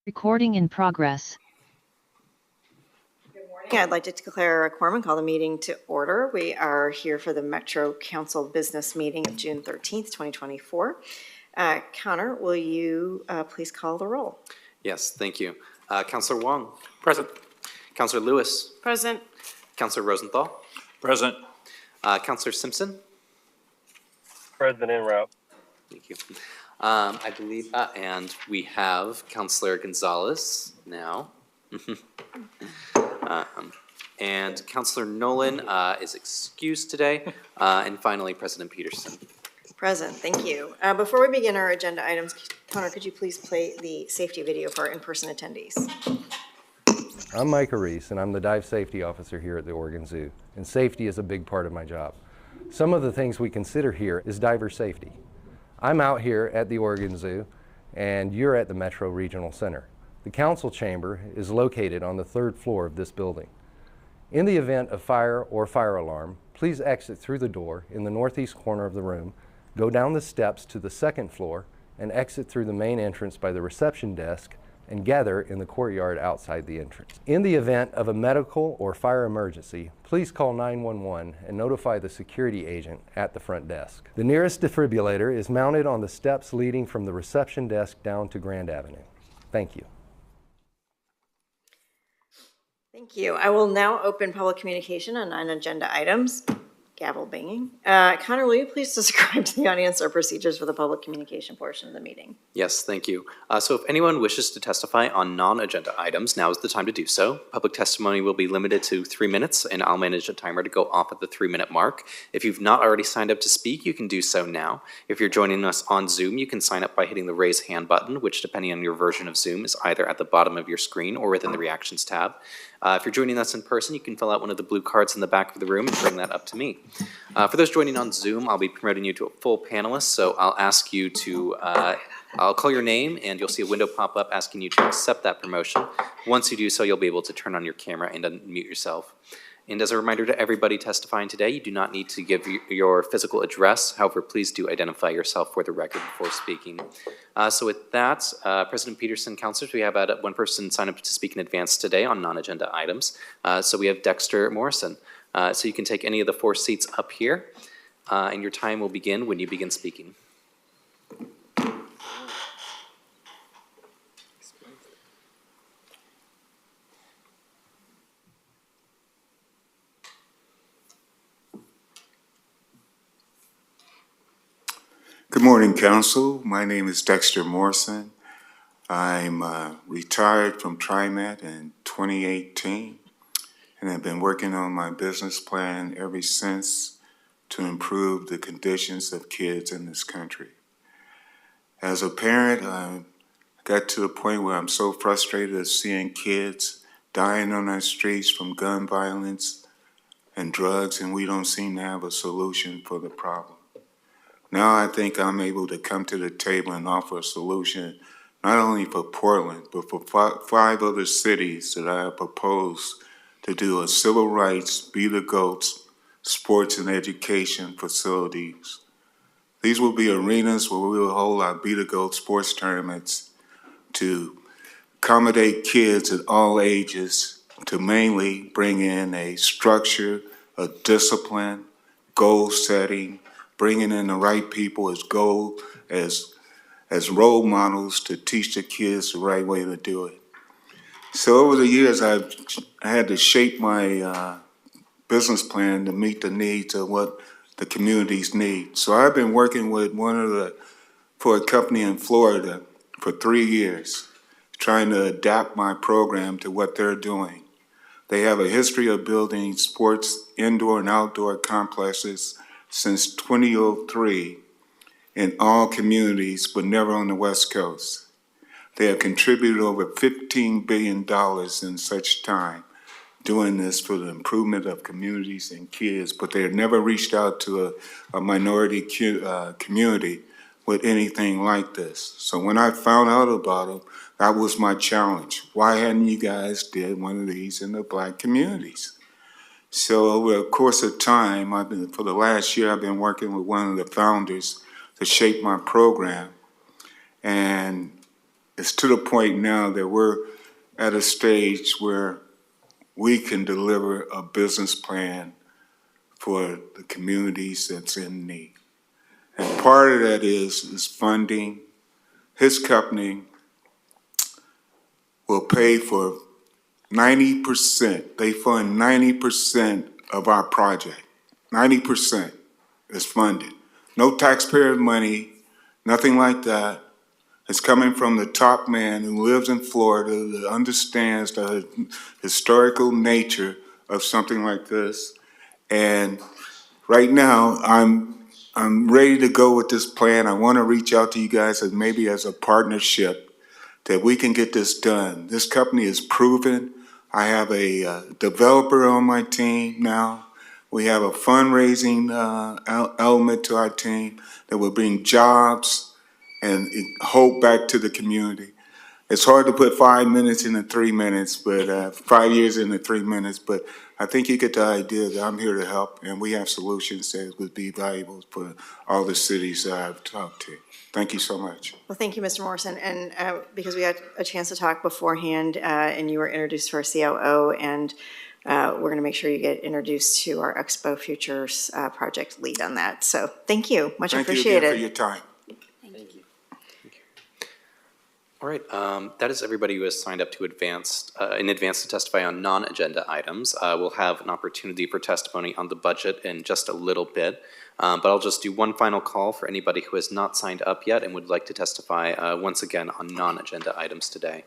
Recording in progress. Good morning. I'd like to declare a quorum and call the meeting to order. We are here for the Metro Council Business Meeting of June 13th, 2024. Connor, will you please call the roll? Yes, thank you. Councillor Wong. Present. Councillor Lewis. Present. Councillor Rosenthal. Present. Councillor Simpson. Present en route. Thank you. I believe, and we have Councillor Gonzalez now. And Councillor Nolan is excused today. And finally, President Peterson. Present, thank you. Before we begin our agenda items, Connor, could you please play the safety video for our in-person attendees? I'm Micah Reese, and I'm the Dive Safety Officer here at the Oregon Zoo, and safety is a big part of my job. Some of the things we consider here is diver safety. I'm out here at the Oregon Zoo, and you're at the Metro Regional Center. The council chamber is located on the 3rd floor of this building. In the event of fire or fire alarm, please exit through the door in the northeast corner of the room, go down the steps to the 2nd floor, and exit through the main entrance by the reception desk and gather in the courtyard outside the entrance. In the event of a medical or fire emergency, please call 911 and notify the security agent at the front desk. The nearest defibrillator is mounted on the steps leading from the reception desk down to Grand Avenue. Thank you. Thank you. I will now open public communication on non-agenda items. Gavel banging. Connor, will you please describe to the audience our procedures for the public communication portion of the meeting? Yes, thank you. So if anyone wishes to testify on non-agenda items, now is the time to do so. Public testimony will be limited to 3 minutes, and I'll manage the timer to go off at the 3-minute mark. If you've not already signed up to speak, you can do so now. If you're joining us on Zoom, you can sign up by hitting the raise hand button, which depending on your version of Zoom is either at the bottom of your screen or within the reactions tab. If you're joining us in person, you can fill out one of the blue cards in the back of the room and bring that up to me. For those joining on Zoom, I'll be promoting you to a full panelist, so I'll ask you to, I'll call your name and you'll see a window pop up asking you to accept that promotion. Once you do so, you'll be able to turn on your camera and unmute yourself. And as a reminder to everybody testifying today, you do not need to give your physical address. However, please do identify yourself for the record before speaking. So with that, President Peterson, councilors, we have had one person sign up to speak in advance today on non-agenda items. So we have Dexter Morrison. So you can take any of the 4 seats up here, and your time will begin when you begin speaking. Good morning, Council. My name is Dexter Morrison. I'm retired from TriMet in 2018, and I've been working on my business plan ever since to improve the conditions of kids in this country. As a parent, I got to the point where I'm so frustrated of seeing kids dying on our streets from gun violence and drugs, and we don't seem to have a solution for the problem. Now I think I'm able to come to the table and offer a solution, not only for Portland, but for 5 other cities that I have proposed to do a civil rights, Be the Goats, sports and education facilities. These will be arenas where we will hold our Be the Goat sports tournaments to accommodate kids at all ages, to mainly bring in a structure, a discipline, goal setting, bringing in the right people as role models to teach the kids the right way to do it. So over the years, I had to shape my business plan to meet the needs of what the communities need. So I've been working with for a company in Florida for 3 years, trying to adapt my program to what they're doing. They have a history of building sports indoor and outdoor complexes since 2003 in all communities, but never on the West Coast. They have contributed over $15 billion in such time doing this for the improvement of communities and kids, but they have never reached out to a minority community with anything like this. So when I found out about them, that was my challenge. Why hadn't you guys did one of these in the Black communities? So over the course of time, for the last year, I've been working with one of the founders to shape my program. And it's to the point now that we're at a stage where we can deliver a business plan for the communities that's in need. And part of that is funding. His company will pay for 90%. They fund 90% of our project. 90% is funded. No taxpayer money, nothing like that. It's coming from the top man who lives in Florida, that understands the historical nature of something like this. And right now, I'm ready to go with this plan. I want to reach out to you guys as maybe as a partnership that we can get this done. This company is proven. I have a developer on my team now. We have a fundraising element to our team that will bring jobs and hope back to the community. It's hard to put 5 minutes into 3 minutes, but 5 years into 3 minutes, but I think you get the idea that I'm here to help, and we have solutions that would be valuable for all the cities that I've talked to. Thank you so much. Well, thank you, Mr. Morrison. And because we had a chance to talk beforehand, and you were introduced to our COO, and we're going to make sure you get introduced to our Expo Futures project lead on that. So thank you. Much Thank you appreciated. again for your time. All right, that is everybody who has signed up to in advance to testify on non-agenda items. We'll have an opportunity for testimony on the budget in just a little bit, but I'll just do one final call for anybody who has not signed up yet and would like to testify once again on non-agenda items today.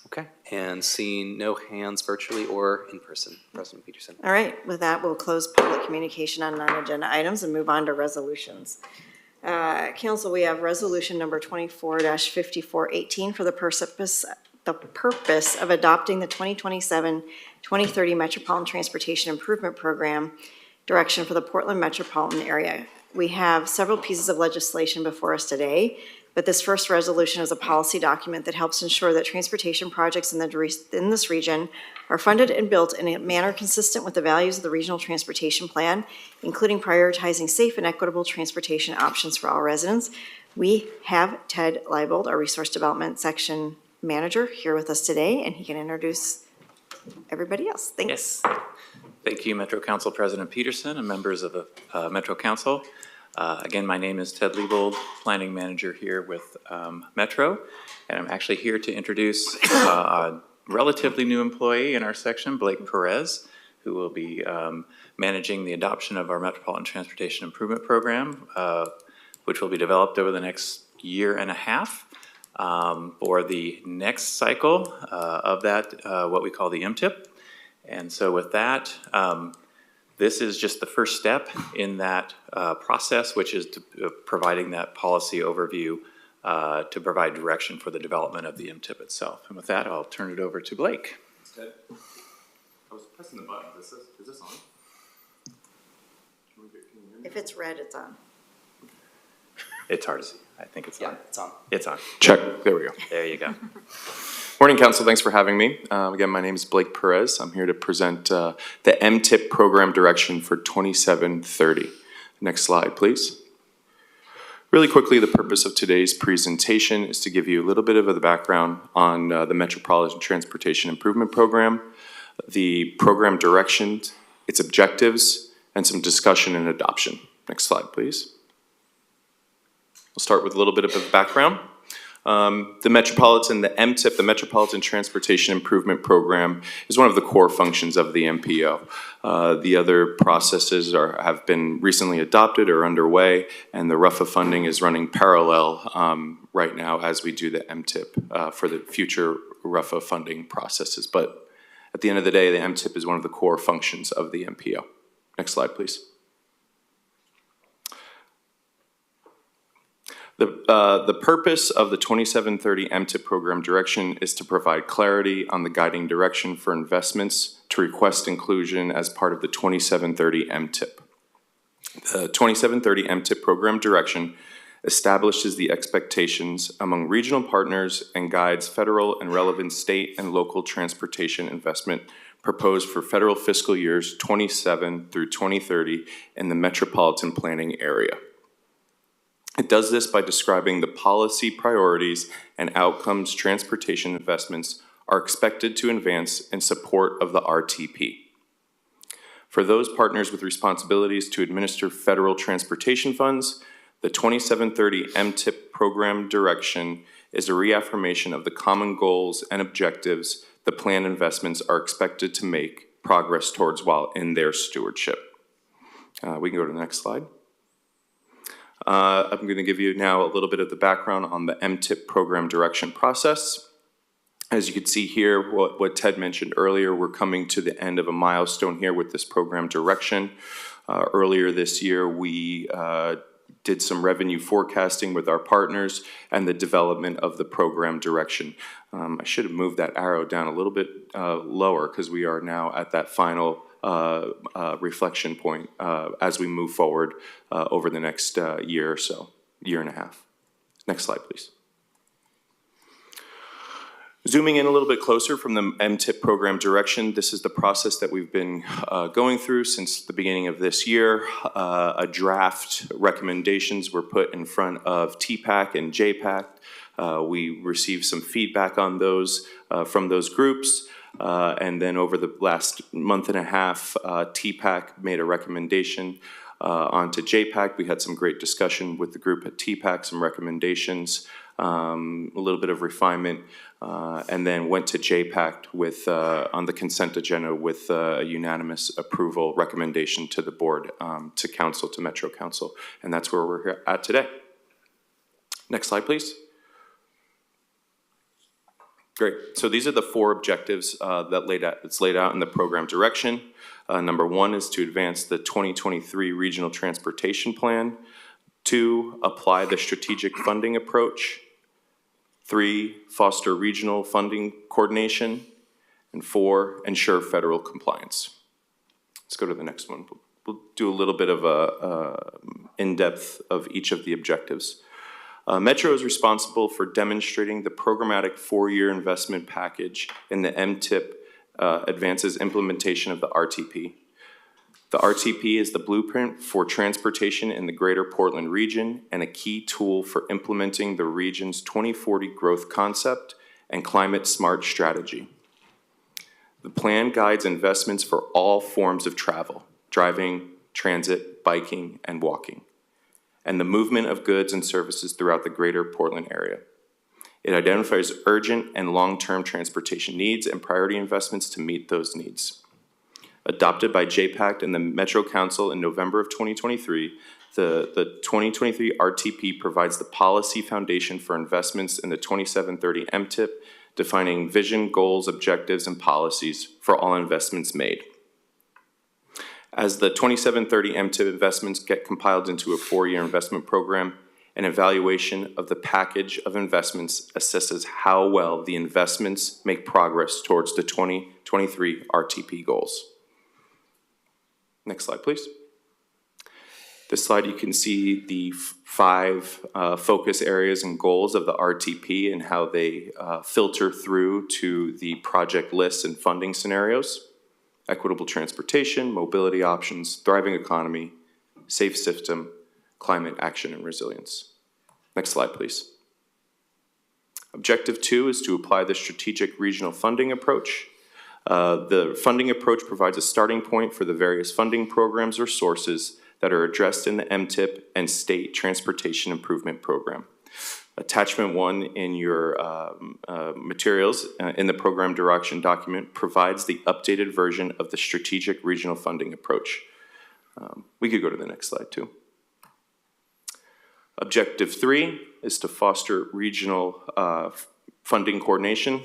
Okay, and seeing no hands virtually or in person. President Peterson. All right, with that, we'll close public communication on non-agenda items and move on to resolutions. Council, we have resolution number 24-5418 for the purpose of adopting the 2027-2030 Metropolitan Transportation Improvement Program direction for the Portland metropolitan area. We have several pieces of legislation before us today, but this first resolution is a policy document that helps ensure that transportation projects in this region are funded and built in a manner consistent with the values of the Regional Transportation Plan, including prioritizing safe and equitable transportation options for all residents. We have Ted Leibold, our Resource Development Section Manager, here with us today, and he can introduce everybody else. Thanks. Yes. Thank you, Metro Council President Peterson and members of the Metro Council. Again, my name is Ted Leibold, Planning Manager here with Metro, and I'm actually here to introduce a relatively new employee in our section, Blake Perez, who will be managing the adoption of our Metropolitan Transportation Improvement Program, which will be developed over the next year and a half. For the next cycle of that, what we call the MTIP. And so with that, this is just the first step in that process, which is providing that policy overview to provide direction for the development of the MTIP itself. And with that, I'll turn it over to Blake. Ted, I was pressing the button. Is this on? If it's red, it's on. It's hard to see. I think it's on. It's on. It's on. Check. There we go. There you go. Morning, Council. Thanks for having me. Again, my name is Blake Perez. I'm here to present the MTIP program direction for 2730. Next slide, please. Really quickly, the purpose of today's presentation is to give you a little bit of the background on the Metropolitan Transportation Improvement Program, the program direction, its objectives, and some discussion and adoption. Next slide, please. We'll start with a little bit of a background. The MTIP, the Metropolitan Transportation Improvement Program, is one of the core functions of the MPO. The other processes have been recently adopted or underway, and the RUFA funding is running parallel right now as we do the MTIP for the future RUFA funding processes. But at the end of the day, the MTIP is one of the core functions of the MPO. Next slide, please. The purpose of the 2730 MTIP program direction is to provide clarity on the guiding direction for investments to request inclusion as part of the 2730 MTIP. The 2730 MTIP program direction establishes the expectations among regional partners and guides federal and relevant state and local transportation investment proposed for federal fiscal years 27 through 2030 in the metropolitan planning area. It does this by describing the policy priorities and outcomes transportation investments are expected to advance in support of the RTP. For those partners with responsibilities to administer federal transportation funds, the 2730 MTIP program direction is a reaffirmation of the common goals and objectives the planned investments are expected to make progress towards while in their stewardship. We can go to the next slide. I'm going to give you now a little bit of the background on the MTIP program direction process. As you can see here, what Ted mentioned earlier, we're coming to the end of a milestone here with this program direction. Earlier this year, we did some revenue forecasting with our partners and the development of the program direction. I should have moved that arrow down a little bit lower because we are now at that final reflection point as we move forward over the next year or so, year and a half. Next slide, please. Zooming in a little bit closer from the MTIP program direction, this is the process that we've been going through since the beginning of this year. A draft recommendations were put in front of TPAC and JPAC. We received some feedback on those from those groups. And then over the last month and a half, TPAC made a recommendation onto JPAC. We had some great discussion with the group at TPAC, some recommendations, a little bit of refinement, and then went to JPAC with, on the consent agenda with a unanimous approval recommendation to the board, to council, to Metro Council. And that's where we're here at today. Next slide, please. Great. So these are the four objectives that's laid out in the program direction. Number one is to advance the 2023 Regional Transportation Plan. 2, apply the strategic funding approach. 3, foster regional funding coordination. And 4, ensure federal compliance. Let's go to the next one. We'll do a little bit of a in-depth of each of the objectives. Metro is responsible for demonstrating the programmatic 4-year investment package in the MTIP advances implementation of the RTP. The RTP is the blueprint for transportation in the greater Portland region and a key tool for implementing the region's 2040 growth concept and climate smart strategy. The plan guides investments for all forms of travel, driving, transit, biking, and walking, and the movement of goods and services throughout the greater Portland area. It identifies urgent and long-term transportation needs and priority investments to meet those needs. Adopted by JPAC and the Metro Council in November of 2023, the 2023 RTP provides the policy foundation for investments in the 2730 MTIP, defining vision, goals, objectives, and policies for all investments made. As the 2730 MTIP investments get compiled into a 4-year investment program, an evaluation of the package of investments assesses how well the investments make progress towards the 2023 RTP goals. Next slide, please. This slide, you can see the 5 focus areas and goals of the RTP and how they filter through to the project lists and funding scenarios. Equitable transportation, mobility options, thriving economy, safe system, climate action, and resilience. Next slide, please. Objective 2 is to apply the strategic regional funding approach. The funding approach provides a starting point for the various funding programs or sources that are addressed in the MTIP and State Transportation Improvement Program. Attachment 1 in your materials in the program direction document provides the updated version of the strategic regional funding approach. We could go to the next slide too. Objective 3 is to foster regional funding coordination.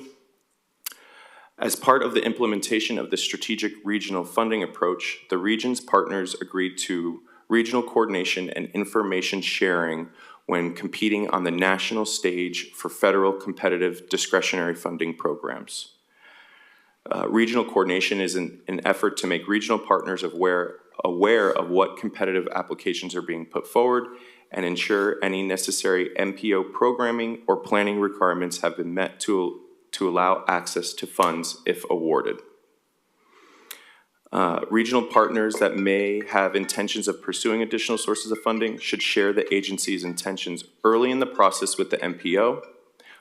As part of the implementation of the strategic regional funding approach, the region's partners agreed to regional coordination and information sharing when competing on the national stage for federal competitive discretionary funding programs. Regional coordination is an effort to make regional partners aware of what competitive applications are being put forward and ensure any necessary MPO programming or planning requirements have been met to allow access to funds if awarded. Regional partners that may have intentions of pursuing additional sources of funding should share the agency's intentions early in the process with the MPO.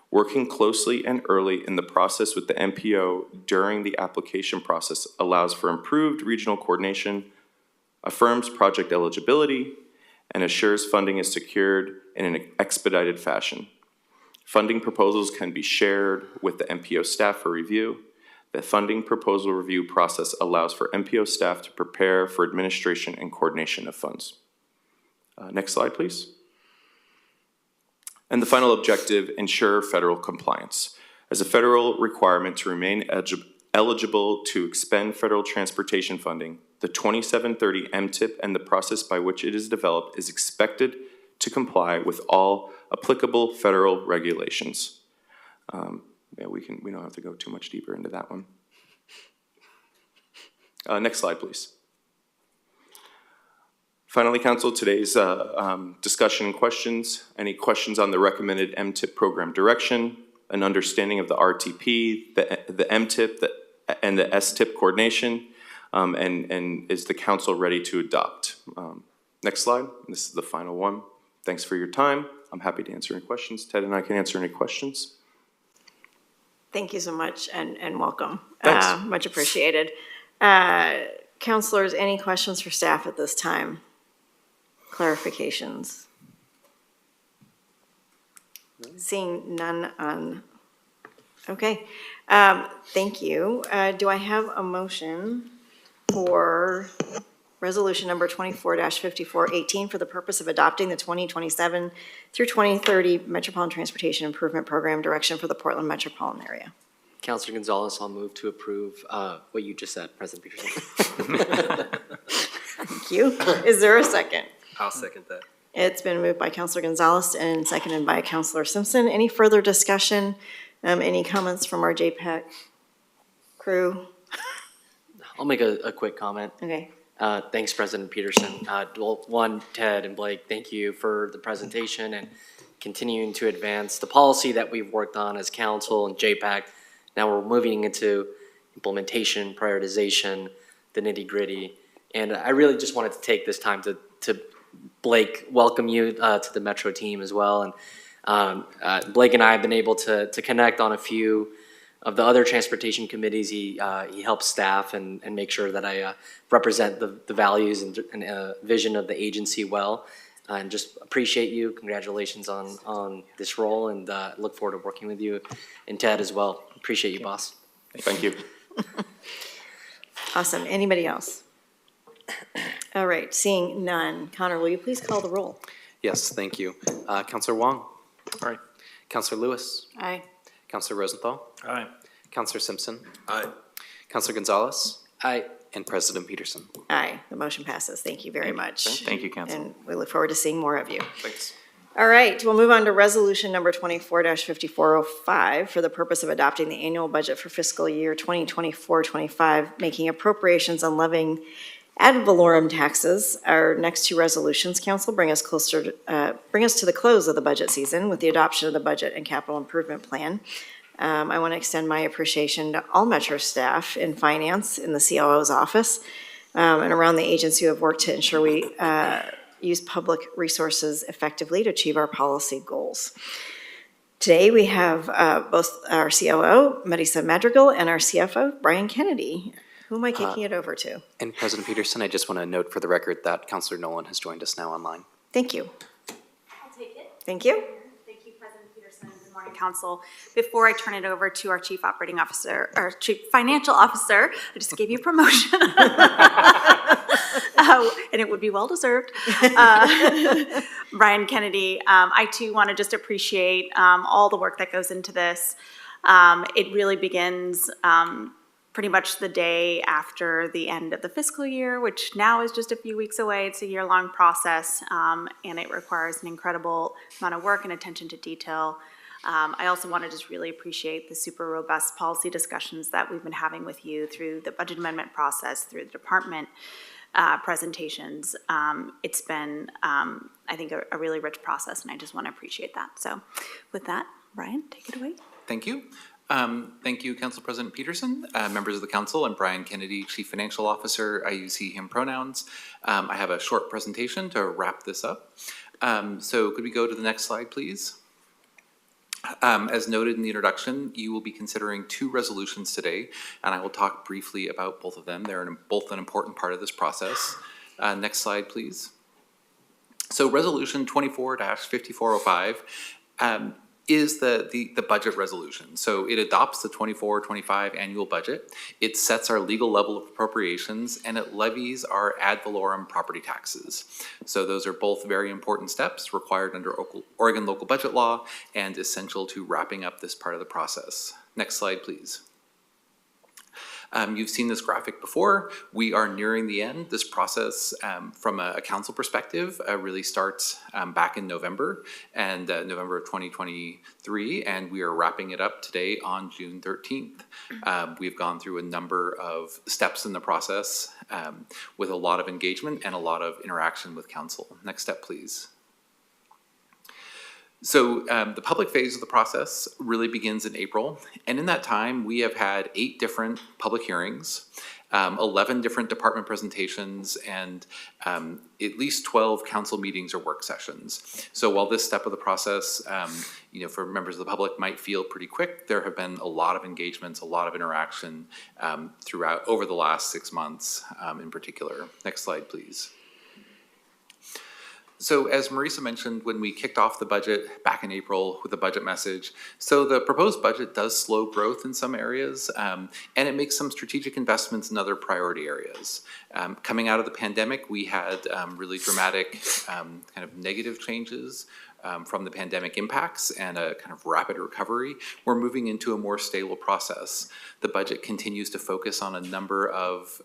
Working closely and early in the process with the MPO during the application process allows for improved regional coordination, affirms project eligibility, and assures funding is secured in an expedited fashion. Funding proposals can be shared with the MPO staff for review. The funding proposal review process allows for MPO staff to prepare for administration and coordination of funds. Next slide, please. And the final objective, ensure federal compliance. As a federal requirement to remain eligible to expend federal transportation funding, the 2730 MTIP and the process by which it is developed is expected to comply with all applicable federal regulations. Yeah, we don't have to go too much deeper into that one. Next slide, please. Finally, Council, today's discussion and questions. Any questions on the recommended MTIP program direction, an understanding of the RTP, the MTIP, and the STIP coordination, and is the Council ready to adopt? Next slide. This is the final one. Thanks for your time. I'm happy to answer any questions. Ted and I can answer any questions. Thank you so much and welcome. Thanks. Much appreciated. Counselors, any questions for staff at this time? Clarifications? Seeing none on, okay. Thank you. Do I have a motion for resolution number 24-5418 for the purpose of adopting the 2027 through 2030 Metropolitan Transportation Improvement Program direction for the Portland metropolitan area? Councilor Gonzalez, I'll move to approve what you just said, President Peterson. Thank you. Is there a second? I'll second that. It's been moved by Counselor Gonzalez and seconded by Counselor Simpson. Any further discussion? Any comments from our JPAC crew? I'll make a quick comment. Okay. Thanks, President Peterson. Well, one, Ted and Blake, thank you for the presentation and continuing to advance the policy that we've worked on as council and JPAC. Now we're moving into implementation, prioritization, the nitty gritty. And I really just wanted to take this time to Blake, welcome you to the Metro team as well. And Blake and I have been able to connect on a few of the other transportation committees. He helps staff and make sure that I represent the values and vision of the agency well. And just appreciate you. Congratulations on this role, and look forward to working with you and Ted as well. Appreciate you, boss. Thank you. Awesome. Anybody else? All right, seeing none. Connor, will you please call the roll? Yes, thank you. Counselor Wong. Aye. Counselor Lewis. Aye. Counselor Rosenthal. Aye. Counselor Simpson. Aye. Counselor Gonzalez. Aye. And President Peterson. Aye. The motion passes. Thank you very much. Thank you, Council. And we look forward to seeing more of you. Thanks. All right, we'll move on to resolution number 24-5405 for the purpose of adopting the annual budget for fiscal year 2024-25, making appropriations and levying ad valorem taxes. Our next two resolutions, Council, bring us to the close of the budget season with the adoption of the budget and capital improvement plan. I want to extend my appreciation to all Metro staff in finance, in the COO's office, and around the agency who have worked to ensure we use public resources effectively to achieve our policy goals. Today, we have both our COO, Marisa Madrigal, and our CFO, Brian Kennedy. Who am I kicking it over to? And President Peterson, I just want to note for the record that Counselor Nolan has joined us now online. Thank you. I'll take it. Thank you. Thank you, President Peterson. Good morning, Council. Before I turn it over to our Chief Operating Officer, or Chief Financial Officer, I just gave you a promotion. And it would be well-deserved. Brian Kennedy, I too want to just appreciate all the work that goes into this. It really begins pretty much the day after the end of the fiscal year, which now is just a few weeks away. It's a year-long process, and it requires an incredible amount of work and attention to detail. I also want to just really appreciate the super robust policy discussions that we've been having with you through the budget amendment process, through the department presentations. It's been, I think, a really rich process, and I just want to appreciate that. So with that, Brian, take it away. Thank you. Thank you, Council President Peterson. Members of the council, I'm Brian Kennedy, Chief Financial Officer. I use he, him pronouns. I have a short presentation to wrap this up. So could we go to the next slide, please? As noted in the introduction, you will be considering 2 resolutions today, and I will talk briefly about both of them. They're both an important part of this process. Next slide, please. So Resolution 24-5405 is the budget resolution. So it adopts the 24-25 annual budget. It sets our legal level of appropriations, and it levies our ad valorem property taxes. So those are both very important steps required under Oregon local budget law and essential to wrapping up this part of the process. Next slide, please. You've seen this graphic before. We are nearing the end. This process, from a council perspective, really starts back in November and November of 2023, and we are wrapping it up today on June 13th. We've gone through a number of steps in the process with a lot of engagement and a lot of interaction with council. Next step, please. So the public phase of the process really begins in April, and in that time we have had 8 different public hearings, 11 different department presentations, and at least 12 council meetings or work sessions. So while this step of the process, for members of the public might feel pretty quick, there have been a lot of engagements, a lot of interaction throughout over the last 6 months in particular. Next slide, please. So as Marisa mentioned, when we kicked off the budget back in April with a budget message, so the proposed budget does slow growth in some areas, and it makes some strategic investments in other priority areas. Coming out of the pandemic, we had really dramatic kind of negative changes from the pandemic impacts and a kind of rapid recovery. We're moving into a more stable process. The budget continues to focus on a number of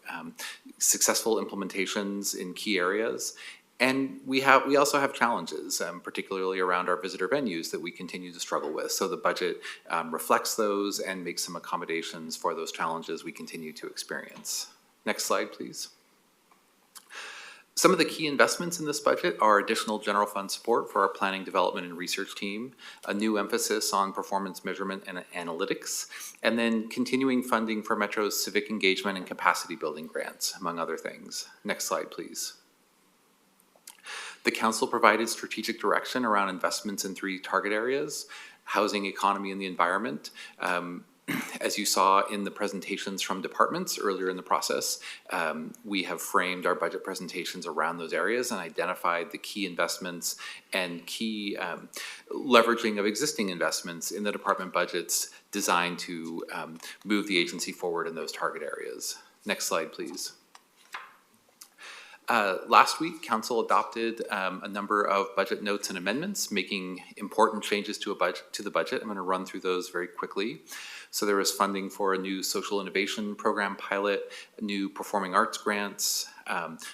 successful implementations in key areas. And we also have challenges, particularly around our visitor venues that we continue to struggle with. So the budget reflects those and makes some accommodations for those challenges we continue to experience. Next slide, please. Some of the key investments in this budget are additional general fund support for our planning, development, and research team, a new emphasis on performance measurement and analytics, and then continuing funding for Metro's civic engagement and capacity building grants, among other things. Next slide, please. The council provided strategic direction around investments in 3 target areas: housing, economy, and the environment. As you saw in the presentations from departments earlier in the process, we have framed our budget presentations around those areas and identified the key investments and key leveraging of existing investments in the department budgets designed to move the agency forward in those target areas. Next slide, please. Last week, Council adopted a number of budget notes and amendments, making important changes to the budget. I'm going to run through those very quickly. So there was funding for a new social innovation program pilot, new performing arts grants,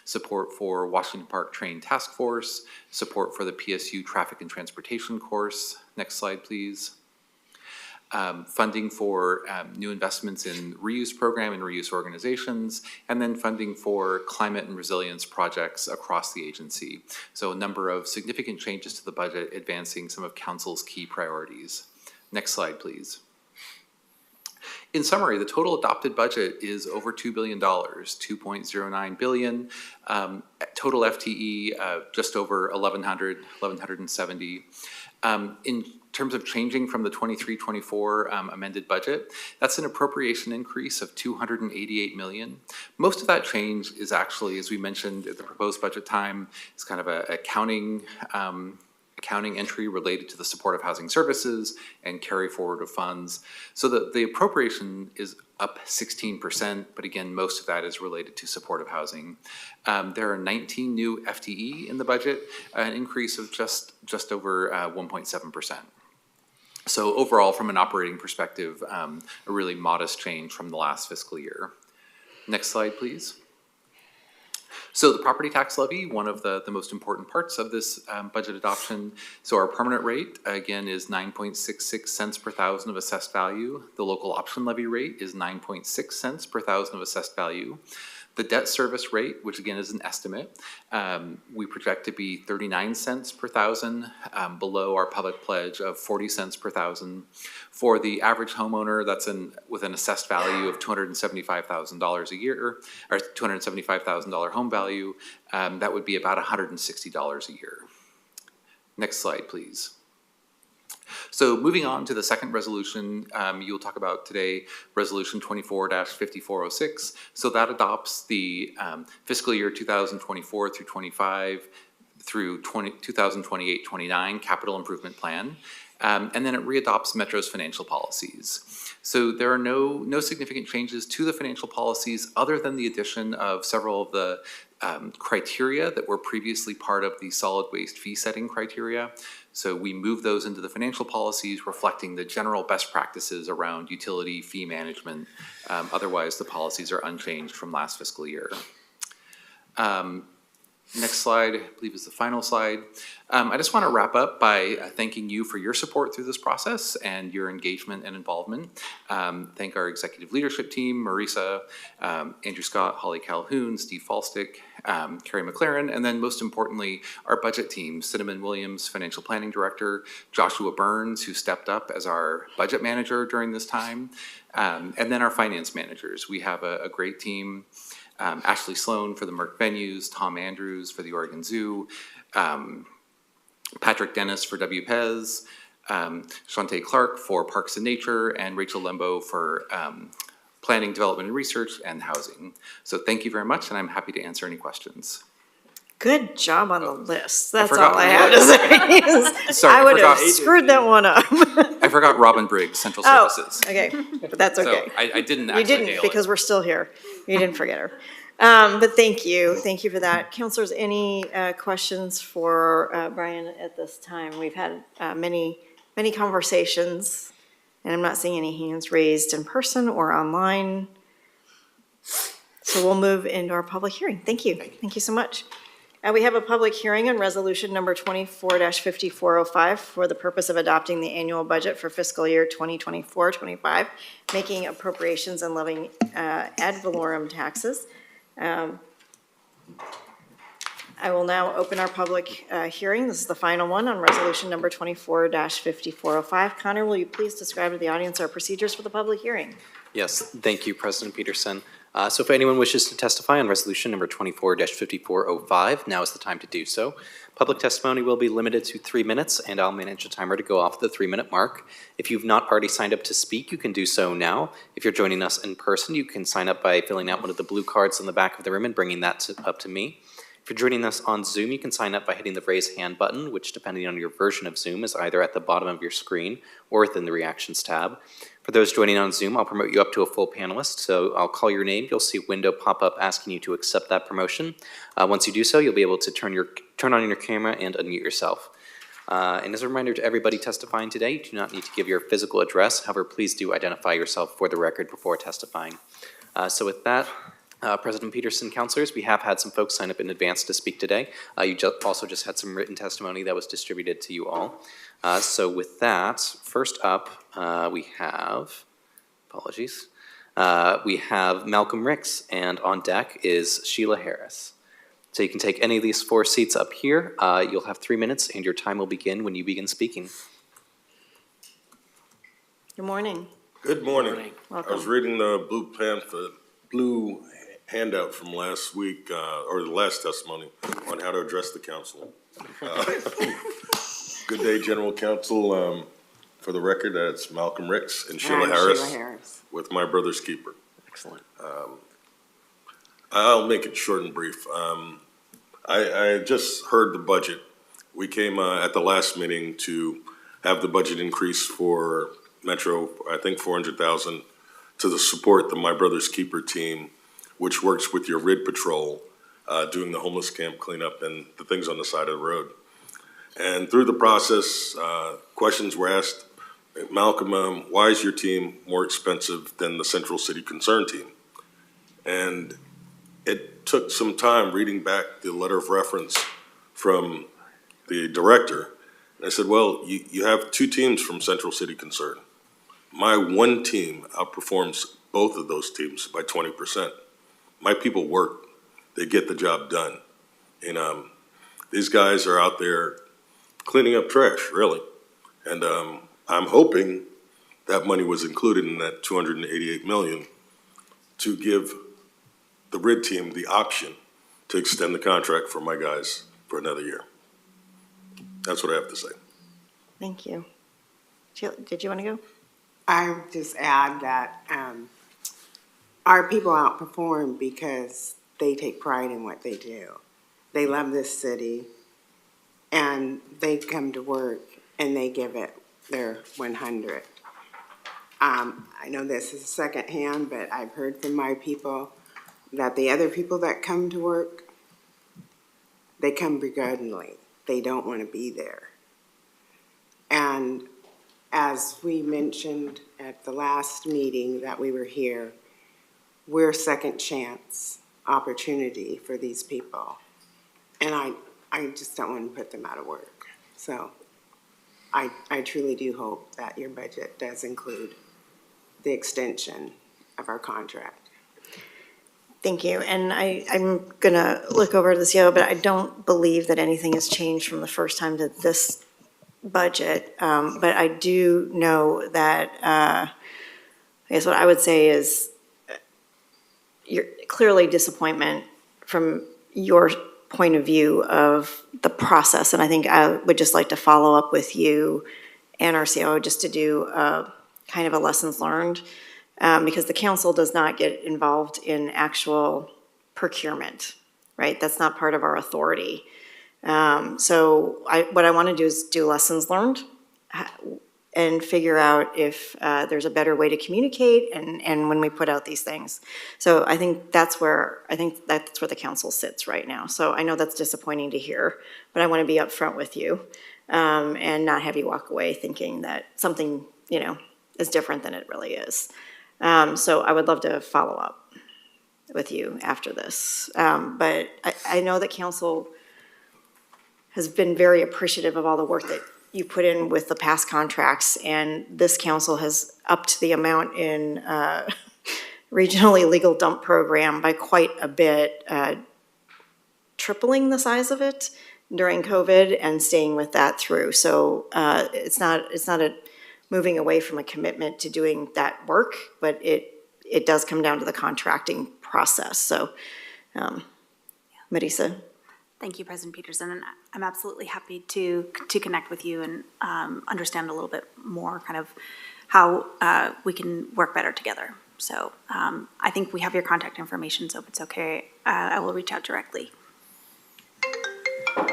support for Washington Park Train Task Force, support for the PSU Traffic and Transportation course. Next slide, please. Funding for new investments in reuse program and reuse organizations, and then funding for climate and resilience projects across the agency. So a number of significant changes to the budget advancing some of Council's key priorities. Next slide, please. In summary, the total adopted budget is over $2 billion, $2.09 billion. Total FTE, just over 1,170. In terms of changing from the 23-24 amended budget, that's an appropriation increase of $288 million. Most of that change is actually, as we mentioned at the proposed budget time, is kind of a accounting entry related to the supportive housing services and carry forward of funds. So the appropriation is up 16%, but again, most of that is related to supportive housing. There are 19 new FTE in the budget, an increase of just over 1.7%. So overall, from an operating perspective, a really modest change from the last fiscal year. Next slide, please. So the property tax levy, one of the most important parts of this budget adoption. So our permanent rate, again, is 9.66 cents per thousand of assessed value. The local option levy rate is 9.6 cents per thousand of assessed value. The debt service rate, which again is an estimate, we project to be 39 cents per thousand, below our public pledge of 40 cents per thousand. For the average homeowner, that's with an assessed value of $275,000 a year, or $275,000 home value, that would be about $160 a year. Next slide, please. So moving on to the second resolution, you'll talk about today, Resolution 24-5406. So that adopts the fiscal year 2024 through 25 through 2028-29 capital improvement plan. And then it readopts Metro's financial policies. So there are no significant changes to the financial policies other than the addition of several of the criteria that were previously part of the solid waste fee setting criteria. So we move those into the financial policies, reflecting the general best practices around utility fee management. Otherwise, the policies are unchanged from last fiscal year. Next slide, I believe, is the final slide. I just want to wrap up by thanking you for your support through this process and your engagement and involvement. Thank our executive leadership team, Marisa, Andrew Scott, Holly Calhoun, Steve Falstick, Carrie McLaren, and then most importantly, our budget team, Cinnamon Williams, Financial Planning Director, Joshua Burns, who stepped up as our budget manager during this time, and then our finance managers. We have a great team. Ashley Sloan for the Merck venues, Tom Andrews for the Oregon Zoo, Patrick Dennis for WPEZ, Shantae Clark for Parks and Nature, and Rachel Lembo for Planning, Development, and Research and Housing. So thank you very much, and I'm happy to answer any questions. Good job on the list. That's forgot all I have to say. Sorry, I would have forgot. screwed that one up. I forgot Robin Briggs, Central Oh, Services. okay, but that's okay. So I didn't You actually didn't, nail because it. we're still here. You didn't forget her. But thank you for that. Counselors, any questions for Brian at this time? We've had many conversations, and I'm not seeing any hands raised in person or online. So we'll move into our public hearing. Thank you. Thank you so much. We have a public hearing on resolution number 24-5405 for the purpose of adopting the annual budget for fiscal year 2024-25, making appropriations and levying ad valorem taxes. I will now open our public hearing. This is the final one on resolution number 24-5405. Connor, will you please describe to the audience our procedures for the public hearing? Yes, thank you, President Peterson. So if anyone wishes to testify on resolution number 24-5405, now is the time to do so. Public testimony will be limited to 3 minutes, and I'll manage a timer to go off the 3-minute mark. If you've not already signed up to speak, you can do so now. If you're joining us in person, you can sign up by filling out one of the blue cards on the back of the room and bringing that up to me. If you're joining us on Zoom, you can sign up by hitting the raise hand button, which, depending on your version of Zoom, is either at the bottom of your screen or within the reactions tab. For those joining on Zoom, I'll promote you up to a full panelist, so I'll call your name. You'll see a window pop up asking you to accept that promotion. Once you do so, you'll be able to turn on your camera and unmute yourself. And as a reminder to everybody testifying today, you do not need to give your physical address. However, please do identify yourself for the record before testifying. So with that, President Peterson, counselors, we have had some folks sign up in advance to speak today. You also just had some written testimony that was distributed to you all. So with that, first up, we have, apologies, we have Malcolm Ricks, and on deck is Sheila Harris. So you can take any of these 4 seats up here. You'll have 3 minutes, and your time will begin when you begin speaking. Good morning. Good morning. Welcome. I was reading the blue handout from last week, or the last testimony on how to address the council. Good day, General Counsel. For the record, that's Malcolm Ricks and Sheila Harris with My Brother's Keeper. Excellent. I'll make it short and brief. I just heard the budget. We came at the last meeting to have the budget increase for Metro, I think $400,000, to support the My Brother's Keeper team, which works with your RID patrol, doing the homeless camp cleanup and the things on the side of the road. And through the process, questions were asked, Malcolm, why is your team more expensive than the Central City Concern team? And it took some time reading back the letter of reference from the director. And I said, well, you have 2 teams from Central City Concern. My one team outperforms both of those teams by 20%. my people work, they get the job done. And these guys are out there cleaning up trash, really. And I'm hoping that money was included in that 288 million to give the RID team the option to extend the contract for my guys for another year. That's what I have to say. Thank you. Jill, did you want to go? I would just add that our people outperform because they take pride in what they do. They love this city, and they come to work and they give it their 100. I know this is secondhand, but I've heard from my people that the other people that come to work, they come begrudgingly. They don't want to be there. And as we mentioned at the last meeting that we were here, we're second chance opportunity for these people. And I just don't want to put them out of work. So I truly do hope that your budget does include the extension of our contract. Thank you. And I'm going to look over the CO, but I don't believe that anything has changed from the first time to this budget. But I do know that, I guess what I would say is you're clearly disappointment from your point of view of the process. And I think I would just like to follow up with you and our CO just to do kind of a lessons learned. Because the council does not get involved in actual procurement, right? That's not part of our authority. So what I want to do is do lessons learned and figure out if there's a better way to communicate and when we put out these things. So I think that's where the council sits right now. So I know that's disappointing to hear, but I want to be upfront with you and not have you walk away thinking that something, is different than it really is. So I would love to follow up with you after this. But I know that council has been very appreciative of all the work that you put in with the past contracts, and this council has upped the amount in regional illegal dump program by quite a bit, tripling the size of it during COVID and staying with that through. So it's not a moving away from a commitment to doing that work, but it does come down to the contracting process. So, Marisa. Thank you, President Peterson, and I'm absolutely happy to connect with you and understand a little bit more kind of how we can work better together. So I think we have your contact information, so if it's okay, I will reach out directly.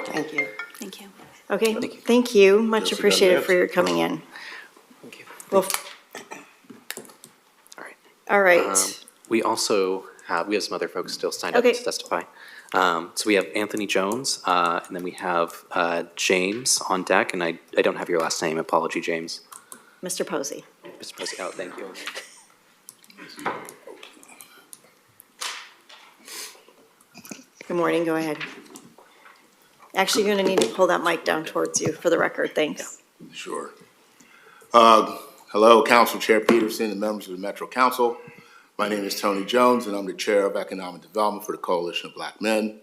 Thank you. Thank you. Okay, thank you. Much Yes, you got appreciated that. for your coming in. Thank you. Well, All right. all right. We also we have some other folks still signed up Okay. to testify. So we have Anthony Jones, and then we have James on deck, and I don't have your last name. Apology, James. Mr. Posey. Mr. Posey. Oh, thank you. Good morning, go ahead. Actually, you're gonna need to pull that mic down towards you for the record, thanks. Sure. Hello, Council Chair Peterson and members of the Metro Council. My name is Tony Jones, and I'm the Chair of Economic Development for the Coalition of Black Men.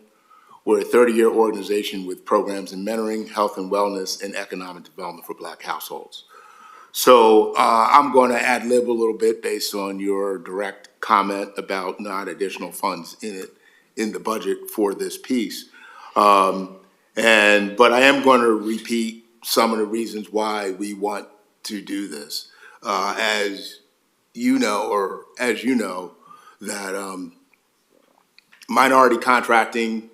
We're a 30-year organization with programs in mentoring, health and wellness, and economic development for Black households. So I'm going to ad-lib a little bit based on your direct comment about not additional funds in the budget for this piece. But I am going to repeat some of the reasons why we want to do this. As you know, that minority contracting,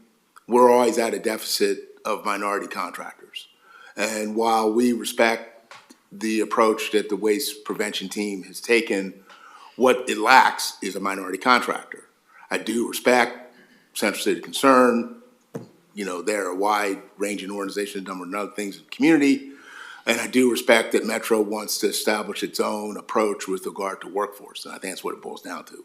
we're always at a deficit of minority contractors. And while we respect the approach that the waste prevention team has taken, what it lacks is a minority contractor. I do respect Central City Concern. They're a wide-ranging organization, a number of other things in the community. And I do respect that Metro wants to establish its own approach with regard to workforce, and I think that's what it boils down to.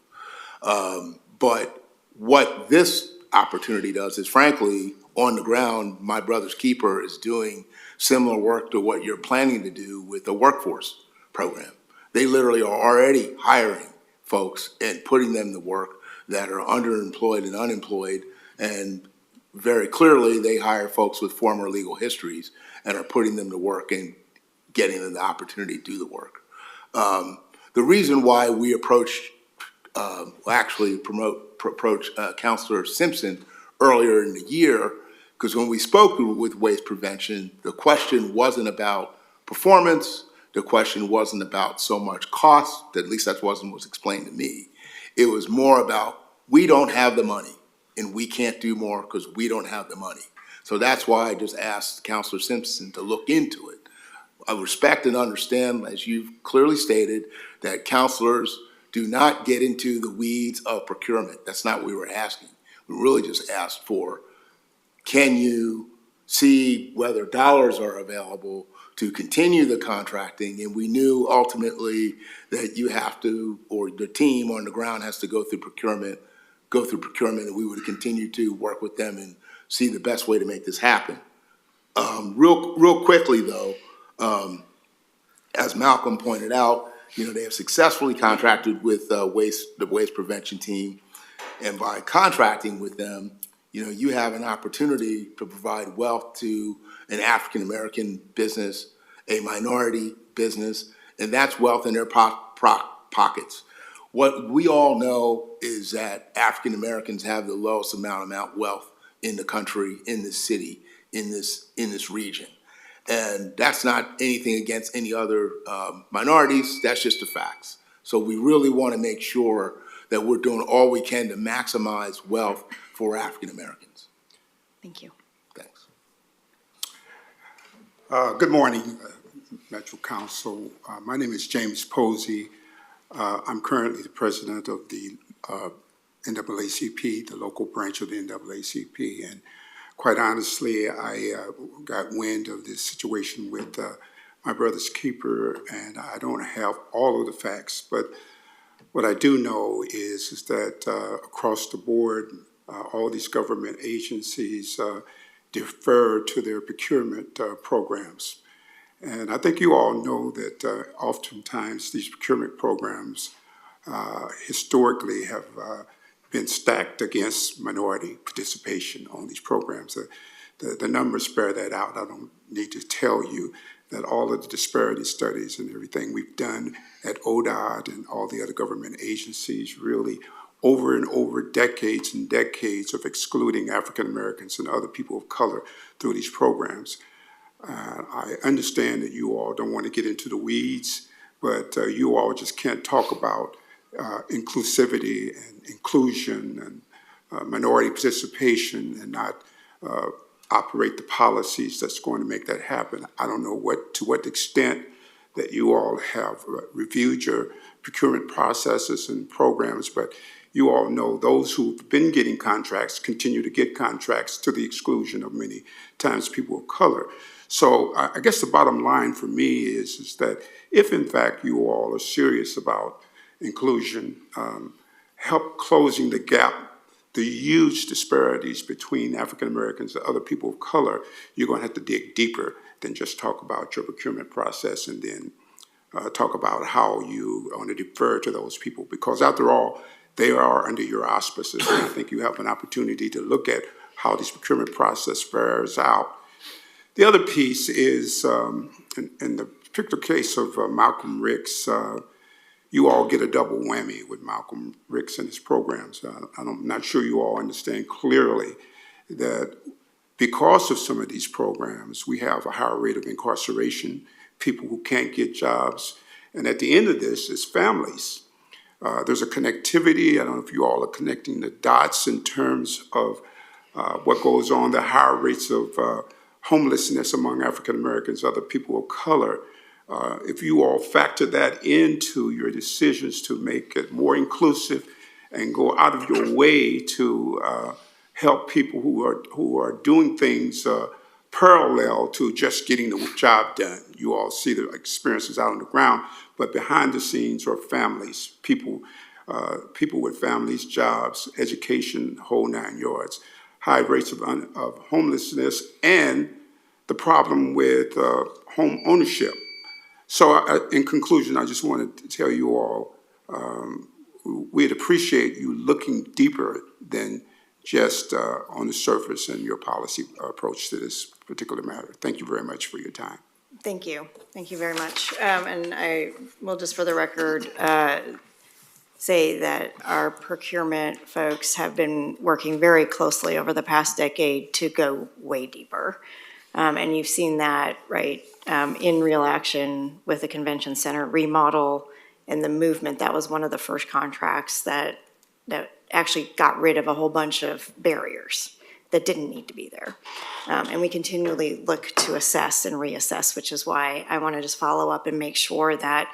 But what this opportunity does is, frankly, on the ground, my brother's keeper is doing similar work to what you're planning to do with the workforce program. They literally are already hiring folks and putting them to work that are underemployed and unemployed, and very clearly, they hire folks with former legal histories and are putting them to work and getting them the opportunity to do the work. The reason why we approached Counselor Simpson earlier in the year, because when we spoke with waste prevention, the question wasn't about performance, the question wasn't about so much cost, at least that wasn't what was explained to me. It was more about, we don't have the money, and we can't do more because we don't have the money. So that's why I just asked Counselor Simpson to look into it. I respect and understand, as you've clearly stated, that counselors do not get into the weeds of procurement. That's not what we were asking. We really just asked for, can you see whether dollars are available to continue the contracting? And we knew ultimately that you have to, or the team on the ground has to go through procurement, and we would continue to work with them and see the best way to make this happen. Real quickly though, as Malcolm pointed out, they have successfully contracted with the waste prevention team. And by contracting with them, you have an opportunity to provide wealth to an African-American business, a minority business, and that's wealth in their pockets. What we all know is that African-Americans have the lowest amount of wealth in the country, in this city, in this region. And that's not anything against any other minorities, that's just the facts. So we really want to make sure that we're doing all we can to maximize wealth for African Americans. Thank you. Thanks. Good morning, Metro Council. My name is James Posey. I'm currently the president of the NAACP, the local branch of the NAACP, and quite honestly, I got wind of this situation with my brother's keeper, and I don't have all of the facts, but what I do know is that across the board, all these government agencies defer to their procurement programs. And I think you all know that oftentimes these procurement programs historically have been stacked against minority participation on these programs. The numbers bear that out. I don't need to tell you that all of the disparity studies and everything we've done at ODOT and all the other government agencies really over and over decades and decades of excluding African Americans and other people of color through these programs. I understand that you all don't want to get into the weeds, but you all just can't talk about inclusivity and inclusion and minority participation and not operate the policies that's going to make that happen. I don't know to what extent that you all have reviewed your procurement processes and programs, but you all know those who've been getting contracts continue to get contracts to the exclusion of many times people of color. So I guess the bottom line for me is that if in fact you all are serious about inclusion, help closing the gap, the huge disparities between African Americans and other people of color, you're going to have to dig deeper than just talk about your procurement process and then talk about how you want to defer to those people. Because after all, they are under your auspices, and I think you have an opportunity to look at how this procurement process fares out. The other piece is, in the particular case of Malcolm Ricks, you all get a double whammy with Malcolm Ricks and his programs. I'm not sure you all understand clearly that because of some of these programs, we have a higher rate of incarceration, people who can't get jobs, and at the end of this is families. There's a connectivity. I don't know if you all are connecting the dots in terms of what goes on, the higher rates of homelessness among African Americans, other people of color. If you all factor that into your decisions to make it more inclusive and go out of your way to help people who are doing things parallel to just getting the job done. You all see the experiences out on the ground, but behind the scenes are families, people with families, jobs, education, whole 9 yards, high rates of homelessness, and the problem with home ownership. So in conclusion, I just wanted to tell you all, we'd appreciate you looking deeper than just on the surface in your policy approach to this particular matter. Thank you very much for your time. Thank you. Thank you very much. And I will just for the record say that our procurement folks have been working very closely over the past decade to go way deeper. And you've seen that, right, in real action with the convention center remodel and the movement. That was one of the first contracts that actually got rid of a whole bunch of barriers that didn't need to be there. And we continually look to assess and reassess, which is why I want to just follow up and make sure that,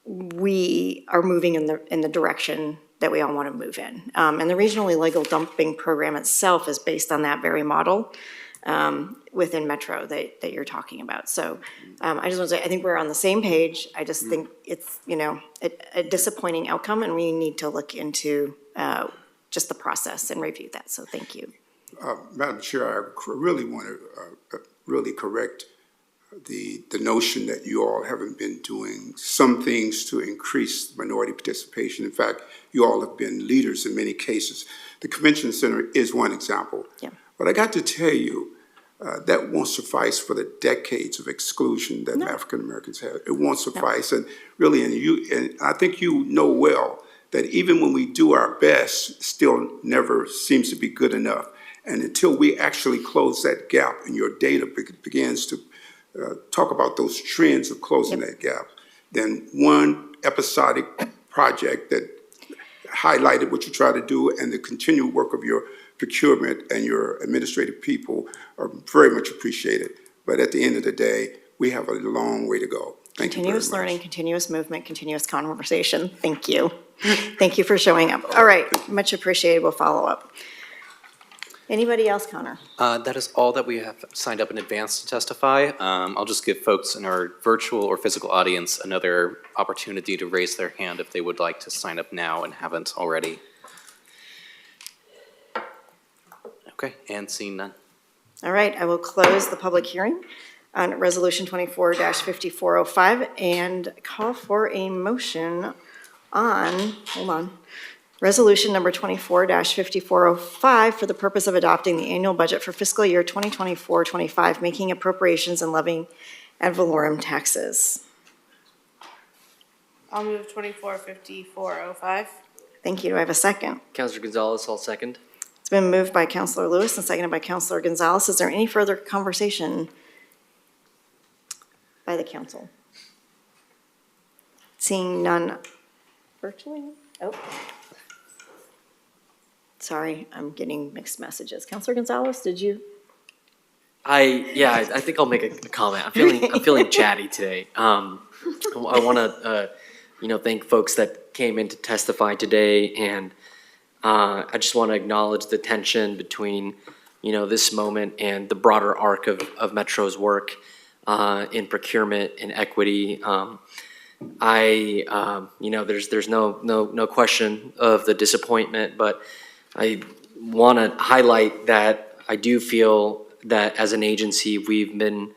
we are moving in the direction that we all want to move in. And the regional illegal dumping program itself is based on that very model within Metro that you're talking about. So I just want to say, I think we're on the same page. I just think it's, a disappointing outcome, and we need to look into just the process and review that. So thank you. Madam Chair, I really want to really correct the notion that you all haven't been doing some things to increase minority participation. In fact, you all have been leaders in many cases. The Convention Center is one example. Yeah. But I got to tell you, that won't suffice for the decades of exclusion that African Americans have. It won't suffice. And really, and I think you know well that even when we do our best, still never seems to be good enough. And until we actually close that gap and your data begins to talk about those trends of closing that gap, then one episodic project that highlighted what you try to do and the continued work of your procurement and your administrative people are very much appreciated. But at the end of the day, we have a long way to go. Thank you very much. Continuous learning, continuous movement, continuous conversation. Thank you. Thank you for showing up. All right, much appreciated. We'll follow up. Anybody else, Connor? That is all that we have signed up in advance to testify. I'll just give folks in our virtual or physical audience another opportunity to raise their hand if they would like to sign up now and haven't already. Okay, and seeing none. All right, I will close the public hearing on Resolution 24-5405 and call for a motion on, Resolution number 24-5405 for the purpose of adopting the annual budget for fiscal year 2024-25, making appropriations and levying ad valorem taxes. I'll move 24-5405. Thank you. Do I have a second? Councilor Gonzalez, I'll second. It's been moved by Councilor Lewis and seconded by Councilor Gonzalez. Is there any further conversation by the council? Seeing none virtually? Oh. Sorry, I'm getting mixed messages. Councilor Gonzalez, did you? I think I'll make a comment. I'm feeling chatty today. I want to, thank folks that came in to testify today, and I just want to acknowledge the tension between, this moment and the broader arc of Metro's work in procurement and equity. There's no question of the disappointment, but I want to highlight that I do feel that as an agency, we've been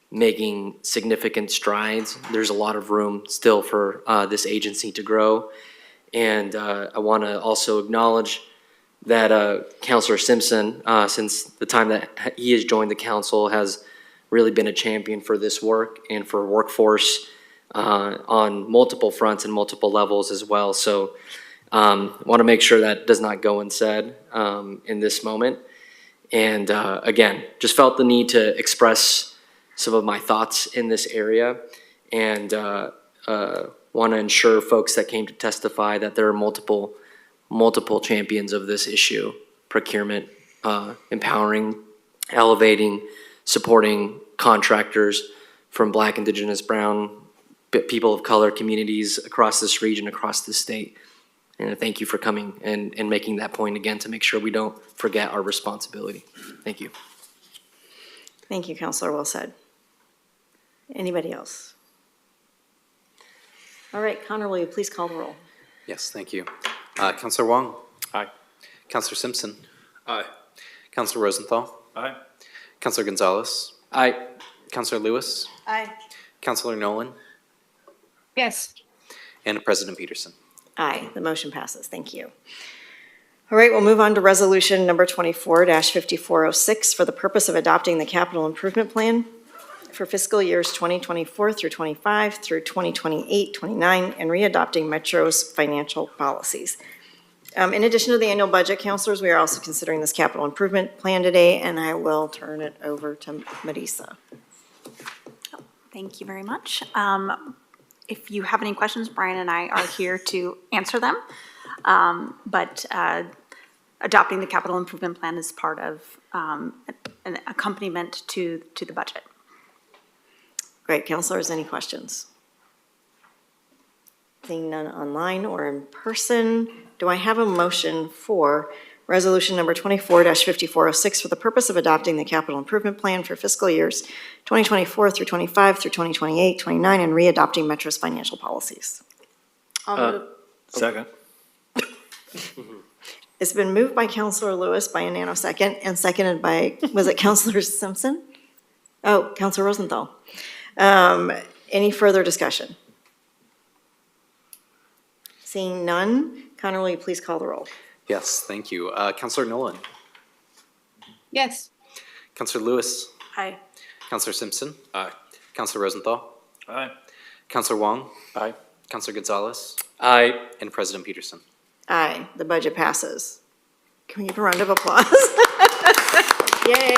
making significant strides. There's a lot of room still for this agency to grow. And I want to also acknowledge that Councilor Simpson, since the time that he has joined the council, has really been a champion for this work and for workforce on multiple fronts and multiple levels as well. So want to make sure that does not go unsaid in this moment. And again, just felt the need to express some of my thoughts in this area, and want to ensure folks that came to testify that there are multiple champions of this issue: procurement, empowering, elevating, supporting contractors from Black, Indigenous, Brown, people of color communities across this region, across this state. And I thank you for coming and making that point again to make sure we don't forget our responsibility. Thank you. Thank you, Councilor. Well said. Anybody else? All right, Connor, will you please call the roll? Yes, thank you. Councilor Wong? Aye. Councilor Simpson? Aye. Councilor Rosenthal? Aye. Councilor Gonzalez? Aye. Councilor Lewis? Aye. Councilor Nolan? Yes. And President Peterson. Aye, the motion passes. Thank you. All right, we'll move on to resolution number 24-5406 for the purpose of adopting the capital improvement plan for fiscal years 2024 through 25 through 2028, 29, and readopting Metro's financial policies. In addition to the annual budget, councilors, we are also considering this capital improvement plan today, and I will turn it over to Marisa. Thank you very much. If you have any questions, Brian and I are here to answer them. But adopting the capital improvement plan is part of an accompaniment to the budget. Great, councilors, any questions? Seeing none online or in person, do I have a motion for resolution number 24-5406 for the purpose of adopting the capital improvement plan for fiscal years 2024 through 25 through 2028, 29, and readopting Metro's financial policies? Second. It's been moved by Councilor Lewis by a nanosecond and seconded by, was it Councilor Simpson? Oh, Councilor Rosenthal. Any further discussion? Seeing none, Connor, will you please call the roll? Yes, thank you. Counselor Nolan. Yes. Counselor Lewis. Aye. Counselor Simpson. Aye. Counselor Rosenthal. Aye. Counselor Wong. Aye. Counselor Gonzalez. Aye. And President Peterson. Aye, the budget passes. Can we give a round of applause? Yay.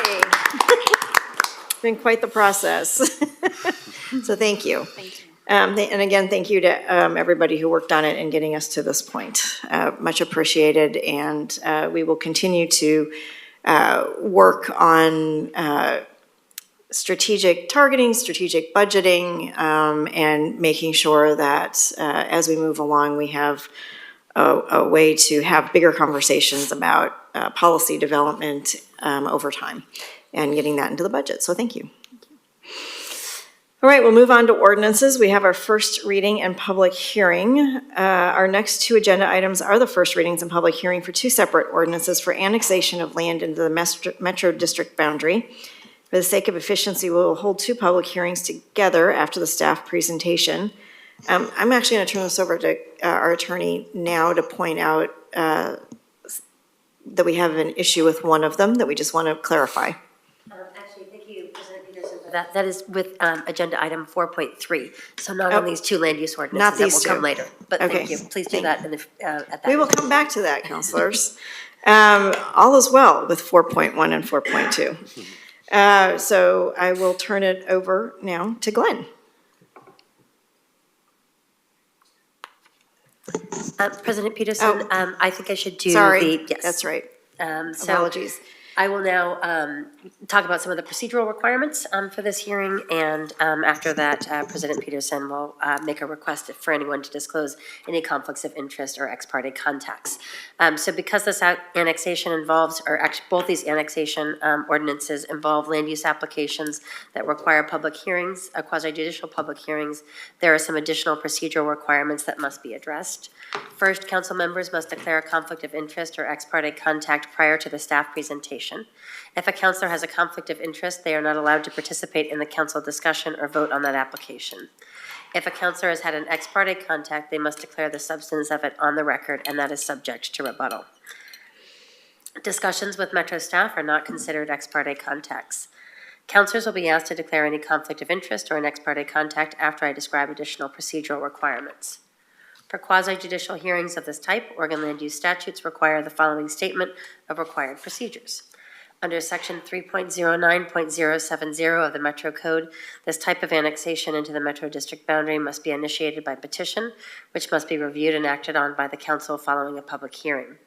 It's been quite the process. So thank you. Thank you. And again, thank you to everybody who worked on it and getting us to this point. Much appreciated, and we will continue to work on strategic targeting, strategic budgeting, and making sure that as we move along, we have a way to have bigger conversations about policy development over time and getting that into the budget. So thank you. All right, we'll move on to ordinances. We have our first reading and public hearing. Our next two agenda items are the first readings and public hearing for two separate ordinances for annexation of land into the Metro District boundary. For the sake of efficiency, we will hold two public hearings together after the staff presentation. I'm actually going to turn this over to our attorney now to point out that we have an issue with one of them that we just want to clarify. Actually, thank you, President Peterson, for that. That is with agenda item 4.3. So not on these two land use ordinances. Not these that will two. come later. But Okay. thank you. Please do that at that. We will come back to that, counselors. All is well with 4.1 and 4.2. So I will turn it over now to Glenn. President Peterson, I think I should do Sorry, the, yes. that's right. So Apologies. I will now talk about some of the procedural requirements for this hearing, and after that, President Peterson will make a request for anyone to disclose any conflicts of interest or ex parte contacts. So because this annexation involves, or actually both these annexation ordinances involve land use applications that require public hearings, quasi-judicial public hearings, there are some additional procedural requirements that must be addressed. First, council members must declare a conflict of interest or ex parte contact prior to the staff presentation. If a councilor has a conflict of interest, they are not allowed to participate in the council discussion or vote on that application. If a councilor has had an ex parte contact, they must declare the substance of it on the record, and that is subject to rebuttal. Discussions with Metro staff are not considered ex parte contacts. Councilors will be asked to declare any conflict of interest or an ex parte contact after I describe additional procedural requirements. For quasi-judicial hearings of this type, Oregon land use statutes require the following statement of required procedures. Under Section 3.09.070 of the Metro Code, this type of annexation into the Metro District boundary must be initiated by petition, which must be reviewed and acted on by the council following a public hearing.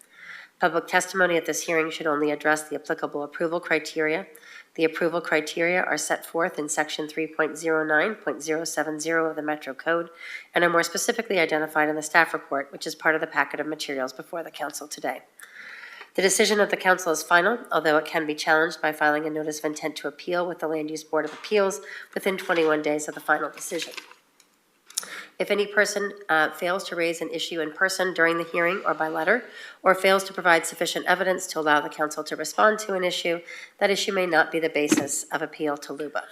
Public testimony at this hearing should only address the applicable approval criteria. The approval criteria are set forth in Section 3.09.070 of the Metro Code and are more specifically identified in the staff report, which is part of the packet of materials before the council today. The decision of the council is final, although it can be challenged by filing a notice of intent to appeal with the Land Use Board of Appeals within 21 days of the final decision. If any person fails to raise an issue in person during the hearing or by letter, or fails to provide sufficient evidence to allow the council to respond to an issue, that issue may not be the basis of appeal to LUBA.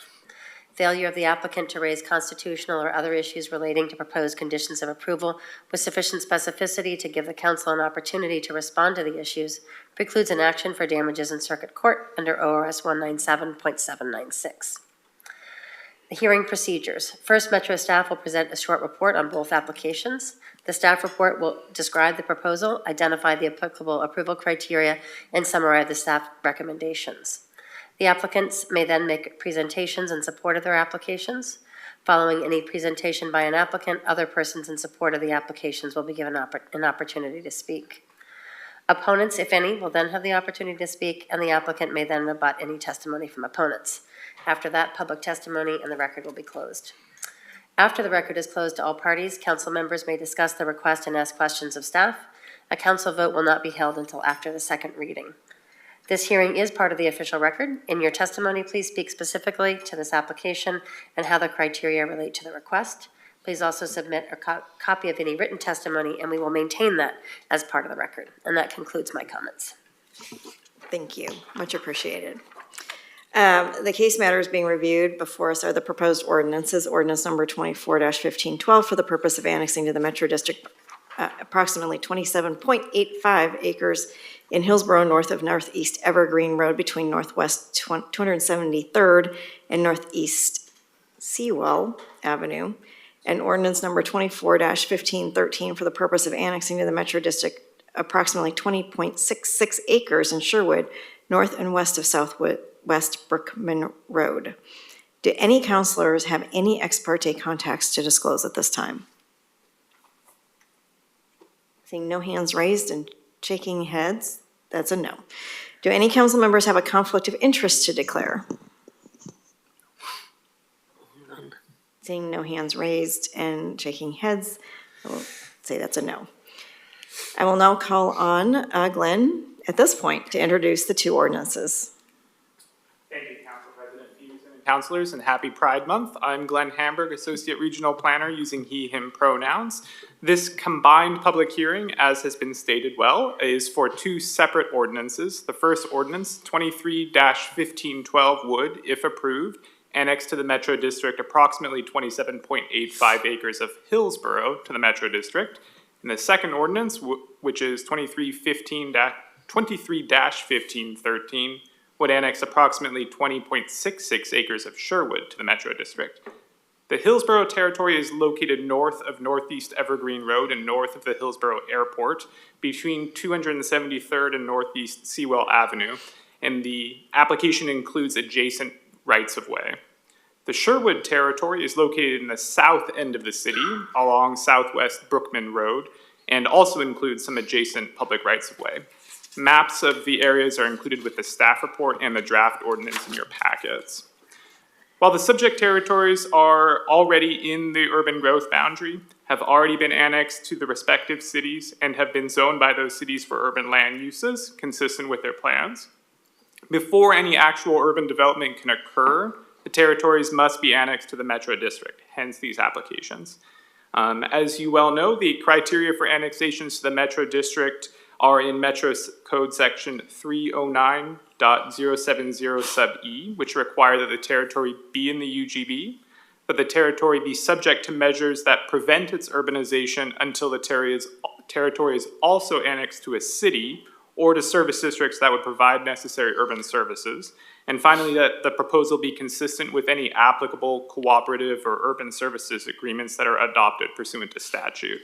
failure of the applicant to raise constitutional or other issues relating to proposed conditions of approval with sufficient specificity to give the council an opportunity to respond to the issues precludes an action for damages in circuit court under ORS 197.796. The hearing procedures. First, Metro staff will present a short report on both applications. The staff report will describe the proposal, identify the applicable approval criteria, and summarize the staff recommendations. The applicants may then make presentations in support of their applications. Following any presentation by an applicant, other persons in support of the applications will be given an opportunity to speak. Opponents, if any, will then have the opportunity to speak, and the applicant may then rebut any testimony from opponents. After that, public testimony and the record will be closed. After the record is closed to all parties, council members may discuss the request and ask questions of staff. A council vote will not be held until after the second reading. This hearing is part of the official record. In your testimony, please speak specifically to this application and how the criteria relate to the request. Please also submit a copy of any written testimony, and we will maintain that as part of the record. And that concludes my comments. Thank you. Much appreciated. The case matters being reviewed before us are the proposed ordinances. Ordinance number 24-1512 for the purpose of annexing to the Metro District approximately 27.85 acres in Hillsborough, north of Northeast Evergreen Road between Northwest 273rd and Northeast Sewell Avenue. And ordinance number 24-1513 for the purpose of annexing to the Metro District approximately 20.66 acres in Sherwood, north and west of Southwest Brookman Road. Do any counselors have any ex parte contacts to disclose at this time? Seeing no hands raised and shaking heads, that's a no. Do any council members have a conflict of interest to declare? None. Seeing no hands raised and shaking heads, I will say that's a no. I will now call on Glenn at this point to introduce the two ordinances. Thank you, Council President Peterson and councilors, and happy Pride Month. I'm Glenn Hamburg, Associate Regional Planner using he, him pronouns. This combined public hearing, as has been stated well, is for two separate ordinances. The first ordinance, 23-1512 would, if approved, annex to the Metro District approximately 27.85 acres of Hillsborough to the Metro District. And the second ordinance, which is 23-1513, would annex approximately 20.66 acres of Sherwood to the Metro District. The Hillsborough territory is located north of Northeast Evergreen Road and north of the Hillsborough Airport, between 273rd and Northeast Sewell Avenue, and the application includes adjacent rights-of-way. The Sherwood territory is located in the south end of the city, along Southwest Brookman Road, and also includes some adjacent public rights-of-way. Maps of the areas are included with the staff report and the draft ordinance in your packets. While the subject territories are already in the urban growth boundary, have already been annexed to the respective cities, and have been zoned by those cities for urban land uses consistent with their plans, before any actual urban development can occur, the territories must be annexed to the Metro District, hence these applications. As you well know, the criteria for annexations to the Metro District are in Metro Code Section 309.070 sub E, which require that the territory be in the UGB, that the territory be subject to measures that prevent its urbanization until the territory is also annexed to a city or to service districts that would provide necessary urban services. And finally, that the proposal be consistent with any applicable cooperative or urban services agreements that are adopted pursuant to statute.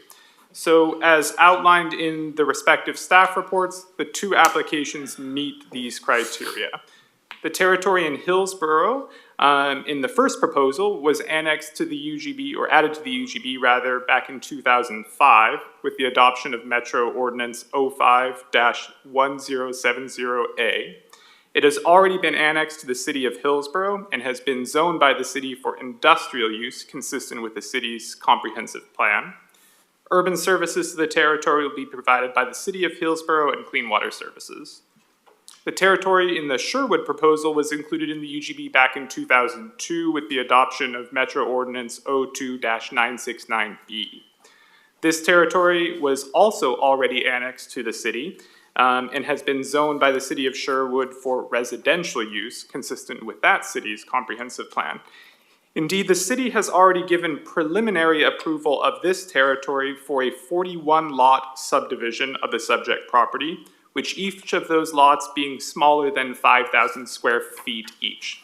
So as outlined in the respective staff reports, the two applications meet these criteria. The territory in Hillsborough, in the first proposal, was annexed to the UGB, or added to the UGB rather, back in 2005 with the adoption of Metro Ordinance 05-1070A. It has already been annexed to the city of Hillsborough and has been zoned by the city for industrial use consistent with the city's comprehensive plan. Urban services to the territory will be provided by the city of Hillsborough and Clean Water Services. The territory in the Sherwood proposal was included in the UGB back in 2002 with the adoption of Metro Ordinance 02-969B. This territory was also already annexed to the city and has been zoned by the city of Sherwood for residential use consistent with that city's comprehensive plan. Indeed, the city has already given preliminary approval of this territory for a 41-lot subdivision of the subject property, which each of those lots being smaller than 5,000 square feet each.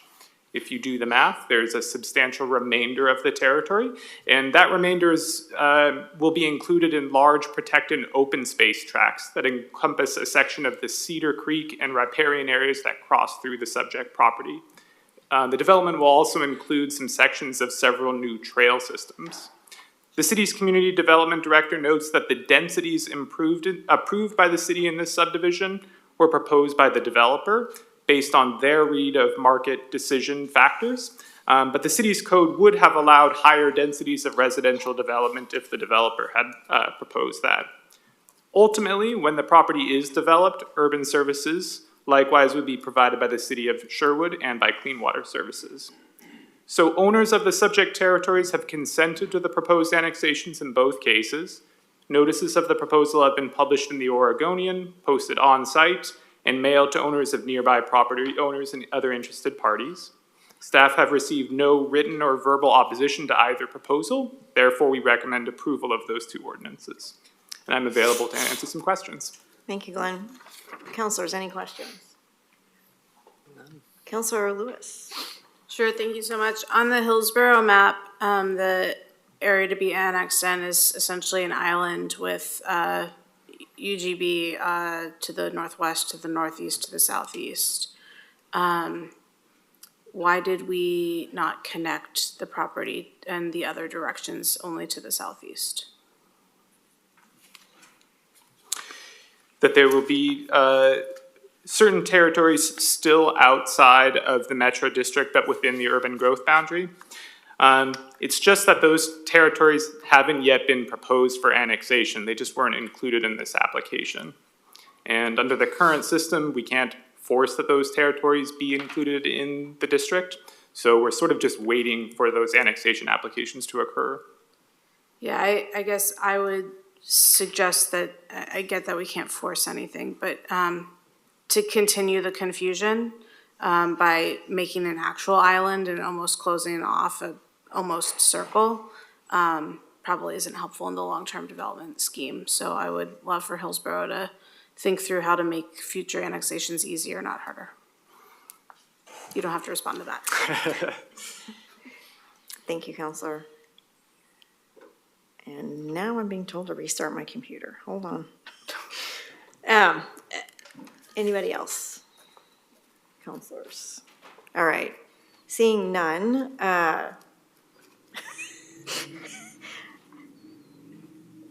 If you do the math, there's a substantial remainder of the territory, and that remainder will be included in large protected open space tracts that encompass a section of the Cedar Creek and riparian areas that cross through the subject property. The development will also include some sections of several new trail systems. The city's community development director notes that the densities approved by the city in this subdivision were proposed by the developer based on their read of market decision factors, but the city's code would have allowed higher densities of residential development if the developer had proposed that. Ultimately, when the property is developed, urban services likewise would be provided by the city of Sherwood and by Clean Water Services. So owners of the subject territories have consented to the proposed annexations in both cases. Notices of the proposal have been published in the Oregonian, posted on site, and mailed to owners of nearby property owners and other interested parties. Staff have received no written or verbal opposition to either proposal. Therefore, we recommend approval of those two ordinances. And I'm available to answer some questions. Thank you, Glenn. Councilors, any questions? Councilor Lewis. Sure, thank you so much. On the Hillsborough map, the area to be annexed in is essentially an island with UGB to the northwest, to the northeast, to the southeast. Why did we not connect the property and the other directions only to the southeast? That there will be certain territories still outside of the metro district but within the urban growth boundary. It's just that those territories haven't yet been proposed for annexation. They just weren't included in this application. And under the current system, we can't force that those territories be included in the district. So we're sort of just waiting for those annexation applications to occur. Yeah, I guess I would suggest that, I get that we can't force anything, but to continue the confusion by making an actual island and almost closing off a almost circle probably isn't helpful in the long-term development scheme. So I would love for Hillsborough to think through how to make future annexations easier, not harder. You don't have to respond to that. Thank you, Counselor. And now I'm being told to restart my computer. Hold on. Anybody else? Counselors? All right. Seeing none, I'll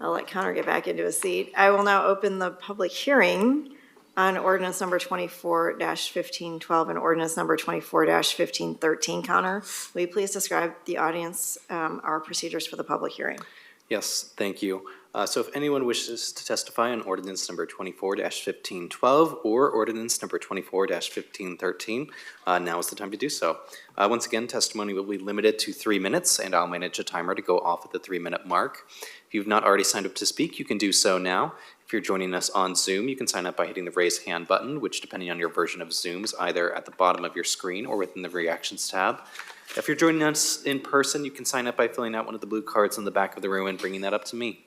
let Connor get back into his seat. I will now open the public hearing on ordinance number 24-1512 and ordinance number 24-1513. Connor, will you please describe the audience our procedures for the public hearing? Yes, thank you. So if anyone wishes to testify on ordinance number 24-1512 or ordinance number 24-1513, now is the time to do so. Once again, testimony will be limited to 3 minutes, and I'll manage a timer to go off at the 3-minute mark. If you've not already signed up to speak, you can do so now. If you're joining us on Zoom, you can sign up by hitting the raise hand button, which depending on your version of Zoom is either at the bottom of your screen or within the reactions tab. If you're joining us in person, you can sign up by filling out one of the blue cards in the back of the room and bringing that up to me.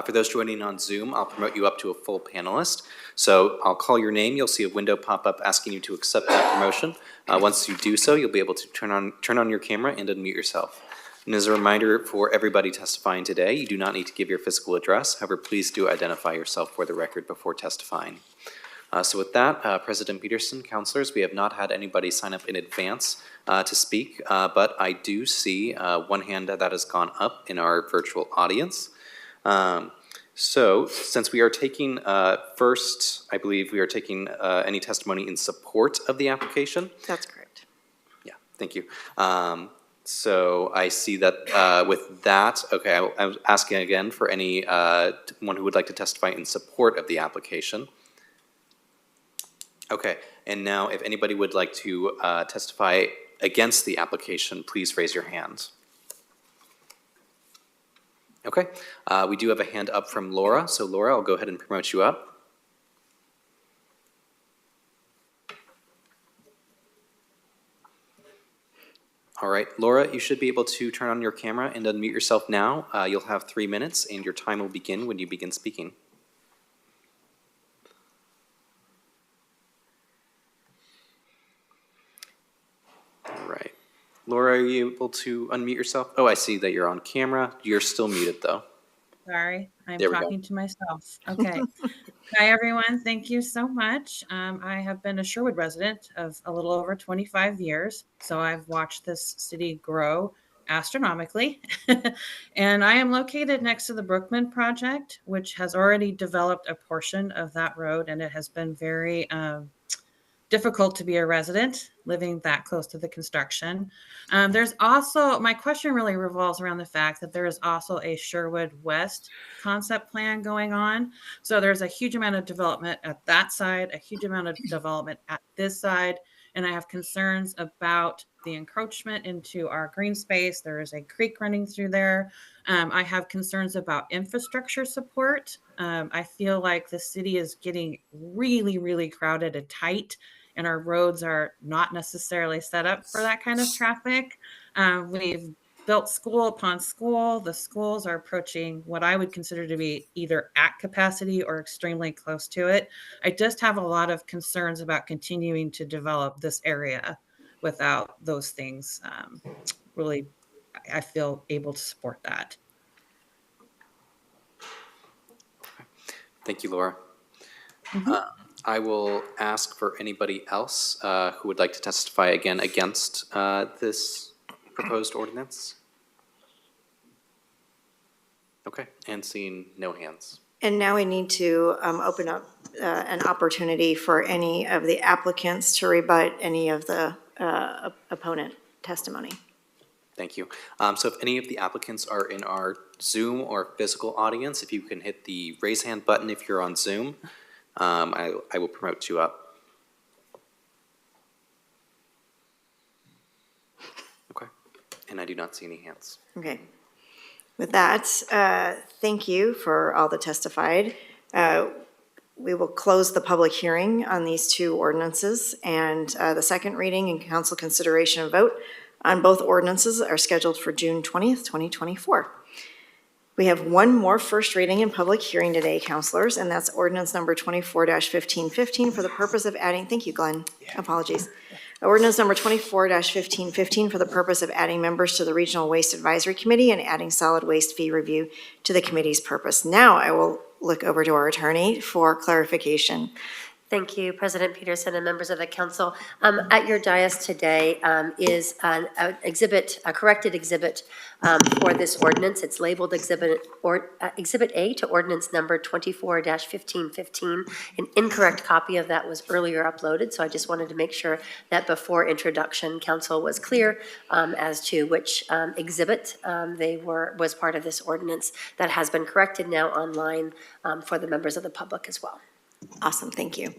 For those joining on Zoom, I'll promote you up to a full panelist. So I'll call your name, you'll see a window pop up asking you to accept that promotion. Once you do so, you'll be able to turn on your camera and unmute yourself. And as a reminder for everybody testifying today, you do not need to give your physical address. However, please do identify yourself for the record before testifying. So with that, President Peterson, councilors, we have not had anybody sign up in advance to speak, but I do see one hand that has gone up in our virtual audience. So since we are taking first, I believe we are taking any testimony in support of the application. That's correct. Yeah, thank you. So I see that with that, okay, I was asking again for any one who would like to testify in support of the application. Okay, and now if anybody would like to testify against the application, please raise your hands. Okay, we do have a hand up from Laura, so Laura, I'll go ahead and promote you up. All right, Laura, you should be able to turn on your camera and unmute yourself now. You'll have 3 minutes, and your time will begin when you begin speaking. All right. Laura, are you able to unmute yourself? Oh, I see that you're on camera. You're still muted, though. Sorry, I'm There we go. talking to myself. Okay. Hi, everyone. Thank you so much. I have been a Sherwood resident of a little over 25 years, so I've watched this city grow astronomically. And I am located next to the Brookman project, which has already developed a portion of that road, and it has been very difficult to be a resident living that close to the construction. There's also, my question really revolves around the fact that there is also a Sherwood West concept plan going on. So there's a huge amount of development at that side, a huge amount of development at this side. And I have concerns about the encroachment into our green space. There is a creek running through there. I have concerns about infrastructure support. I feel like the city is getting really, really crowded and tight, and our roads are not necessarily set up for that kind of traffic. We've built school upon school. The schools are approaching what I would consider to be either at capacity or extremely close to it. I just have a lot of concerns about continuing to develop this area without those things. Really, I feel able to support that. Thank you, Laura. I will ask for anybody else who would like to testify again against this proposed ordinance. Okay, and seeing no hands. And now we need to open up an opportunity for any of the applicants to rebut any of the opponent testimony. Thank you. So if any of the applicants are in our Zoom or physical audience, if you can hit the raise hand button if you're on Zoom, I will promote you up. Okay, and I do not see any hands. Okay. With that, thank you for all that testified. We will close the public hearing on these two ordinances, and the second reading and council consideration and vote on both ordinances are scheduled for June 20th, 2024. We have one more first reading and public hearing today, councilors, and that's ordinance number 24-1515 for the purpose of adding, thank you, Glenn, apologies. Ordinance number 24-1515 for the purpose of adding members to the Regional Waste Advisory Committee and adding solid waste fee review to the committee's purpose. Now I will look over to our attorney for clarification. Thank you, President Peterson and members of the council. At your dais today is a corrected exhibit for this ordinance. It's labeled Exhibit A to ordinance number 24-1515. An incorrect copy of that was earlier uploaded, so I just wanted to make sure that before introduction, council was clear as to which exhibit was part of this ordinance. That has been corrected now online for the members of the public as well. Awesome, thank you.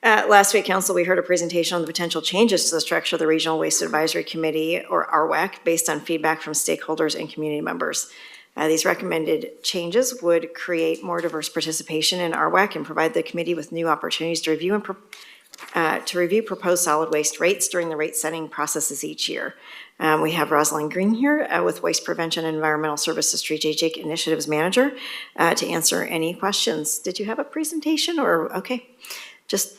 Last week, council, we heard a presentation on the potential changes to the structure of the Regional Waste Advisory Committee, or RWAC, based on feedback from stakeholders and community members. These recommended changes would create more diverse participation in RWAC and provide the committee with new opportunities to review proposed solid waste rates during the rate setting processes each year. We have Rosalind Green here with Waste Prevention and Environmental Services Strategic Initiatives Manager to answer any questions. Did you have a presentation or, okay, just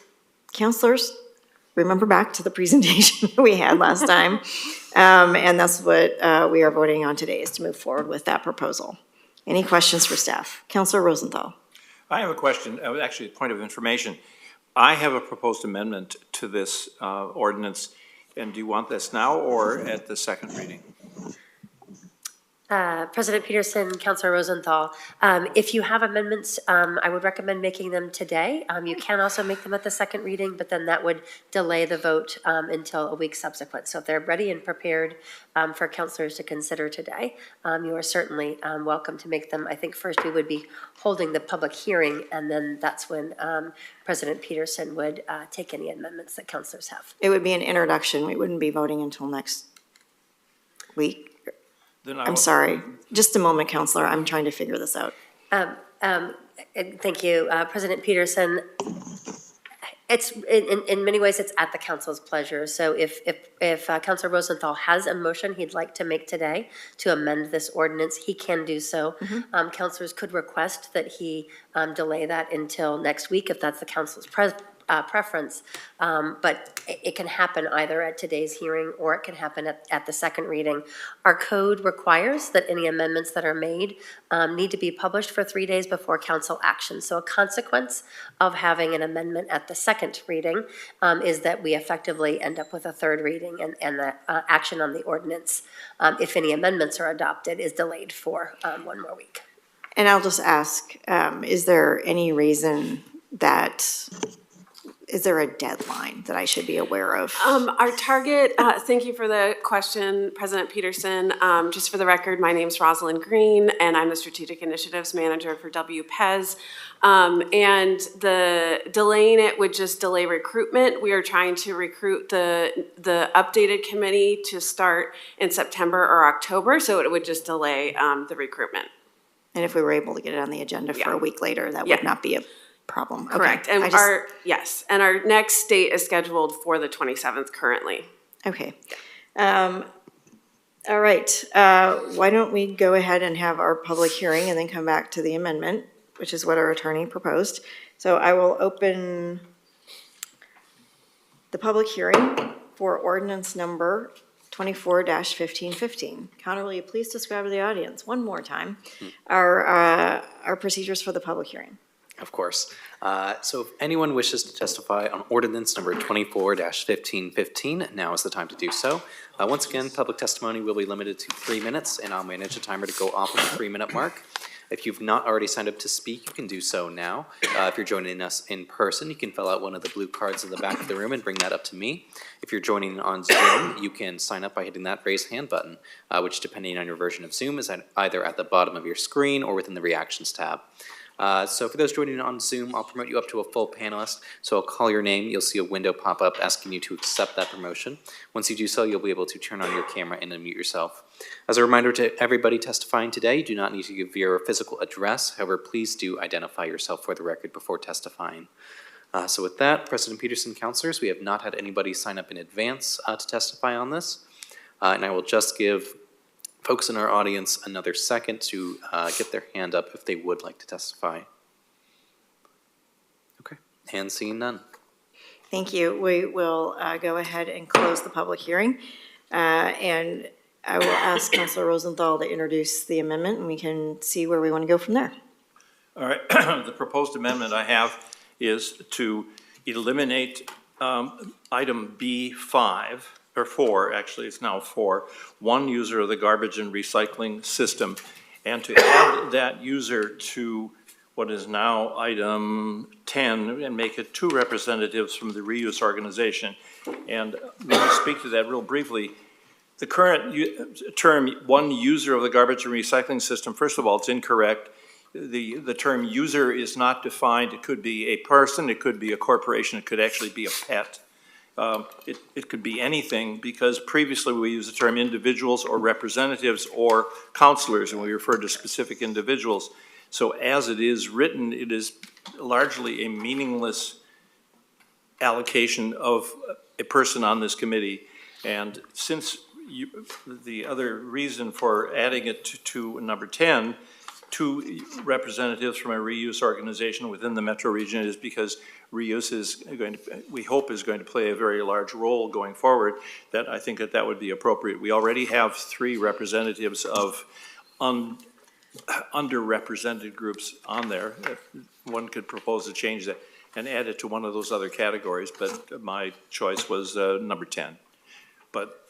counselors, remember back to the presentation we had last time. And that's what we are voting on today, is to move forward with that proposal. Any questions for staff? Councilor Rosenthal. I have a question, actually a point of information. I have a proposed amendment to this ordinance, and do you want this now or at the second reading? President Peterson, Councilor Rosenthal, if you have amendments, I would recommend making them today. You can also make them at the second reading, but then that would delay the vote until a week subsequent. So if they're ready and prepared for councilors to consider today, you are certainly welcome to make them. I think first we would be holding the public hearing, and then that's when President Peterson would take any amendments that councilors have. It would be an introduction. We wouldn't be voting until next week. I'm sorry. Just a moment, Counselor. I'm trying to figure this out. Thank you, President Peterson. It's, in many ways, it's at the council's pleasure. So if Councilor Rosenthal has a motion he'd like to make today to amend this ordinance, he can do so. Councilors could request that he delay that until next week if that's the council's preference. But it can happen either at today's hearing or it can happen at the second reading. Our code requires that any amendments that are made need to be published for 3 days before council action. So a consequence of having an amendment at the second reading is that we effectively end up with a third reading and the action on the ordinance, if any amendments are adopted, is delayed for 1 more week. And I'll just ask, is there any reason that, is there a deadline that I should be aware of? Our target, thank you for the question, President Peterson. Just for the record, my name's Rosalind Green, and I'm the Strategic Initiatives Manager for WPEZ. And the delaying it would just delay recruitment. We are trying to recruit the updated committee to start in September or October, so it would just delay the recruitment. And if we were able to get it on the agenda for a week later, that would not be a problem. Correct. Okay. And and our next date is scheduled for the 27th currently. Okay. All right. Why don't we go ahead and have our public hearing and then come back to the amendment, which is what our attorney proposed. So I will open the public hearing for ordinance number 24-1515. Connor, will you please describe to the audience one more time our procedures for the public hearing? Of course. So if anyone wishes to testify on ordinance number 24-1515, now is the time to do so. Once again, public testimony will be limited to 3 minutes, and I'll manage a timer to go off of the 3-minute mark. If you've not already signed up to speak, you can do so now. If you're joining us in person, you can fill out one of the blue cards in the back of the room and bring that up to me. If you're joining on Zoom, you can sign up by hitting that raise hand button, which, depending on your version of Zoom, is either at the bottom of your screen or within the reactions tab. So for those joining on Zoom, I'll promote you up to a full panelist. So I'll call your name. You'll see a window pop up asking you to accept that promotion. Once you do so, you'll be able to turn on your camera and unmute yourself. As a reminder to everybody testifying today, you do not need to give your physical address. However, please do identify yourself for the record before testifying. So with that, President Peterson, councilors, we have not had anybody sign up in advance to testify on this. And I will just give folks in our audience another second to get their hand up if they would like to testify. Okay, and seeing none. Thank you. We will go ahead and close the public hearing. And I will ask Councilor Rosenthal to introduce the amendment, and we can see where we want to go from there. All right, the proposed amendment I have is to eliminate item B5, or 4, actually, it's now 4, one user of the garbage and recycling system, and to add that user to what is now item 10 and make it 2 representatives from the reuse organization. And let me speak to that real briefly. The current term, one user of the garbage and recycling system, first of all, it's incorrect. The term user is not defined. It could be a person, it could be a corporation, it could actually be a pet. It could be anything, because previously we used the term individuals or representatives or counselors, and we referred to specific individuals. So as it is written, it is largely a meaningless allocation of a person on this committee. And since the other reason for adding it to number 10, 2 representatives from a reuse organization within the metro region, is because reuse is going to, we hope, is going to play a very large role going forward, that I think that would be appropriate. We already have 3 representatives of underrepresented groups on there. One could propose to change that and add it to one of those other categories, but my choice was number 10. But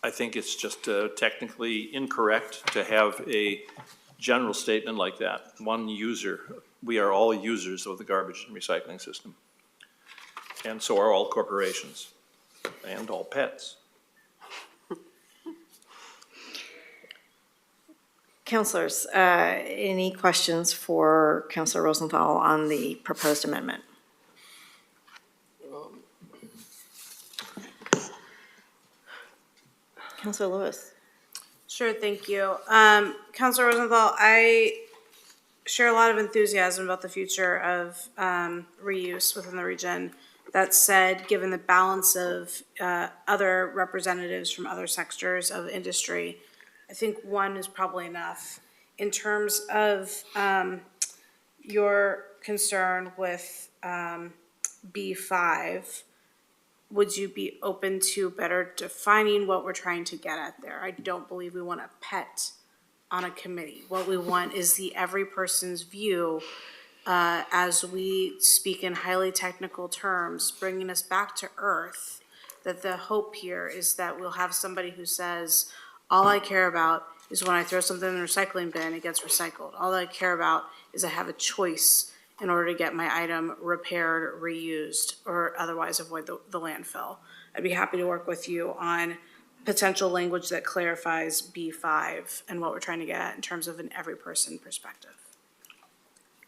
I think it's just technically incorrect to have a general statement like that. One user. We are all users of the garbage and recycling system. And so are all corporations and all pets. Councilors, any questions for Councilor Rosenthal on the proposed amendment? Councilor Lewis. Sure, thank you. Councilor Rosenthal, I share a lot of enthusiasm about the future of reuse within the region. That said, given the balance of other representatives from other sectors of industry, I think one is probably enough. In terms of your concern with B5, would you be open to better defining what we're trying to get at there? I don't believe we want a pet on a committee. What we want is the every person's view as we speak in highly technical terms, bringing us back to earth, that the hope here is that we'll have somebody who says, all I care about is when I throw something in the recycling bin, it gets recycled. All I care about is I have a choice in order to get my item repaired, reused, or otherwise avoid the landfill. I'd be happy to work with you on potential language that clarifies B5 and what we're trying to get at in terms of an every person perspective.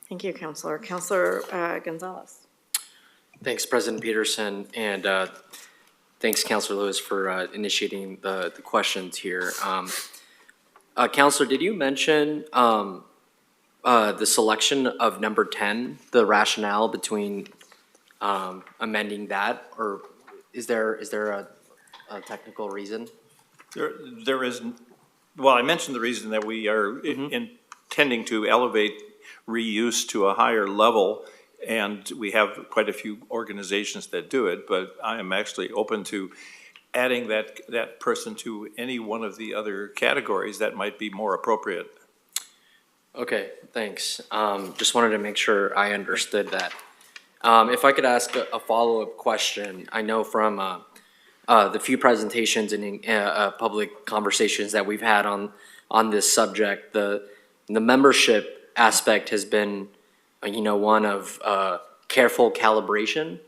Thank you, Counselor. Counselor Gonzalez. Thanks, President Peterson, and thanks, Counselor Lewis, for initiating the questions here. Counselor, did you mention the selection of number 10, the rationale between amending that, or is there a technical reason? There is, well, I mentioned the reason that we are intending to elevate reuse to a higher level, and we have quite a few organizations that do it, but I am actually open to adding that person to any one of the other categories that might be more appropriate. Okay, thanks. Just wanted to make sure I understood that. If I could ask a follow-up question, I know from the few presentations and public conversations that we've had on this subject, the membership aspect has been, one of careful calibration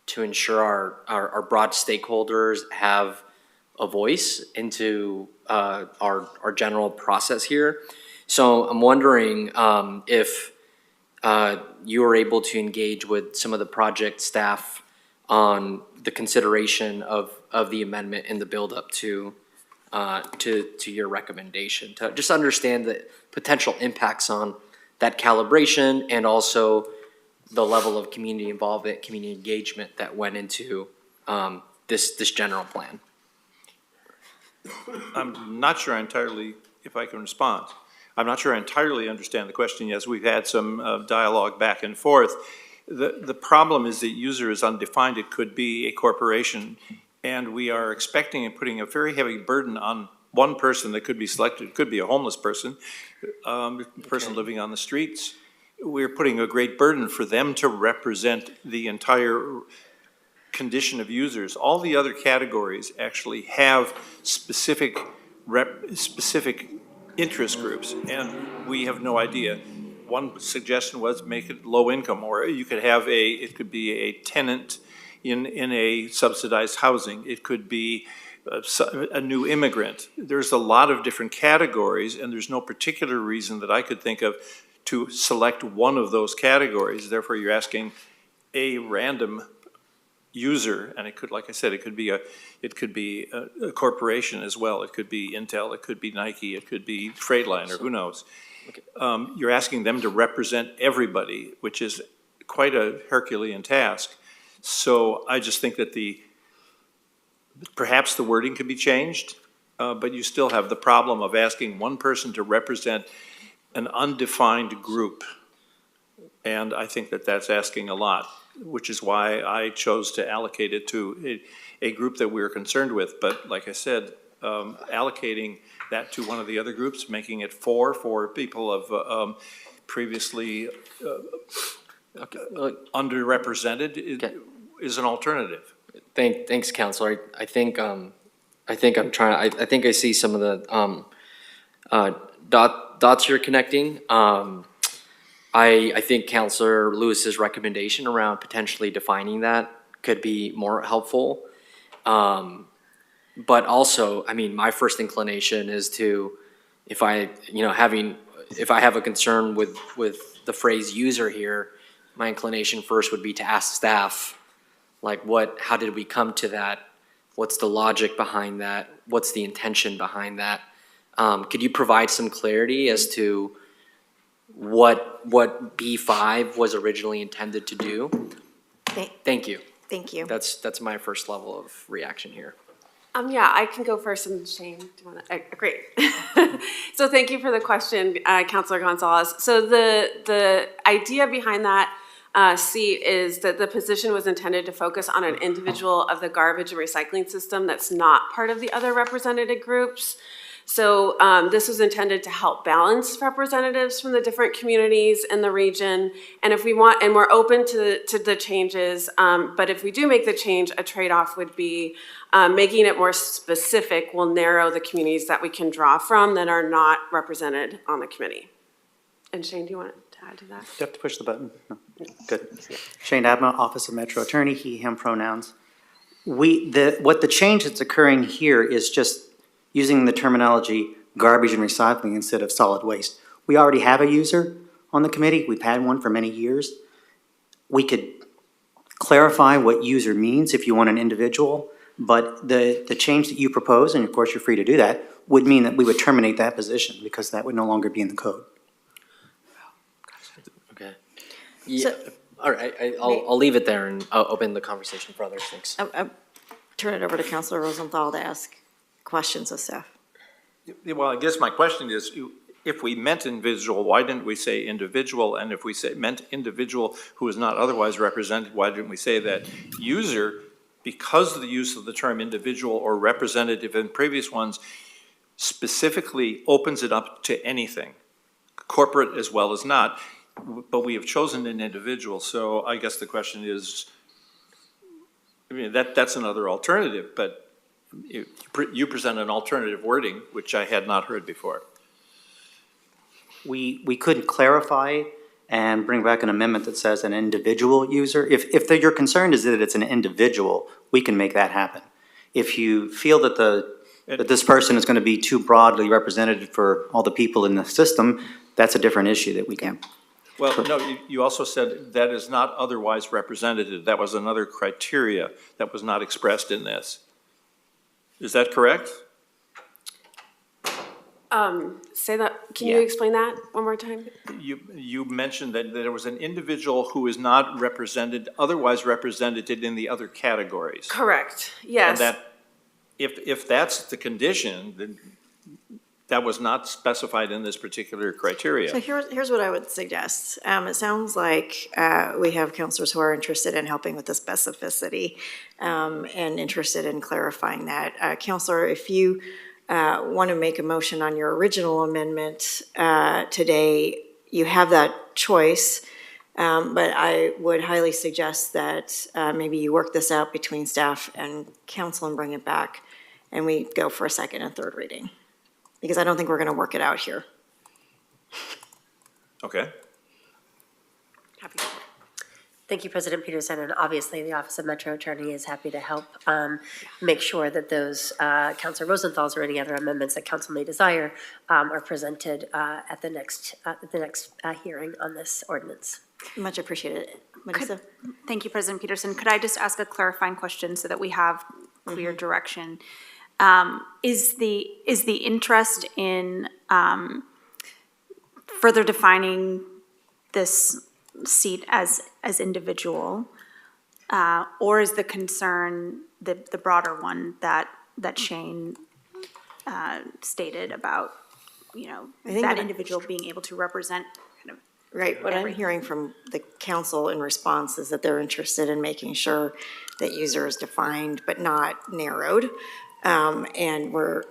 to ensure our broad stakeholders have a voice into our general process here. So I'm wondering if you were able to engage with some of the project staff on the consideration of the amendment in the build-up to your recommendation, to just understand the potential impacts on that calibration and also the level of community involvement, community engagement that went into this general plan. I'm not sure entirely, if I can respond. I'm not sure I entirely understand the question. Yes, we've had some dialogue back and forth. The problem is that user is undefined. It could be a corporation, and we are expecting and putting a very heavy burden on one person that could be selected. It could be a homeless person, person living on the streets. We're putting a great burden for them to represent the entire condition of users. All the other categories actually have specific interest groups, and we have no idea. One suggestion was make it low income, or you could have it could be a tenant in a subsidized housing. It could be a new immigrant. There's a lot of different categories, and there's no particular reason that I could think of to select one of those categories. Therefore, you're asking a random user, and it could, like I said, it could be a corporation as well. It could be Intel, it could be Nike, it could be Freightliner, who knows? Okay. You're asking them to represent everybody, which is quite a Herculean task. So I just think that perhaps the wording could be changed, but you still have the problem of asking one person to represent an undefined group. And I think that that's asking a lot, which is why I chose to allocate it to a group that we were concerned with. But like I said, allocating that to one of the other groups, making it for people of previously underrepresented is an alternative. Thanks, Counselor. I think I see some of the dots you're connecting. I think Counselor Lewis's recommendation around potentially defining that could be more helpful. But also, I mean, my first inclination is to, if I have a concern with the phrase user here, my inclination first would be to ask staff, like, how did we come to that? What's the logic behind that? What's the intention behind that? Could you provide some clarity as to what B5 was originally intended to do? Thank you. Thank you. That's my first level of reaction here. Yeah, I can go first, and Shane, do you want to? Great. So thank you for the question, Councilor Gonzalez. So the idea behind that seat is that the position was intended to focus on an individual of the garbage and recycling system that's not part of the other represented groups. So this was intended to help balance representatives from the different communities in the region. And if we want, and we're open to the changes, but if we do make the change, a trade-off would be making it more specific will narrow the communities that we can draw from that are not represented on the committee. And Shane, do you want to add to that? Do you have to push the button? No. Good. Shane Adma, Office of Metro Attorney, he, him pronouns. What the change that's occurring here is just using the terminology garbage and recycling instead of solid waste. We already have a user on the committee. We've had one for many years. We could clarify what user means if you want an individual, but the change that you propose, and of course you're free to do that, would mean that we would terminate that position because that would no longer be in the code. Okay. Yeah, all right, I'll leave it there and I'll open the conversation for others, thanks. Turn it over to Councilor Rosenthal to ask questions of staff. Well, I guess my question is, if we meant individual, why didn't we say individual? And if we meant individual who is not otherwise represented, why didn't we say that user, because of the use of the term individual or representative in previous ones, specifically opens it up to anything, corporate as well as not, but we have chosen an individual. So I guess the question is, I mean, that's another alternative, but you present an alternative wording, which I had not heard before. We could clarify and bring back an amendment that says an individual user. If your concern is that it's an individual, we can make that happen. If you feel that that this person is going to be too broadly represented for all the people in the system, that's a different issue that we can. Well, no, you also said that is not otherwise representative. That was another criteria that was not expressed in this. Is that correct? Say that, can you explain that one more time? You mentioned that there was an individual who is not represented, otherwise represented in the other categories. Correct, yes. And that, if that's the condition, then that was not specified in this particular criteria. So here's what I would suggest. It sounds like we have counselors who are interested in helping with the specificity and interested in clarifying that. Counselor, if you want to make a motion on your original amendment today, you have that choice, but I would highly suggest that maybe you work this out between staff and council and bring it back, and we go for a second and third reading. Because I don't think we're going to work it out here. Okay. Thank you, President Peterson, and obviously the Office of Metro Attorney is happy to help make sure that those Councilor Rosenthal's or any other amendments that council may desire are presented at the next hearing on this ordinance. Much appreciated. Melissa? Thank you, President Peterson. Could I just ask a clarifying question so that we have clear direction? Is the interest in further defining this seat as individual, or is the concern the broader one that Shane stated about, that individual being able to represent kind of Right, what I'm hearing from the council in response is that they're interested in making sure that user is defined but not narrowed. And we're,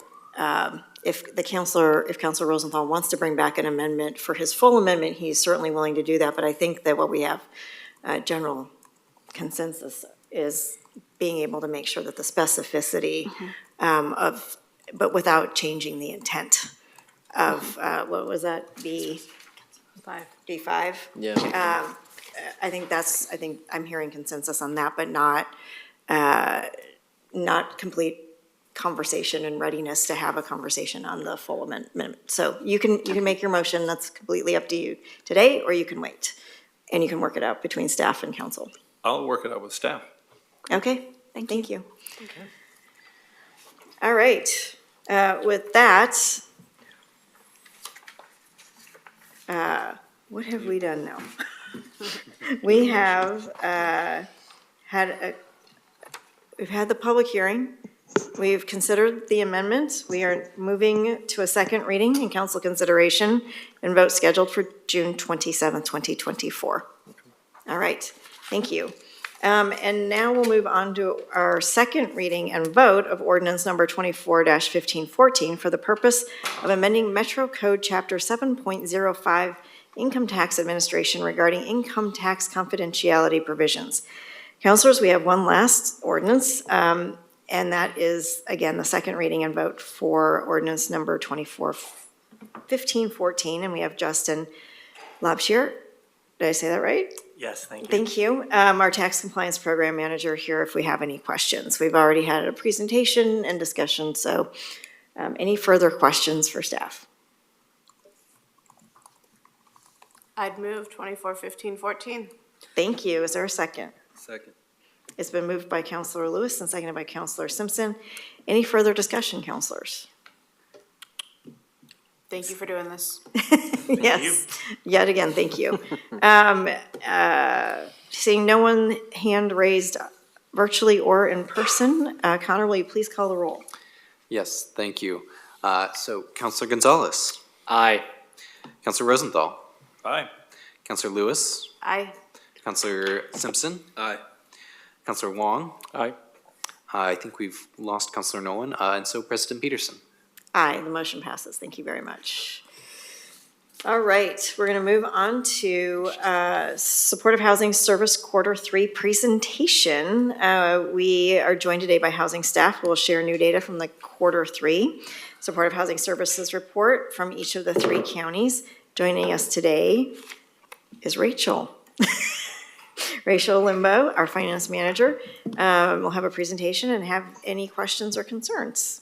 if Councilor Rosenthal wants to bring back an amendment for his full amendment, he's certainly willing to do that. But I think that what we have general consensus is being able to make sure that the specificity but without changing the intent of, what was that, B5? Yeah. I think I'm hearing consensus on that, but not complete conversation and readiness to have a conversation on the full amendment. So you can make your motion, that's completely up to you today, or you can wait. And you can work it out between staff and council. I'll work it out with staff. Okay, thank you. Okay. All right, with that, what have we done now? We have had we've had the public hearing. We've considered the amendments. We are moving to a second reading and council consideration and vote scheduled for June 27th, 2024. All right, thank you. And now we'll move on to our second reading and vote of ordinance number 24-1514 for the purpose of amending Metro Code Chapter 7.05 Income Tax Administration regarding income tax confidentiality provisions. Councilors, we have one last ordinance, and that is, again, the second reading and vote for ordinance number 24-1514, and we have Justin Labshire. Did I say that right? Yes, thank you. Thank you. Our tax compliance program manager here if we have any questions. We've already had a presentation and discussion, so any further questions for staff? I'd move 24-1514. Thank you. Is there a second? Second. It's been moved by Councilor Lewis and seconded by Councilor Simpson. Any further discussion, councilors? Thank you for doing this. Yes, yet again, thank you. Seeing no one hand raised virtually or in person, Connor, will you please call the roll? Yes, thank you. So Councilor Gonzalez. Aye. Councilor Rosenthal. Aye. Councilor Lewis. Aye. Councilor Simpson. Aye. Councilor Wong. Aye. I think we've lost Councilor Nolan, and so President Peterson. Aye, the motion passes. Thank you very much. All right, we're going to move on to Supportive Housing Service Quarter 3 presentation. We are joined today by housing staff who will share new data from the Quarter 3 Supportive Housing Services report from each of the 3 counties. Joining us today is Rachel. Rachel Limbo, our finance manager, will have a presentation and have any questions or concerns.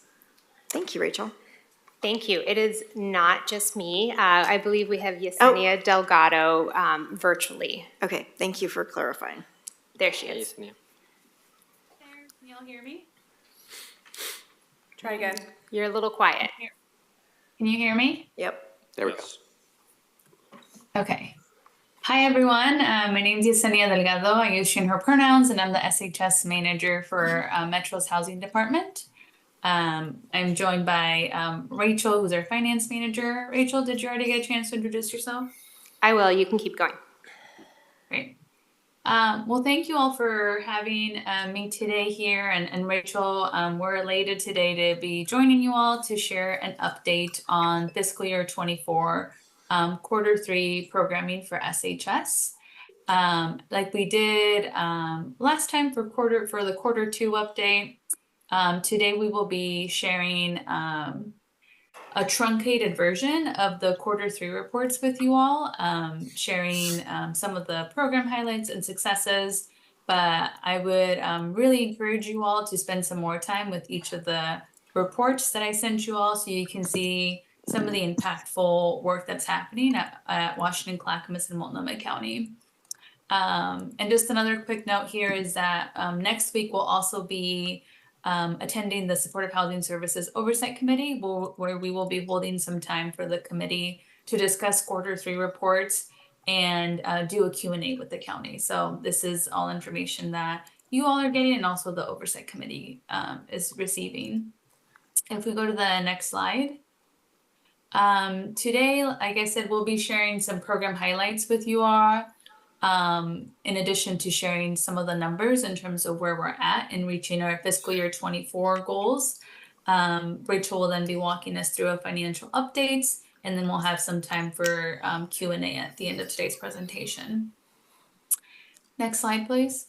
Thank you, Rachel. Thank you. It is not just me. I believe we have Yesenia Delgado virtually. Okay, thank you for clarifying. There she is. Can you all hear me? Try again. You're a little quiet. Can you hear me? Yep. There we go. Okay. Hi, everyone. My name is Yesenia Delgado. I use she and her pronouns, and I'm the SHS manager for Metro's Housing Department. I'm joined by Rachel, who's our finance manager. Rachel, did you already get a chance to introduce yourself? I will. You can keep going. Great. Well, thank you all for having me today here. And Rachel, we're elated today to be joining you all to share an update on fiscal year 24 Quarter 3 programming for SHS. Like we did last time for the Quarter 2 update. Today we will be sharing a truncated version of the Quarter 3 reports with you all, sharing some of the program highlights and successes, but I would really encourage you all to spend some more time with each of the reports that I sent you all so you can see some of the impactful work that's happening at Washington, Clackamas, and Multnomah County. And just another quick note here is that next week we'll also be attending the Supportive Housing Services Oversight Committee, where we will be holding some time for the committee to discuss Quarter 3 reports and do a Q&A with the county. So this is all information that you all are getting and also the Oversight Committee is receiving. If we go to the next slide. Today, like I said, we'll be sharing some program highlights with you all. In addition to sharing some of the numbers in terms of where we're at in reaching our fiscal year 24 goals. Rachel will then be walking us through a financial updates, and then we'll have some time for Q&A at the end of today's presentation. Next slide, please.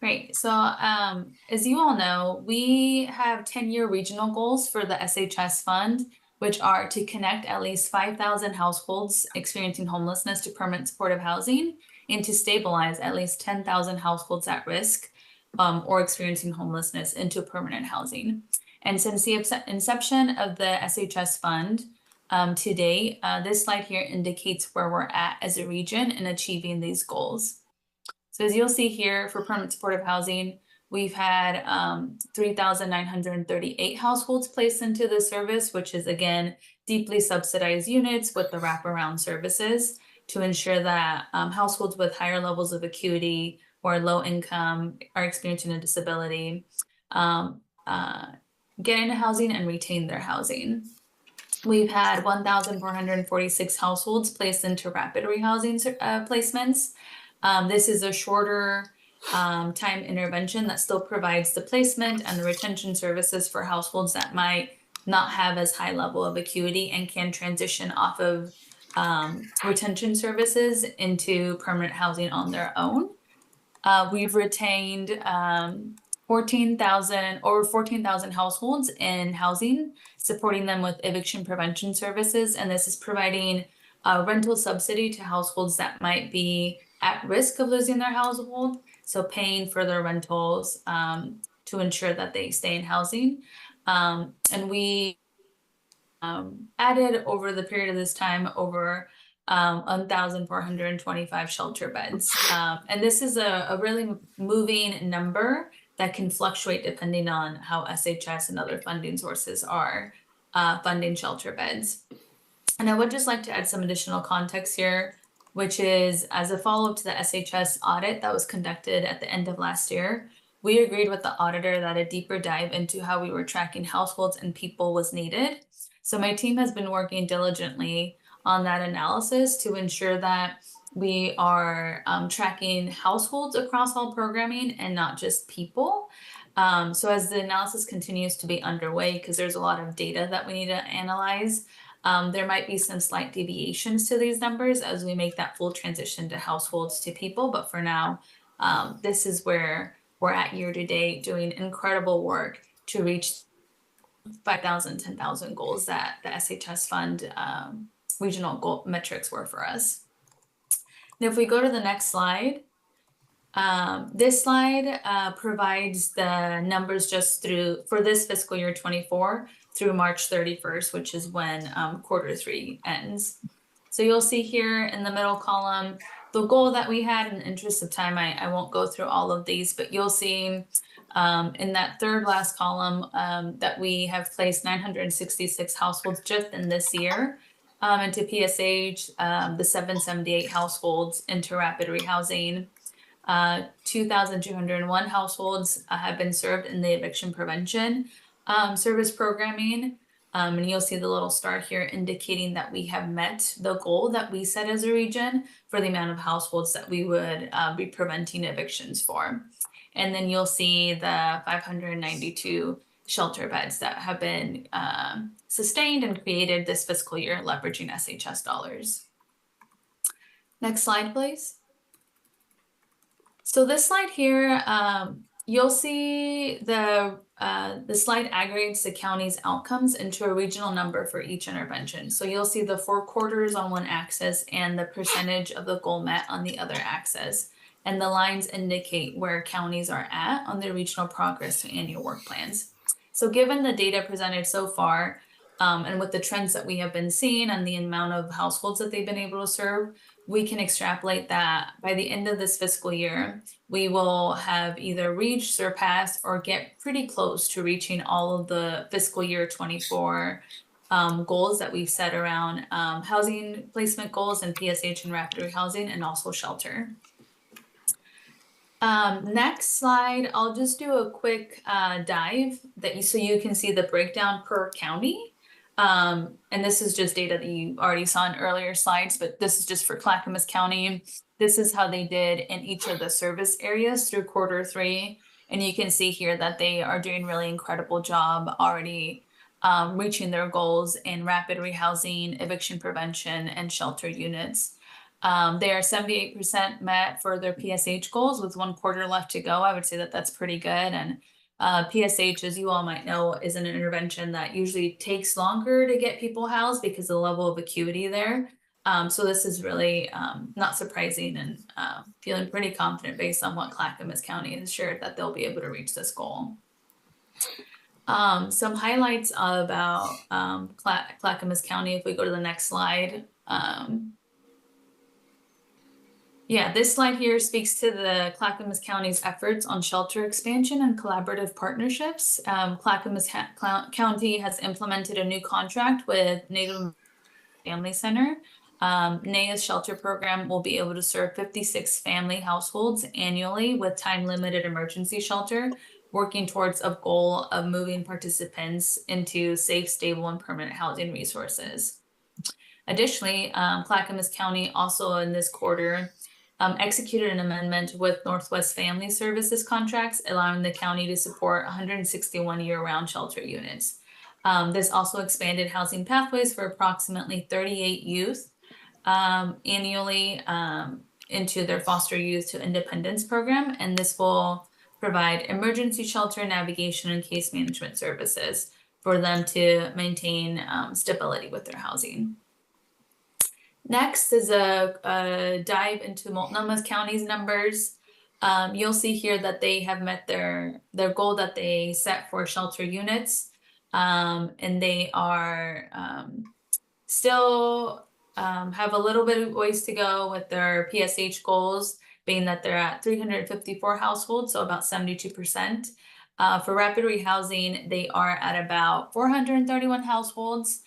Great. So as you all know, we have 10-year regional goals for the SHS Fund, which are to connect at least 5,000 households experiencing homelessness to permanent supportive housing and to stabilize at least 10,000 households at risk or experiencing homelessness into permanent housing. And since the inception of the SHS Fund to date, this slide here indicates where we're at as a region in achieving these goals. So as you'll see here for permanent supportive housing, we've had 3,938 households placed into the service, which is, again, deeply subsidized units with the wraparound services to ensure that households with higher levels of acuity or low income are experiencing a disability get into housing and retain their housing. We've had 1,446 households placed into rapid rehousing placements. This is a shorter time intervention that still provides the placement and the retention services for households that might not have as high level of acuity and can transition off of retention services into permanent housing on their own. We've retained over 14,000 households in housing, supporting them with eviction prevention services. And this is providing a rental subsidy to households that might be at risk of losing their household. So paying for their rentals to ensure that they stay in housing. And we added over the period of this time over 1,425 shelter beds. And this is a really moving number that can fluctuate depending on how SHS and other funding sources are funding shelter beds. And I would just like to add some additional context here, which is as a follow-up to the SHS audit that was conducted at the end of last year, we agreed with the auditor that a deeper dive into how we were tracking households and people was needed. So my team has been working diligently on that analysis to ensure that we are tracking households across all programming and not just people. So as the analysis continues to be underway, because there's a lot of data that we need to analyze, there might be some slight deviations to these numbers as we make that full transition to households to people. But for now, this is where we're at year to date, doing incredible work to reach 5,000, 10,000 goals that the SHS Fund regional goal metrics were for us. And if we go to the next slide, this slide provides the numbers just for this fiscal year 24 through March 31st, which is when Q3 ends. So you'll see here in the middle column, the goal that we had. In the interest of time, I won't go through all of these, but you'll see in that third last column that we have placed 966 households just in this year into PSH, the 778 households into rapid rehousing. 2,201 households have been served in the eviction prevention service programming. And you'll see the little star here indicating that we have met the goal that we set as a region for the amount of households that we would be preventing evictions for. And then you'll see the 592 shelter beds that have been sustained and created this fiscal year, leveraging SHS dollars. Next slide, please. So this slide here, you'll see the slide aggregates the county's outcomes into a regional number for each intervention. So you'll see the 4 quarters on one axis and the percentage of the goal met on the other axis. And the lines indicate where counties are at on their regional progress to annual work plans. So given the data presented so far, and with the trends that we have been seeing and the amount of households that they've been able to serve, we can extrapolate that by the end of this fiscal year, we will have either reached, surpassed, or get pretty close to reaching all of the fiscal year 24 goals that we've set around housing placement goals and PSH and rapid rehousing and also shelter. Next slide, I'll just do a quick dive so you can see the breakdown per county. And this is just data that you already saw in earlier slides, but this is just for Clackamas County. This is how they did in each of the service areas through Q3. And you can see here that they are doing a really incredible job already reaching their goals in rapid rehousing, eviction prevention, and shelter units. They are 78% met for their PSH goals with 1 quarter left to go. I would say that that's pretty good. And PSH, as you all might know, is an intervention that usually takes longer to get people housed because of the level of acuity there. So this is really not surprising and feeling pretty confident based on what Clackamas County has shared that they'll be able to reach this goal. Some highlights about Clackamas County, if we go to the next slide. Yeah, this slide here speaks to the Clackamas County's efforts on shelter expansion and collaborative partnerships. Clackamas County has implemented a new contract with Native Family Center NAEA's shelter program will be able to serve 56 family households annually with time-limited emergency shelter, working towards a goal of moving participants into safe, stable, and permanent housing resources. Additionally, Clackamas County also in this quarter executed an amendment with Northwest Family Services contracts, allowing the county to support 161 year-round shelter units. This also expanded housing pathways for approximately 38 youth annually into their foster youth to independence program, and this will provide emergency shelter, navigation, and case management services for them to maintain stability with their housing. Next is a dive into Multnomah County's numbers. You'll see here that they have met their goal that they set for shelter units, and they are still have a little bit of ways to go with their PSH goals, being that they're at 354 households, so about 72%. For rapid rehousing, they are at about 431 households,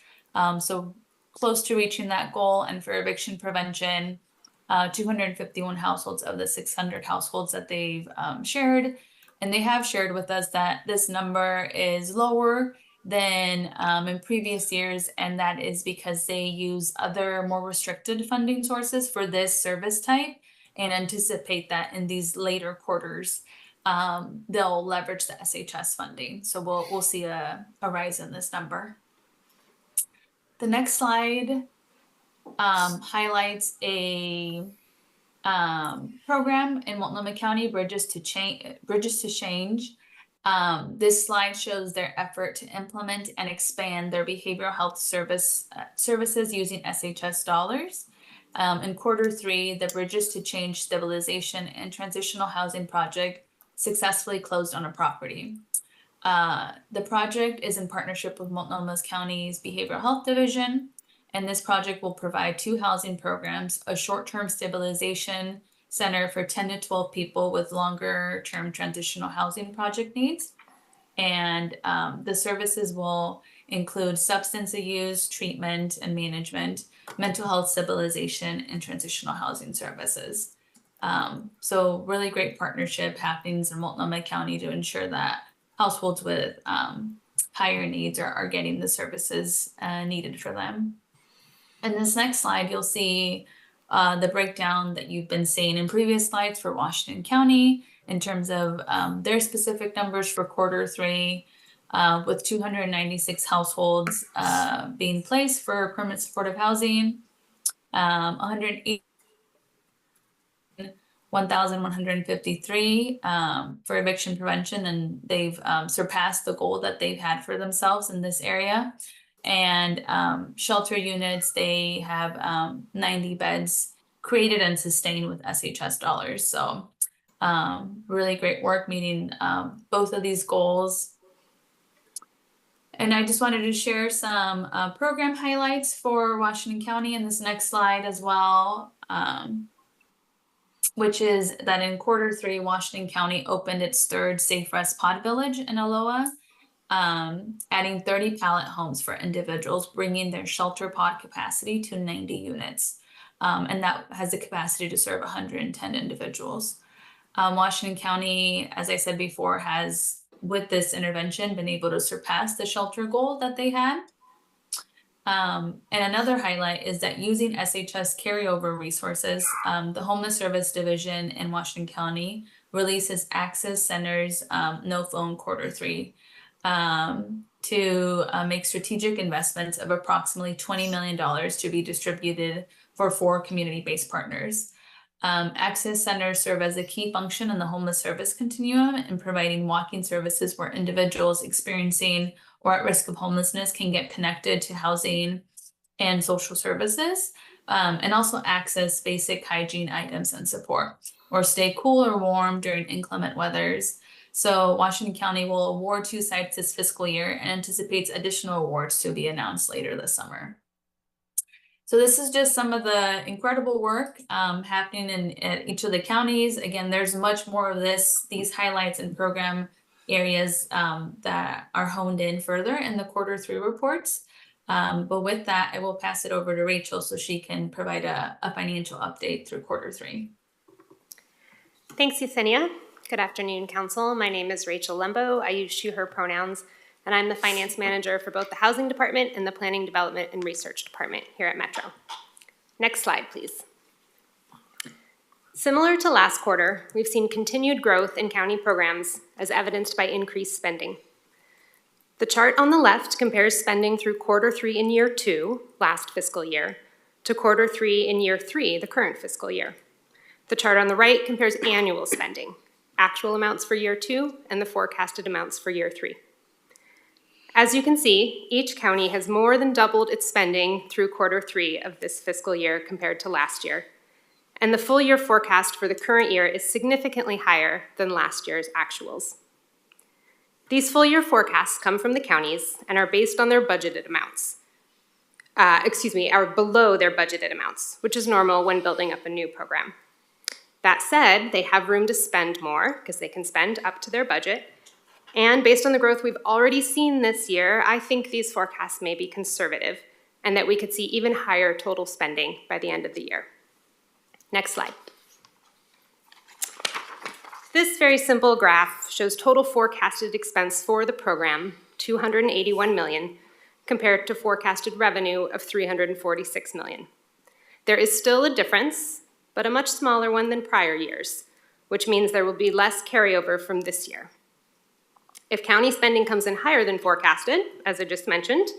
so close to reaching that goal. And for eviction prevention, 251 households of the 600 households that they've shared. And they have shared with us that this number is lower than in previous years, and that is because they use other more restricted funding sources for this service type and anticipate that in these later quarters, they'll leverage the SHS funding. So we'll see a rise in this number. The next slide highlights a program in Multnomah County, Bridges to Change. This slide shows their effort to implement and expand their behavioral health services using SHS dollars. In Q3, the Bridges to Change stabilization and transitional housing project successfully closed on a property. The project is in partnership with Multnomah County's Behavioral Health Division, and this project will provide 2 housing programs, a short-term stabilization center for 10 to 12 people with longer-term transitional housing project needs. And the services will include substance abuse, treatment and management, mental health stabilization, and transitional housing services. So really great partnership happenings in Multnomah County to ensure that households with higher needs are getting the services needed for them. In this next slide, you'll see the breakdown that you've been seeing in previous slides for Washington County in terms of their specific numbers for Q3, with 296 households being placed for permanent supportive housing, 1,153 for eviction prevention, and they've surpassed the goal that they've had for themselves in this area. And shelter units, they have 90 beds created and sustained with SHS dollars. So really great work meeting both of these goals. And I just wanted to share some program highlights for Washington County in this next slide as well, which is that in Q3, Washington County opened its 3rd Safe Rest Pod Village in Aloha, adding 30 pallet homes for individuals, bringing their shelter pod capacity to 90 units. And that has the capacity to serve 110 individuals. Washington County, as I said before, has, with this intervention, been able to surpass the shelter goal that they had. And another highlight is that using SHS carryover resources, the Homeless Service Division in Washington County releases Access Center's No Phone Q3 to make strategic investments of approximately $20 million to be distributed for 4 community-based partners. Access Centers serve as a key function in the homeless service continuum in providing walking services where individuals experiencing or at risk of homelessness can get connected to housing and social services, and also access basic hygiene items and support, or stay cool or warm during inclement weathers. So Washington County will award 2 sites this fiscal year and anticipates additional awards to be announced later this summer. So this is just some of the incredible work happening in each of the counties. Again, there's much more of these highlights and program areas that are honed in further in the Q3 reports. But with that, I will pass it over to Rachel so she can provide a financial update through Q3. Thanks, Yesenia. Good afternoon, Council. My name is Rachel Lembo. I use she, her pronouns, and I'm the Finance Manager for both the Housing Department and the Planning, Development, and Research Department here at Metro. Next slide, please. Similar to last quarter, we've seen continued growth in county programs as evidenced by increased spending. The chart on the left compares spending through Q3 in year 2, last fiscal year, to Q3 in year 3, the current fiscal year. The chart on the right compares annual spending, actual amounts for year 2 and the forecasted amounts for year 3. As you can see, each county has more than doubled its spending through Q3 of this fiscal year compared to last year, and the full year forecast for the current year is significantly higher than last year's actuals. These full year forecasts come from the counties and are based on their budgeted amounts. Are below their budgeted amounts, which is normal when building up a new program. That said, they have room to spend more because they can spend up to their budget. And based on the growth we've already seen this year, I think these forecasts may be conservative and that we could see even higher total spending by the end of the year. Next slide. This very simple graph shows total forecasted expense for the program, $281 million, compared to forecasted revenue of $346 million. There is still a difference, but a much smaller one than prior years, which means there will be less carryover from this year. If county spending comes in higher than forecasted, as I just mentioned,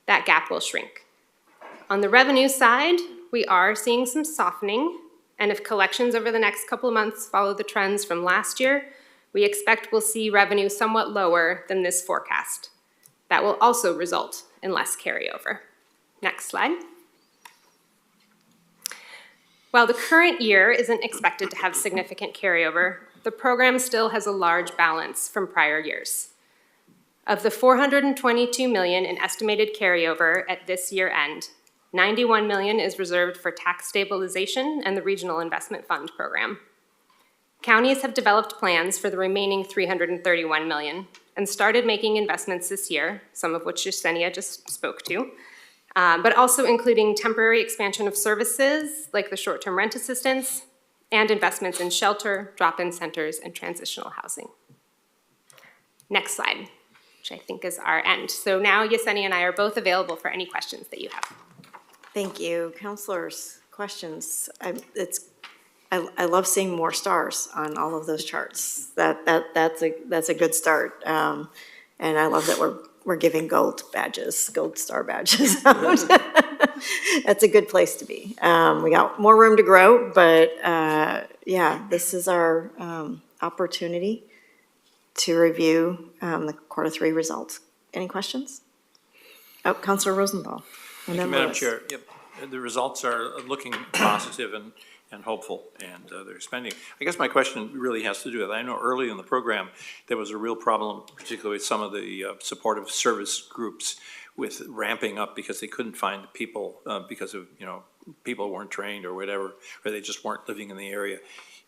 that gap will shrink. On the revenue side, we are seeing some softening, and if collections over the next couple of months follow the trends from last year, we expect we'll see revenue somewhat lower than this forecast. That will also result in less carryover. Next slide. While the current year isn't expected to have significant carryover, the program still has a large balance from prior years. Of the $422 million in estimated carryover at this year end, $91 million is reserved for tax stabilization and the Regional Investment Fund program. Counties have developed plans for the remaining $331 million and started making investments this year, some of which Yesenia just spoke to, but also including temporary expansion of services like the short-term rent assistance and investments in shelter, drop-in centers, and transitional housing. Next slide, which I think is our end. So now Yesenia and I are both available for any questions that you have. Thank you. Councilors, questions? I love seeing more stars on all of those charts. That's a good start. And I love that we're giving gold star badges out. That's a good place to be. We got more room to grow, but yeah, this is our opportunity to review the Q3 results. Any questions? Oh, Councilor Rosenthal. Thank you, Madam Chair. Yep, the results are looking positive and hopeful, and they're spending. I guess my question really has to do with, I know early in the program, there was a real problem, particularly with some of the supportive service groups with ramping up because they couldn't find people because of, people weren't trained or whatever, or they just weren't living in the area.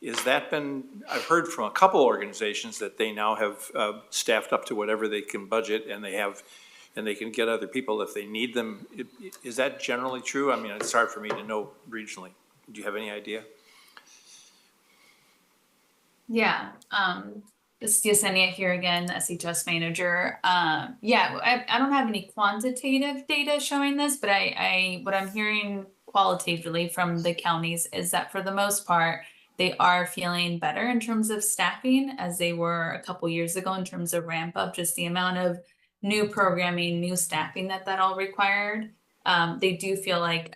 Is that been, I've heard from a couple organizations that they now have staffed up to whatever they can budget, and they can get other people if they need them. Is that generally true? I mean, it's hard for me to know regionally. Do you have any idea? Yeah, this is Yesenia here again, SHS manager. Yeah, I don't have any quantitative data showing this, but what I'm hearing qualitatively from the counties is that for the most part, they are feeling better in terms of staffing as they were a couple years ago in terms of ramp up, just the amount of new programming, new staffing that all required. They do feel like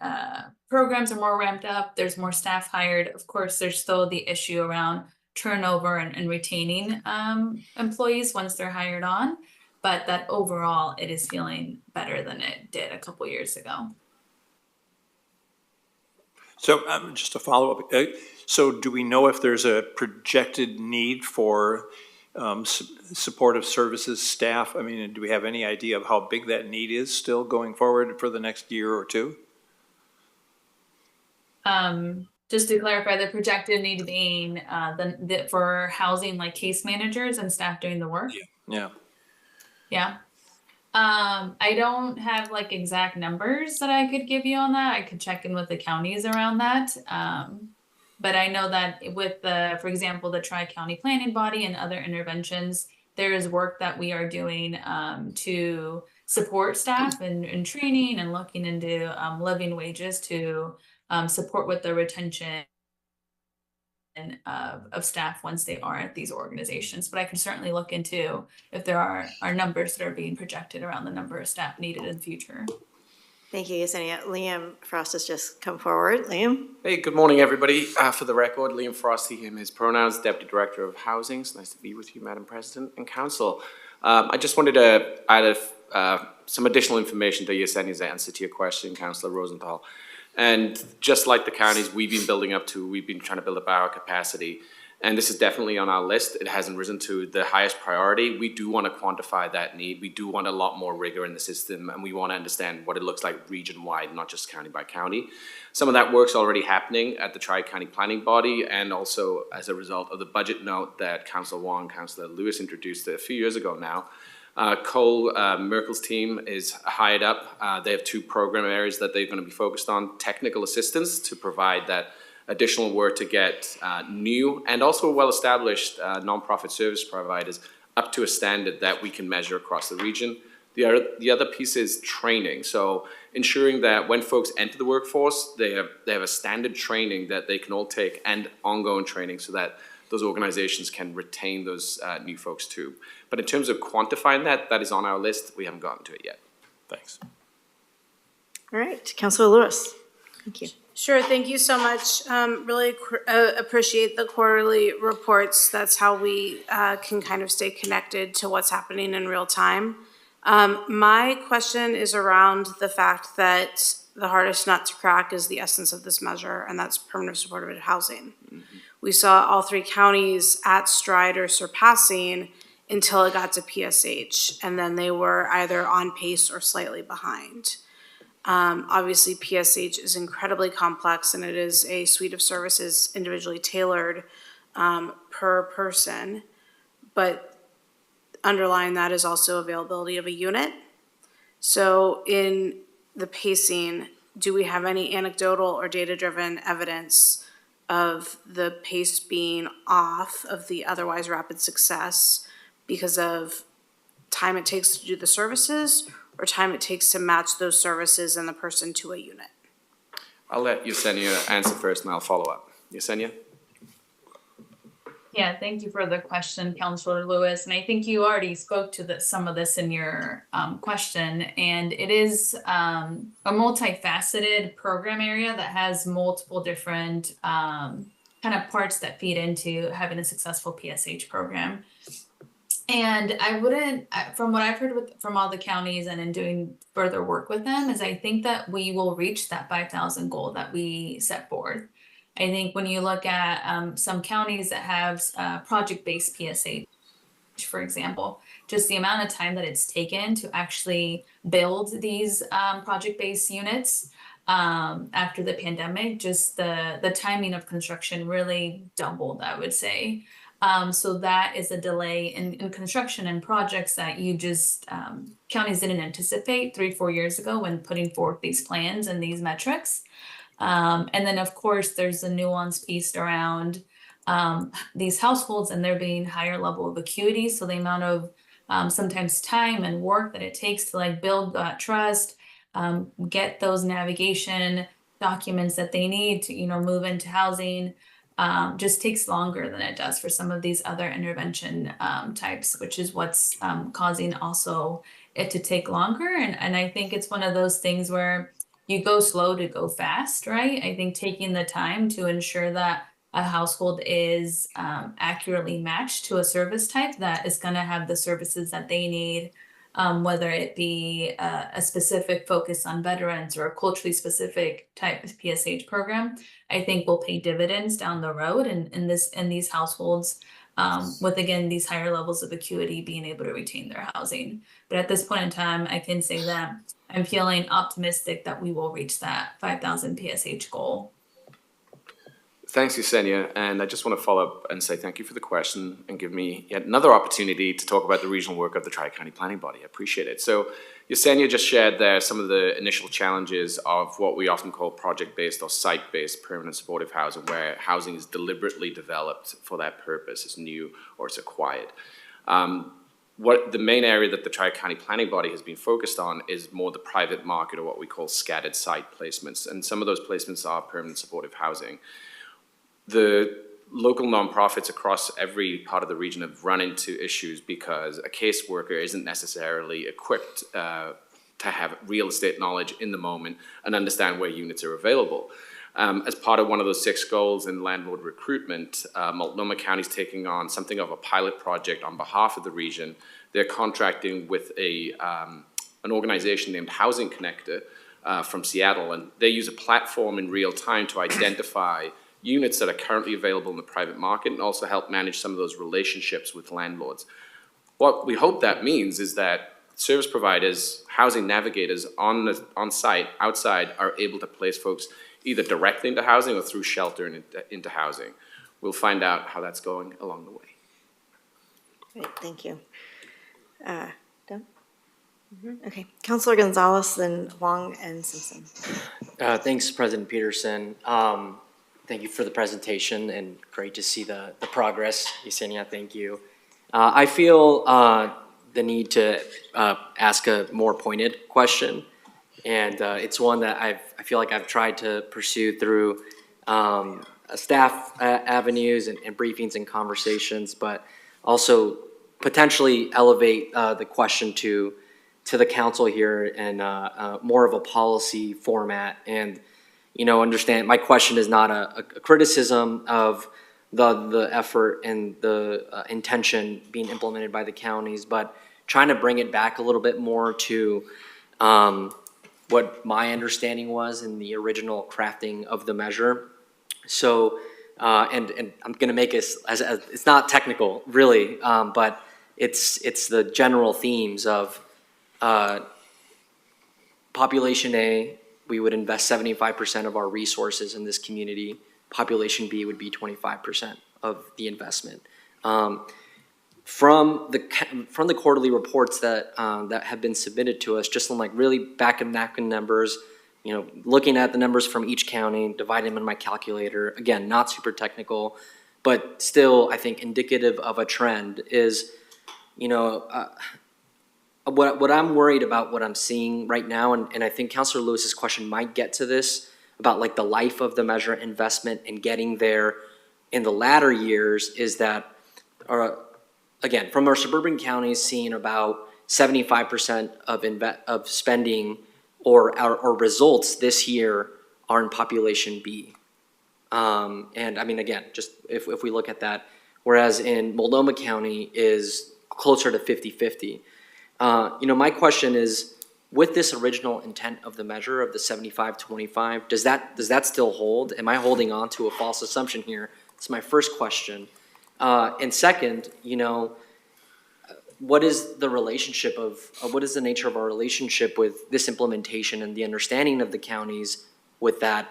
programs are more ramped up, there's more staff hired. Of course, there's still the issue around turnover and retaining employees once they're hired on, but that overall it is feeling better than it did a couple years ago. So just a follow-up. So do we know if there's a projected need for supportive services staff? I mean, do we have any idea of how big that need is still going forward for the next year or two? Just to clarify, the projected need being for housing like case managers and staff doing the work. Yeah. Yeah. I don't have like exact numbers that I could give you on that. I could check in with the counties around that. But I know that with for example, the Tri-County Planning Body and other interventions, there is work that we are doing to support staff in training and looking into living wages to support with the retention of staff once they are at these organizations. But I can certainly look into if there are numbers that are being projected around the number of staff needed in the future. Thank you, Yesenia. Liam Frost has just come forward. Liam? Hey, good morning, everybody. For the record, Liam Frost, he, him, his pronouns, Deputy Director of Housing. It's nice to be with you, Madam President and Council. I just wanted to add some additional information to Yesenia's answer to your question, Councillor Rosenthal. And just like the counties we've been trying to build up our capacity. And this is definitely on our list. It hasn't risen to the highest priority. We do want to quantify that need. We do want a lot more rigor in the system, and we want to understand what it looks like region-wide, not just county by county. Some of that work's already happening at the Tri-County Planning Body, and also as a result of the budget note that Councillor Wong, Councillor Lewis introduced a few years ago now. Cole Merkel's team is hired up. They have 2 program areas that they're going to be focused on: technical assistance to provide that additional work to get new and also well-established nonprofit service providers up to a standard that we can measure across the region. The other piece is training. So ensuring that when folks enter the workforce, they have a standard training that they can all take and ongoing training so that those organizations can retain those new folks too. But in terms of quantifying that is on our list. We haven't gotten to it yet. Thanks. All right, Councilor Lewis. Thank you. Sure, thank you so much. Really appreciate the quarterly reports. That's how we can kind of stay connected to what's happening in real time. My question is around the fact that the hardest nut to crack is the essence of this measure, and that's permanent supportive housing. Mm-hmm. We saw all 3 counties at stride or surpassing until it got to PSH, and then they were either on pace or slightly behind. Obviously, PSH is incredibly complex, and it is a suite of services individually tailored per person, but underlying that is also availability of a unit. So in the pacing, do we have any anecdotal or data-driven evidence of the pace being off of the otherwise rapid success because of time it takes to do the services or time it takes to match those services and the person to a unit? I'll let Yesenia answer first and I'll follow up. Yesenia? Yeah, thank you for the question, Councilor Lewis. And I think you already spoke to some of this in your question. And it is a multifaceted program area that has multiple different kind of parts that feed into having a successful PSH program. And I wouldn't, from what I've heard from all the counties and in doing further work with them, is I think that we will reach that 5,000 goal that we set forth. I think when you look at some counties that have project-based PSH, for example, just the amount of time that it's taken to actually build these project-based units after the pandemic, just the timing of construction really doubled, I would say. So that is a delay in construction and projects that you just, counties didn't anticipate 3-4 years ago when putting forth these plans and these metrics. And then, of course, there's the nuance piece around these households and there being higher level of acuity. So the amount of sometimes time and work that it takes to like build that trust, get those navigation documents that they need to, move into housing, just takes longer than it does for some of these other intervention types, which is what's causing also it to take longer. And I think it's one of those things where you go slow to go fast, right? I think taking the time to ensure that a household is accurately matched to a service type that is going to have the services that they need, whether it be a specific focus on veterans or a culturally specific type of PSH program, I think will pay dividends down the road in these households with, again, these higher levels of acuity being able to retain their housing. But at this point in time, I can say that I'm feeling optimistic that we will reach that 5,000 PSH goal. Thanks, Yesenia, and I just want to follow up and say thank you for the question and give me yet another opportunity to talk about the regional work of the Tri-County Planning Body. I appreciate it. So Yesenia just shared there some of the initial challenges of what we often call project-based or site-based permanent supportive housing, where housing is deliberately developed for that purpose. It's new or it's acquired. What the main area that the Tri-County Planning Body has been focused on is more the private market, or what we call scattered site placements. And some of those placements are permanent supportive housing. The local nonprofits across every part of the region have run into issues because a caseworker isn't necessarily equipped to have real estate knowledge in the moment and understand where units are available. As part of one of those 6 goals in landlord recruitment, Multnomah County is taking on something of a pilot project on behalf of the region. They're contracting with an organization named Housing Connector from Seattle, and they use a platform in real time to identify units that are currently available in the private market and also help manage some of those relationships with landlords. What we hope that means is that service providers, housing navigators on site, outside, are able to place folks either directly into housing or through shelter and into housing. We'll find out how that's going along the way. Great, thank you. Done? Okay, Councilor Gonzalez, then Wong and Simpson. Thanks, President Peterson. Thank you for the presentation and great to see the progress. Yesenia, thank you. I feel the need to ask a more pointed question. And it's one that I feel like I've tried to pursue through staff avenues and briefings and conversations, but also potentially elevate the question to the council here in more of a policy format. And, you know, understand my question is not a criticism of the effort and the intention being implemented by the counties, but trying to bring it back a little bit more to what my understanding was in the original crafting of the measure. So, and I'm gonna make it as it's not technical really, but it's the general themes of population A, we would invest 75% of our resources in this community. Population B would be 25% of the investment. From the quarterly reports that that have been submitted to us, just in like really back of napkin numbers, you know, looking at the numbers from each county, dividing them in my calculator, again, not super technical, but still I think indicative of a trend is, you know, what I'm worried about, what I'm seeing right now, and I think Councilor Lewis's question might get to this, about like the life of the measure, investment, and getting there in the latter years, is that, again, from our suburban counties, seeing about 75% of spending or results this year are in population B. And I mean, again, just if we look at that, whereas in Multnomah County is closer to 50-50. You know, my question is, with this original intent of the measure of the 75-25, does that still hold? Am I holding on to a false assumption here? That's my first question. And second, you know, what is the relationship of what is the nature of our relationship with this implementation and the understanding of the counties with that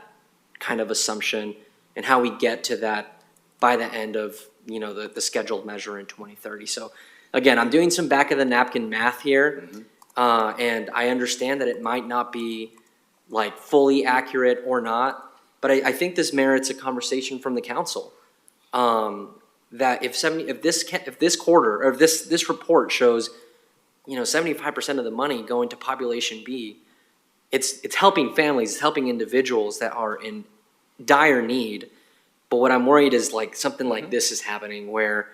kind of assumption, and how we get to that by the end of, you know, the scheduled measure in 2030. So again, I'm doing some back of the napkin math here. And I understand that it might not be like fully accurate or not, but I think this merits a conversation from the council. That if this quarter, or this report shows, you know, 75% of the money going to population B, it's helping families, it's helping individuals that are in dire need. But what I'm worried is like something like this is happening, where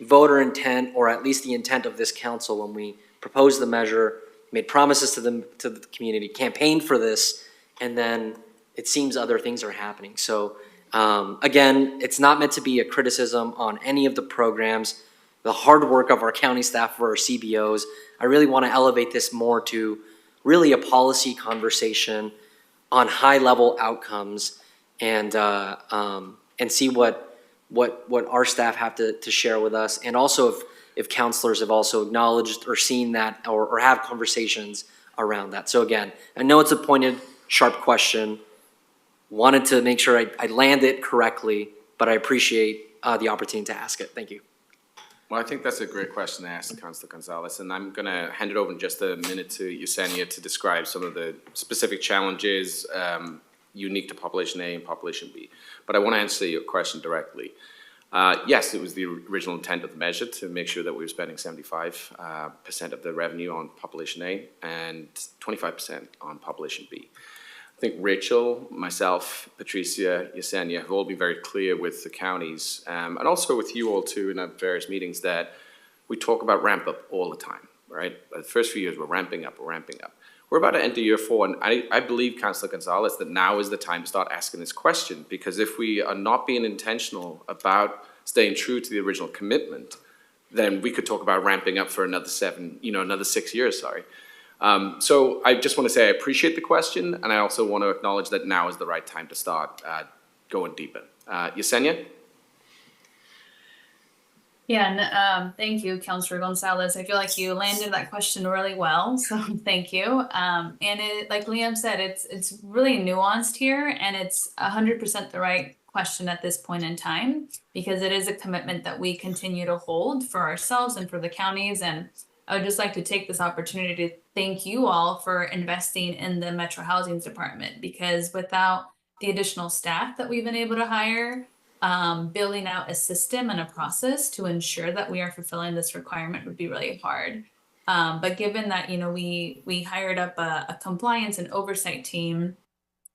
voter intent, or at least the intent of this council when we proposed the measure, made promises to the community, campaigned for this, and then it seems other things are happening. So again, it's not meant to be a criticism on any of the programs, the hard work of our county staff for our CBOs. I really want to elevate this more to really a policy conversation on high level outcomes, and see what our staff have to share with us, and also if counselors have also acknowledged or seen that, or have conversations around that. So again, I know it's a pointed, sharp question. wanted to make sure I land it correctly, but I appreciate the opportunity to ask it. Thank you. Well, I think that's a great question to ask Councilor Gonzalez, and I'm gonna hand it over in just a minute to Yesenia to describe some of the specific challenges unique to Population A and Population B. But I want to answer your question directly. Yes, it was the original intent of the measure to make sure that we were spending 75% of the revenue on Population A and 25% on Population B. I think Rachel, myself, Patricia, Yesenia have all been very clear with the counties, and also with you all too in our various meetings, that we talk about ramp up all the time, right? The first few years we're ramping up, We're about to enter year 4, and I believe, Councilor Gonzalez, that now is the time to start asking this question, because if we are not being intentional about staying true to the original commitment, then we could talk about ramping up for another 6 years, sorry. So I just want to say I appreciate the question, and I also want to acknowledge that now is the right time to start going deeper. Yesenia? Yeah, and thank you, Councilor Gonzalez. I feel like you landed that question really well, so thank you. And it, like Liam said, it's really nuanced here, and it's 100% the right question at this point in time, because it is a commitment that we continue to hold for ourselves and for the counties. And I would just like to take this opportunity to thank you all for investing in the Metro Housing Department, because without the additional staff that we've been able to hire, building out a system and a process to ensure that we are fulfilling this requirement would be really hard. But given that, we hired up a compliance and oversight team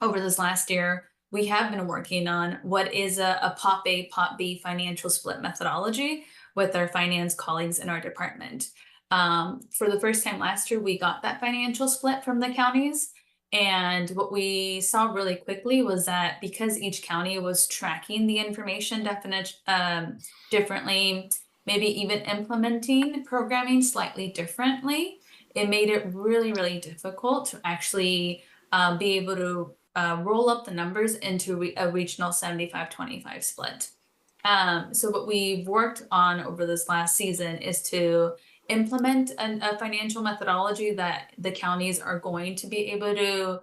over this last year, we have been working on what is a Pop A, Pop B financial split methodology with our finance colleagues in our department. For the first time last year, we got that financial split from the counties. And what we saw really quickly was that because each county was tracking the information differently, maybe even implementing programming slightly differently, it made it really, really difficult to actually be able to roll up the numbers into a regional 75-25 split. So what we've worked on over this last season is to implement a financial methodology that the counties are going to be able to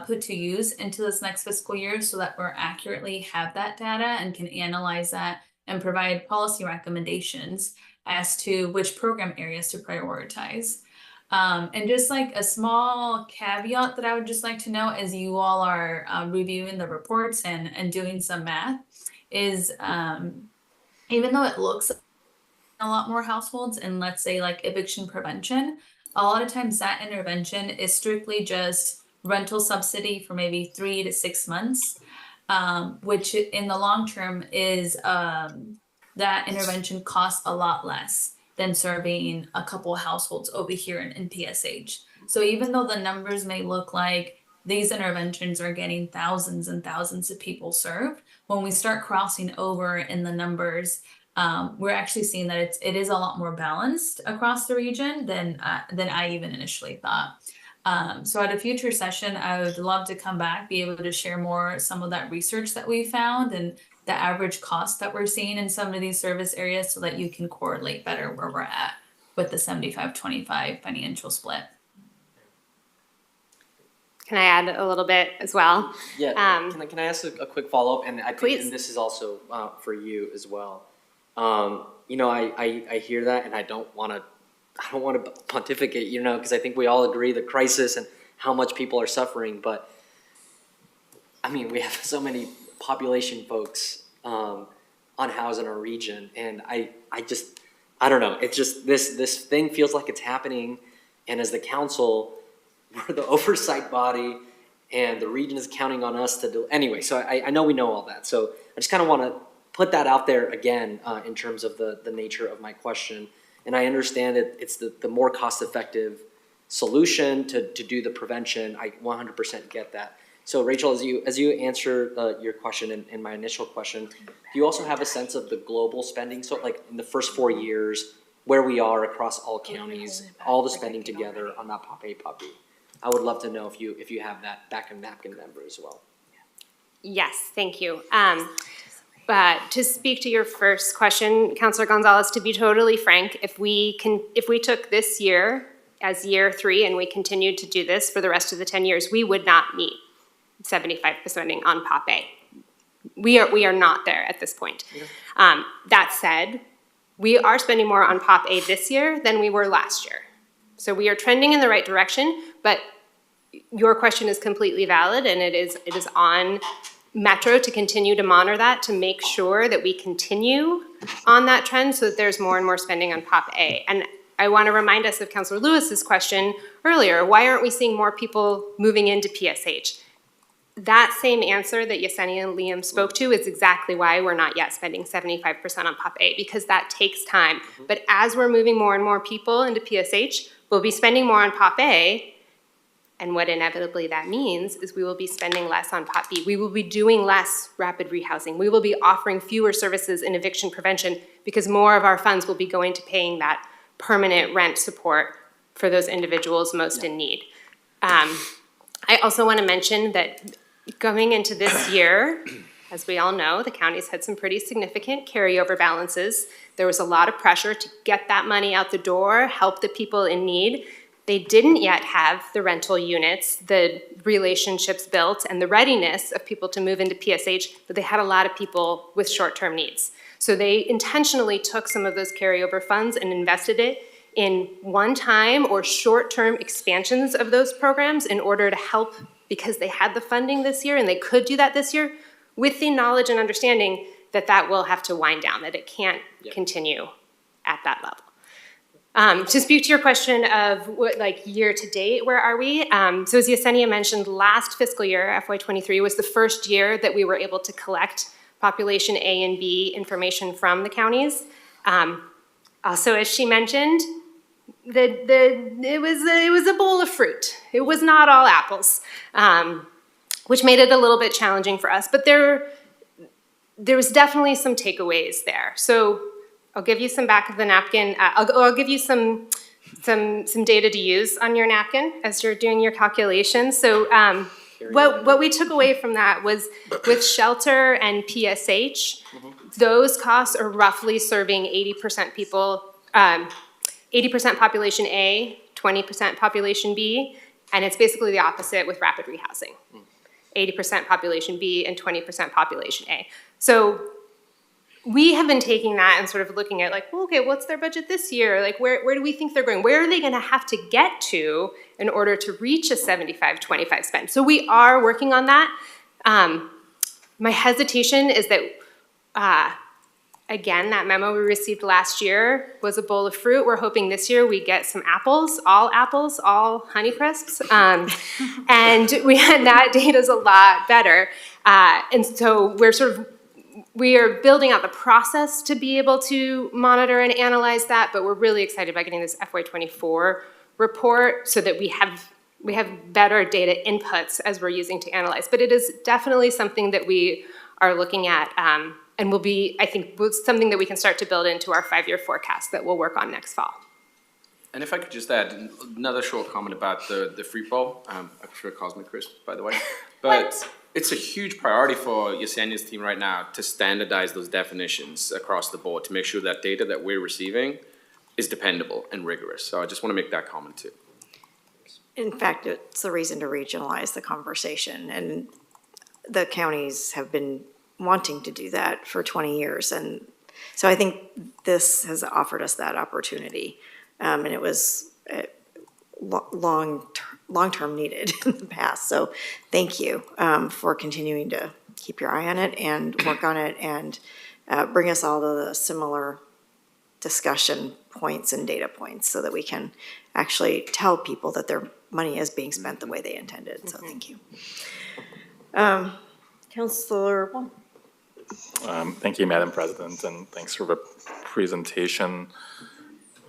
put to use into this next fiscal year, so that we're accurately have that data and can analyze that and provide policy recommendations as to which program areas to prioritize. And just like a small caveat that I would just like to know as you all are reviewing the reports and doing some math is, even though it looks a lot more households and let's say like eviction prevention, a lot of times that intervention is strictly just rental subsidy for maybe 3 to 6 months, which in the long term is that intervention costs a lot less than serving a couple households over here in PSH. So even though the numbers may look like these interventions are getting thousands and thousands of people served, when we start crossing over in the numbers, we're actually seeing that it is a lot more balanced across the region than I even initially thought. So at a future session, I would love to come back, be able to share more some of that research that we found and the average cost that we're seeing in some of these service areas, so that you can correlate better where we're at with the 75-25 financial split. Can I add a little bit as well? Yeah, can I ask a quick follow-up? And I think, and this is also for you as well. I hear that, and I don't want to pontificate, because I think we all agree the crisis and how much people are suffering. But I mean, we have so many population folks unhoused in our region, and I don't know. It's just this thing feels like it's happening, and as the council, we're the oversight body, and the region is counting on us to do anyway. So I know we know all that. So I just kind of want to put that out there again in terms of the nature of my question. And I understand that it's the more cost-effective solution to do the prevention. I 100% get that. So Rachel, as you answer your question and my initial question, do you also have a sense of the global spending? So like in the first 4 years, where we are across all counties, all the spending together on that Pop A, Pop B? I would love to know if you have that back in napkin number as well. Yes, thank you. To speak to your first question, Councilor Gonzalez, to be totally frank, if we took this year as year 3 and we continued to do this for the rest of the 10 years, we would not meet 75% spending on Pop A. We are not there at this point. That said, we are spending more on Pop A this year than we were last year. So we are trending in the right direction, but your question is completely valid, and it is on Metro to continue to monitor that, to make sure that we continue on that trend so that there's more and more spending on Pop A. And I want to remind us of Councilor Lewis's question earlier, why aren't we seeing more people moving into PSH? That same answer that Yesenia and Liam spoke to is exactly why we're not yet spending 75% on Pop A, because that takes time. But as we're moving more and more people into PSH, we'll be spending more on Pop A, and what inevitably that means is we will be spending less on Pop B. We will be doing less rapid rehousing. We will be offering fewer services in eviction prevention because more of our funds will be going to paying that permanent rent support for those individuals most in need. I also want to mention that going into this year, as we all know, the county's had some pretty significant carryover balances. There was a lot of pressure to get that money out the door, help the people in need. They didn't yet have the rental units, the relationships built, and the readiness of people to move into PSH, but they had a lot of people with short-term needs. So they intentionally took some of those carryover funds and invested it in one-time or short-term expansions of those programs in order to help, because they had the funding this year and they could do that this year, with the knowledge and understanding that that will have to wind down, that it can't continue at that level. To speak to your question of what, like, year to date, where are we? So as Yesenia mentioned, last fiscal year, FY23, was the first year that we were able to collect population A and B information from the counties. Also, as she mentioned, it was a bowl of fruit. It was not all apples, which made it a little bit challenging for us. But there was definitely some takeaways there. So I'll give you some back of the napkin. I'll give you some data to use on your napkin as you're doing your calculations. So what we took away from that was with shelter and PSH, those costs are roughly serving 80% people, 80% population A, 20% population B, and it's basically the opposite with rapid rehousing. 80% population B and 20% population A. So we have been taking that and sort of looking at, like, well, okay, what's their budget this year? Like, where do we think they're going? Where are they going to have to get to in order to reach a 75-25 spend? So we are working on that. My hesitation is that, again, that memo we received last year was a bowl of fruit. We're hoping this year we get some apples, all Honeycrisps. And that data's a lot better. And so we are building out the process to be able to monitor and analyze that, but we're really excited about getting this FY24 report so that we have better data inputs as we're using to analyze. But it is definitely something that we are looking at and will be, I think, something that we can start to build into our 5-year forecast that we'll work on next fall. And if I could just add another short comment about the free bowl. I prefer Cosmic Crisps, by the way. But it's a huge priority for Yesenia's team right now to standardize those definitions across the board to make sure that data that we're receiving is dependable and rigorous. So I just want to make that comment too. In fact, it's the reason to regionalize the conversation, and the counties have been wanting to do that for 20 years. And so I think this has offered us that opportunity. And it was long-term needed in the past. So thank you for continuing to keep your eye on it and work on it and bring us all to the similar discussion points and data points so that we can actually tell people that their money is being spent the way they intended. So thank you. Councilor Wong. Thank you, Madam President, and thanks for the presentation.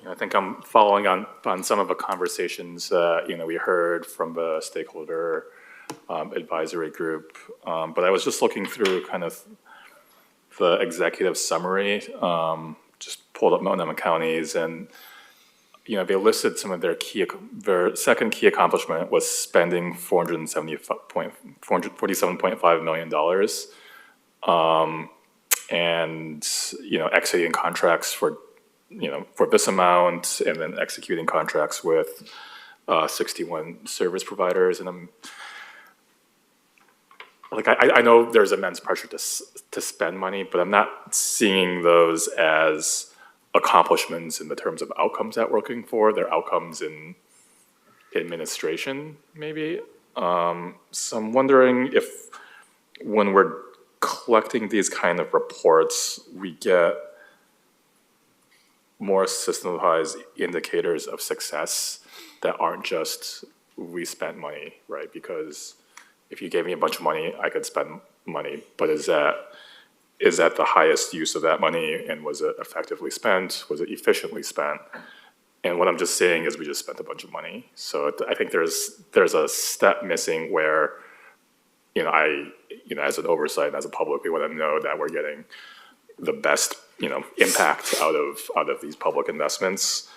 I think I'm following on some of the conversations we heard from the stakeholder advisory group, but I was just looking through kind of the executive summary, just pulled up Multnomah counties, and they listed some of their second key accomplishment was spending $47.5 million, and exiting contracts for this amount, and then executing contracts with 61 service providers. And like, I know there's immense pressure to spend money, but I'm not seeing those as accomplishments in the terms of outcomes that we're looking for. They're outcomes in administration, maybe. So I'm wondering if when we're collecting these kind of reports, we get more systematized indicators of success that aren't just we spent money, right? Because if you gave me a bunch of money, I could spend money, but is that the highest use of that money, and was it effectively spent? Was it efficiently spent? And what I'm just saying is we just spent a bunch of money. So I think there's a step missing where, as an oversight and as a public, we want to know that we're getting the best, impact out of these public investments.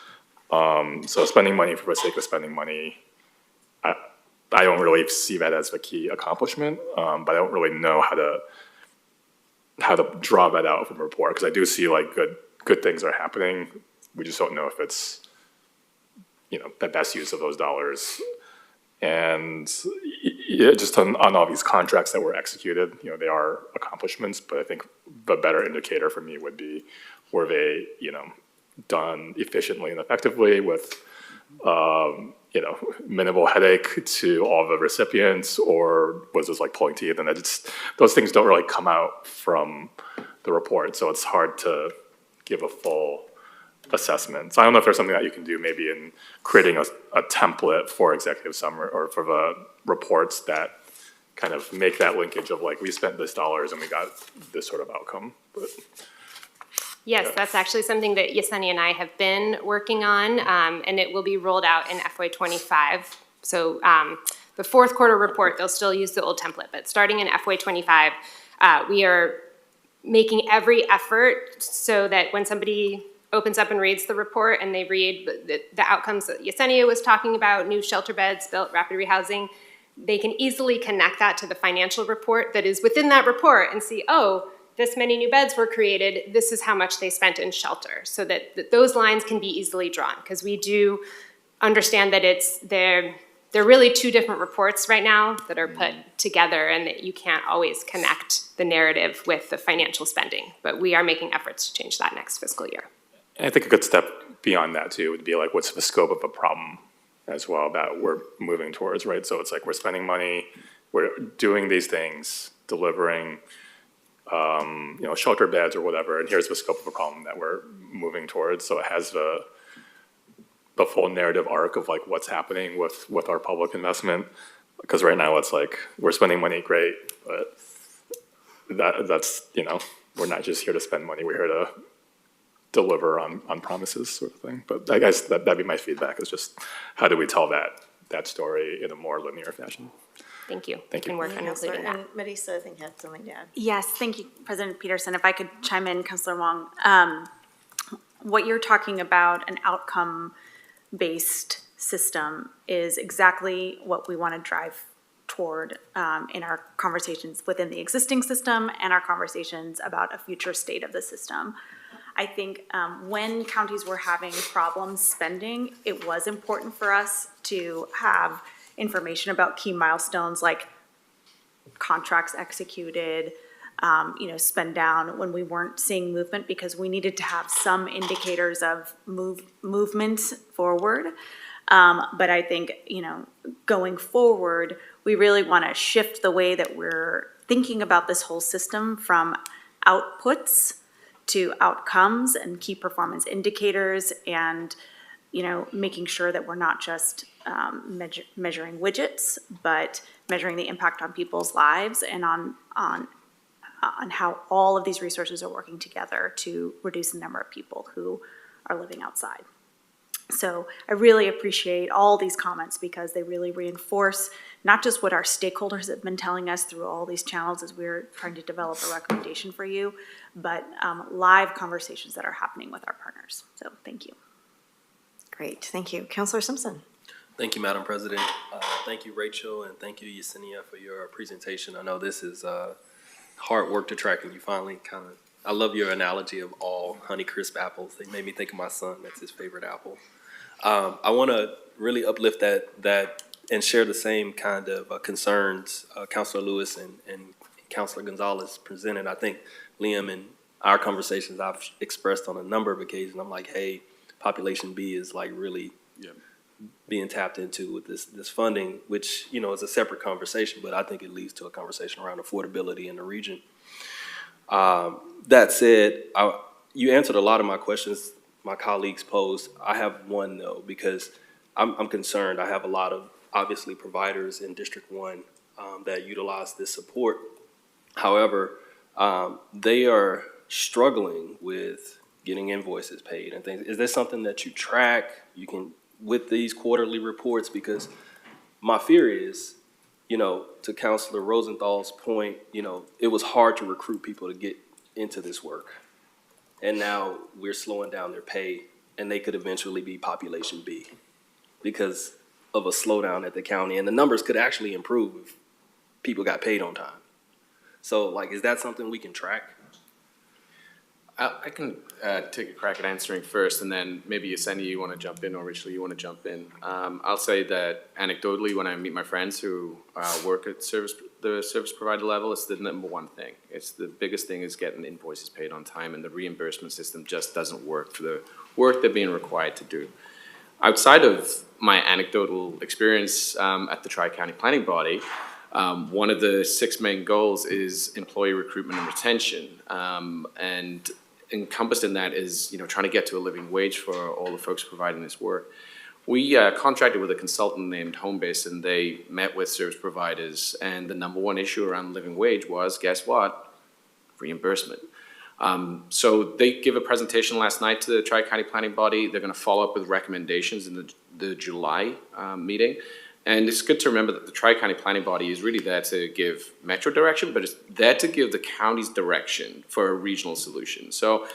So spending money for the sake of spending money, I don't really see that as the key accomplishment, but I don't really know how to draw that out from a report, because I do see like good things are happening. We just don't know if it's the best use of those dollars. And just on all these contracts that were executed, they are accomplishments, but I think the better indicator for me would be, were they done efficiently and effectively with minimal headache to all the recipients, or was this like pulling teeth? And those things don't really come out from the report, so it's hard to give a full assessment. So I don't know if there's something that you can do maybe in creating a template for executive summary or for the reports that kind of make that linkage of like, we spent this dollars and we got this sort of outcome. But Yes, that's actually something that Yesenia and I have been working on, and it will be rolled out in FY25. So the fourth quarter report, they'll still use the old template, but starting in FY25, we are making every effort so that when somebody opens up and reads the report and they read the outcomes that Yesenia was talking about, new shelter beds built, rapid rehousing, they can easily connect that to the financial report that is within that report and see, oh, this many new beds were created, this is how much they spent in shelter, so that those lines can be easily drawn, because we do understand that they're really two different reports right now that are put together, and that you can't always connect the narrative with the financial spending, but we are making efforts to change that next fiscal year. And I think a good step beyond that too would be like, what's the scope of a problem as well that we're moving towards, right? So it's like we're spending money, we're doing these things, delivering shelter beds or whatever, and here's the scope of a problem that we're moving towards. So it has the full narrative arc of like what's happening with our public investment. Because right now it's like, we're spending money, great, but that's, we're not just here to spend money, we're here to deliver on promises sort of thing. But I guess that'd be my feedback, is just how do we tell that story in a more linear fashion? Thank you. Thank you. We can work on including that. And Marisa, I think, had something to add. Yes, thank you, President Peterson. If I could chime in, Councilor Wong. What you're talking about, an outcome-based system, is exactly what we want to drive toward in our conversations within the existing system and our conversations about a future state of the system. I think when counties were having problems spending, it was important for us to have information about key milestones like contracts executed, spend down when we weren't seeing movement, because we needed to have some indicators of movement forward. But I think, going forward, we really want to shift the way that we're thinking about this whole system from outputs to outcomes and key performance indicators, and making sure that we're not just measuring widgets, but measuring the impact on people's lives and on how all of these resources are working together to reduce the number of people who are living outside. So I really appreciate all these comments, because they really reinforce not just what our stakeholders have been telling us through all these channels as we're trying to develop a recommendation for you, but live conversations that are happening with our partners. So thank you. Great, thank you. Councilor Simpson. Thank you, Madam President. Thank you, Rachel, and thank you, Yesenia, for your presentation. I know this is hard work to track, and you finally I love your analogy of all Honeycrisp apples. They made me think of my son. That's his favorite apple. I want to really uplift that and share the same kind of concerns Councilor Lewis and Councilor Gonzalez presented. I think Liam, in our conversations, I've expressed on a number of occasions, I'm like, hey, population B is like really being tapped into with this funding, which, you know, is a separate conversation, but I think it leads to a conversation around affordability in the region. That said, you answered a lot of my questions my colleagues posed. I have one though, because I'm concerned. I have a lot of, obviously, providers in District 1 that utilize this support. However, they are struggling with getting invoices paid and things. Is there something that you track you can with these quarterly reports? Because my fear is, you know, to Councilor Rosenthal's point, you know, it was hard to recruit people to get into this work. And now we're slowing down their pay, and they could eventually be population B because of a slowdown at the county. And the numbers could actually improve if people got paid on time. So, like, is that something we can track? I can take a crack at answering first, and then maybe Yesenia, you want to jump in, or Rachel, you want to jump in. I'll say that anecdotally, when I meet my friends who work at the service provider level, it's the number one thing. It's the biggest thing is getting invoices paid on time, and the reimbursement system just doesn't work for the work they're being required to do. Outside of my anecdotal experience at the Tri-County Planning Body, one of the 6 main goals is employee recruitment and retention, and encompassed in that is, you know, trying to get to a living wage for all the folks providing this work. We contracted with a consultant named Homebase, and they met with service providers, and the number one issue around living wage was, guess what? Reimbursement. So they give a presentation last night to the Tri-County Planning Body. They're going to follow up with recommendations in the July meeting. And it's good to remember that the Tri-County Planning Body is really there to give metro direction, but it's there to give the counties direction for a regional solution. So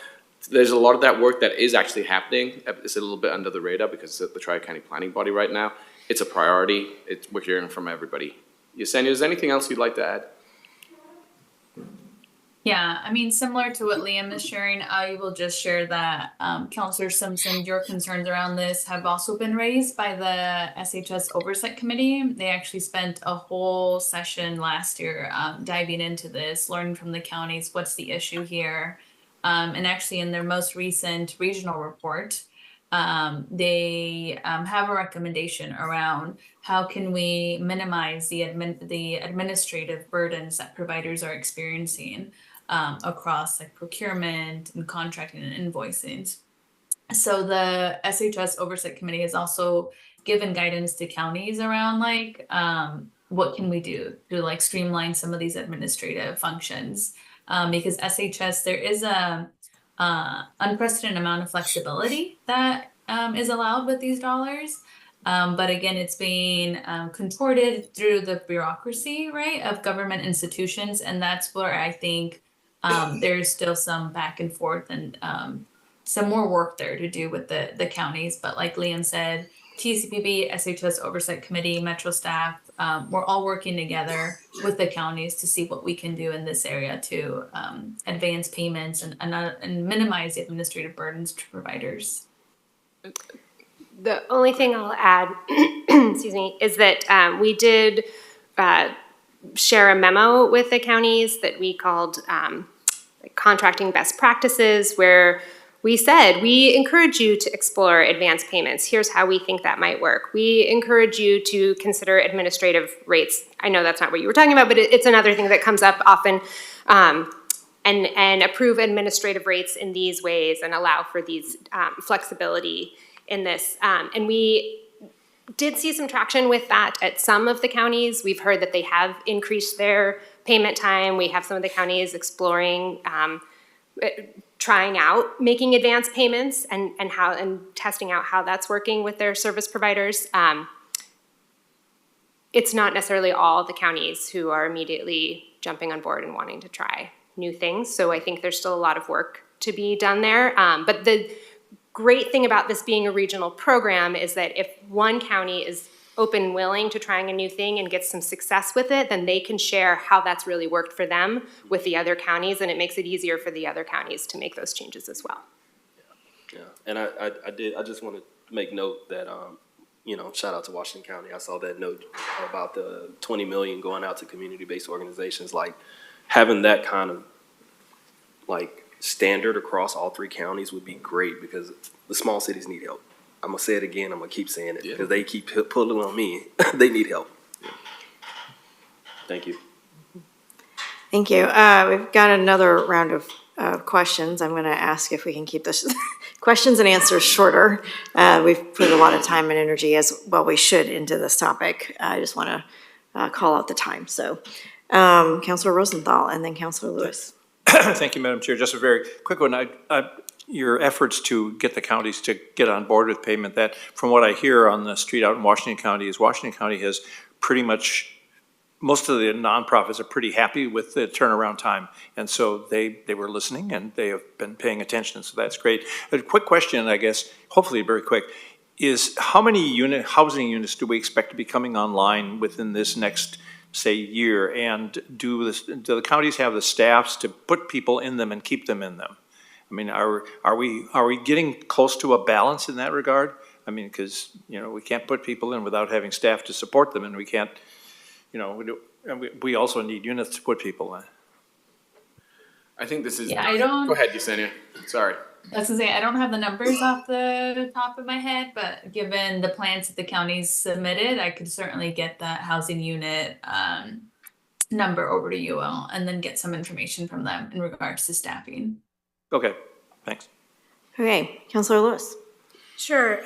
there's a lot of that work that is actually happening. It's a little bit under the radar because it's at the Tri-County Planning Body right now. It's a priority. We're hearing from everybody. Yesenia, is there anything else you'd like to add? Yeah, I mean, similar to what Liam is sharing, I will just share that Councilor Simpson, your concerns around this have also been raised by the SHS Oversight Committee. They actually spent a whole session last year diving into this, learning from the counties what's the issue here. And actually in their most recent regional report, they have a recommendation around how can we minimize the administrative burdens that providers are experiencing across like procurement and contracting and invoicing. So the SHS Oversight Committee has also given guidance to counties around like what can we do to like streamline some of these administrative functions, because SHS, there is a unprecedented amount of flexibility that is allowed with these dollars. But again, it's being contorted through the bureaucracy, right, of government institutions. And that's where I think there's still some back and forth and some more work there to do with the counties. But like Liam said, TCPB, SHS Oversight Committee, Metro staff, we're all working together with the counties to see what we can do in this area to advance payments and minimize the administrative burdens to providers. The only thing I'll add, excuse me, is that we did share a memo with the counties that we called contracting best practices, where we said, we encourage you to explore advance payments. Here's how we think that might work. We encourage you to consider administrative rates. I know that's not what you were talking about, but it's another thing that comes up often. And approve administrative rates in these ways and allow for these flexibility in this. And we did see some traction with that at some of the counties. We've heard that they have increased their payment time. We have some of the counties exploring trying out making advance payments and testing out how that's working with their service providers. It's not necessarily all the counties who are immediately jumping on board and wanting to try new things. So I think there's still a lot of work to be done there. But the great thing about this being a regional program is that if one county is open and willing to trying a new thing and gets some success with it, then they can share how that's really worked for them with the other counties, and it makes it easier for the other counties to make those changes as well. Yeah, and I just want to make note that shout out to Washington County. I saw that note about the 20 million going out to community-based organizations. Like, having that kind of like standard across all 3 counties would be great, because the small cities need help. I'm gonna say it again. I'm gonna keep saying it because they keep pulling on me. They need help. Thank you. Thank you. We've got another round of questions. I'm going to ask if we can keep this questions and answers shorter. We've put a lot of time and energy, as well we should, into this topic. I just want to call out the time. So, Councilor Rosenthal and then Councilor Lewis. Thank you, Madam Chair. Just a very quick one. Your efforts to get the counties to get on board with payment, that from what I hear on the street out in Washington County is Washington County has pretty much, most of the nonprofits are pretty happy with the turnaround time. And so they were listening and they have been paying attention. So that's great. A quick question, I guess, hopefully very quick, is how many housing units do we expect to be coming online within this next, say, year? And do the counties have the staffs to put people in them and keep them in them? I mean, are we getting close to a balance in that regard? I mean, because, we can't put people in without having staff to support them, and we can't, we also need units to put people in. I think this is. Yeah, I don't. Go ahead, Yesenia. Sorry. I was gonna say, I don't have the numbers off the top of my head, but given the plans that the counties submitted, I could certainly get that housing unit number over to you all, and then get some information from them in regards to staffing. Okay, thanks. Okay, Councilor Lewis. Sure.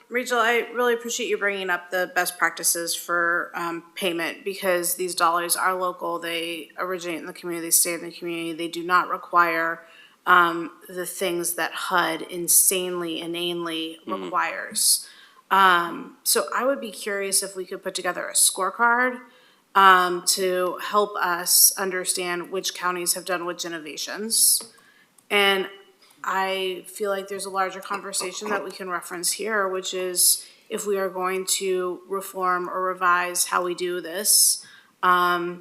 Rachel, I really appreciate you bringing up the best practices for payment, because these dollars are local. They originate in the community, they stay in the community. They do not require the things that HUD inanely requires. So I would be curious if we could put together a scorecard to help us understand which counties have done which innovations. And I feel like there's a larger conversation that we can reference here, which is if we are going to reform or revise how we do this, I'd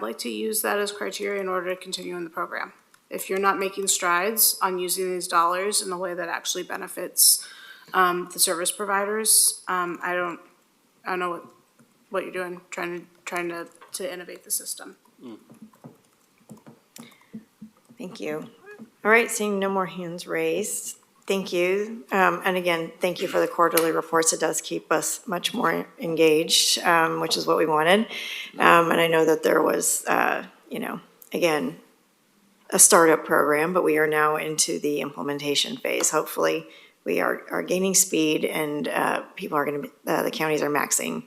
like to use that as criteria in order to continue in the program. If you're not making strides on using these dollars in a way that actually benefits the service providers, I don't know what you're doing, trying to innovate the system. Thank you. All right, seeing no more hands raised, thank you. And again, thank you for the quarterly reports. It does keep us much more engaged, which is what we wanted. And I know that there was, again, a startup program, but we are now into the implementation phase. Hopefully, we are gaining speed, and people are going to, the counties are maxing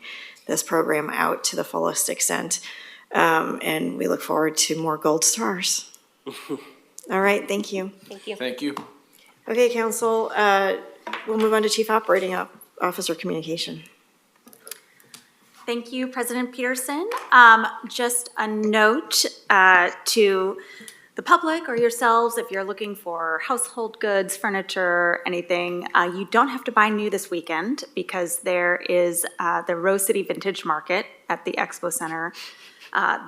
this program out to the fullest extent. And we look forward to more gold stars. All right, thank you. Thank you. Thank you. Okay, Council, we'll move on to Chief Operating Officer Communication. Thank you, President Peterson. Just a note to the public or yourselves, if you're looking for household goods, furniture, anything, you don't have to buy new this weekend, because there is the Rose City Vintage Market at the Expo Center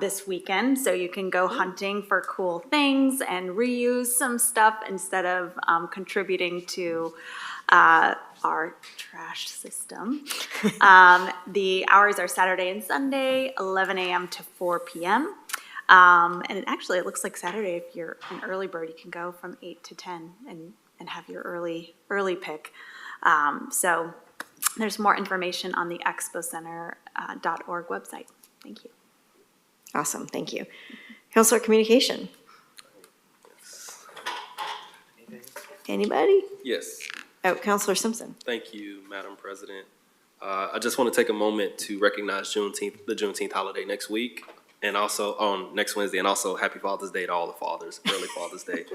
this weekend. So you can go hunting for cool things and reuse some stuff instead of contributing to our trash system. The hours are Saturday and Sunday, 11 a.m. to 4 p.m. And it looks like Saturday, if you're an early bird, you can go from 8 to 10 and have your early pick. So there's more information on the expocenter.org website. Thank you. Awesome, thank you. Councilor Communication. Anybody? Yes. Oh, Councilor Simpson. Thank you, Madam President. I just want to take a moment to recognize Juneteenth, the Juneteenth holiday next week, and also on next Wednesday, and also Happy Father's Day to all the fathers, early Father's Day.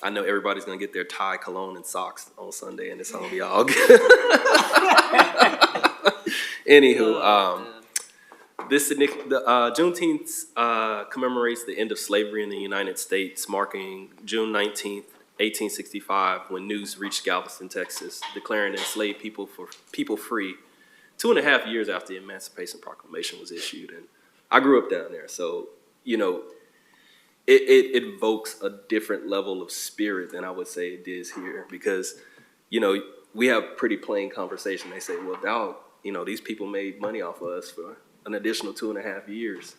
I know everybody's gonna get their tie, cologne, and socks on Sunday, and it's gonna be all good. Anywho, Juneteenth commemorates the end of slavery in the United States, marking June 19th, 1865, when news reached Galveston, Texas, declaring enslaved people free 2.5 years after the Emancipation Proclamation was issued. And I grew up down there, so, it evokes a different level of spirit than I would say it is here, because, we have pretty plain conversation. They say, well, dog, these people made money off of us for an additional 2.5 years,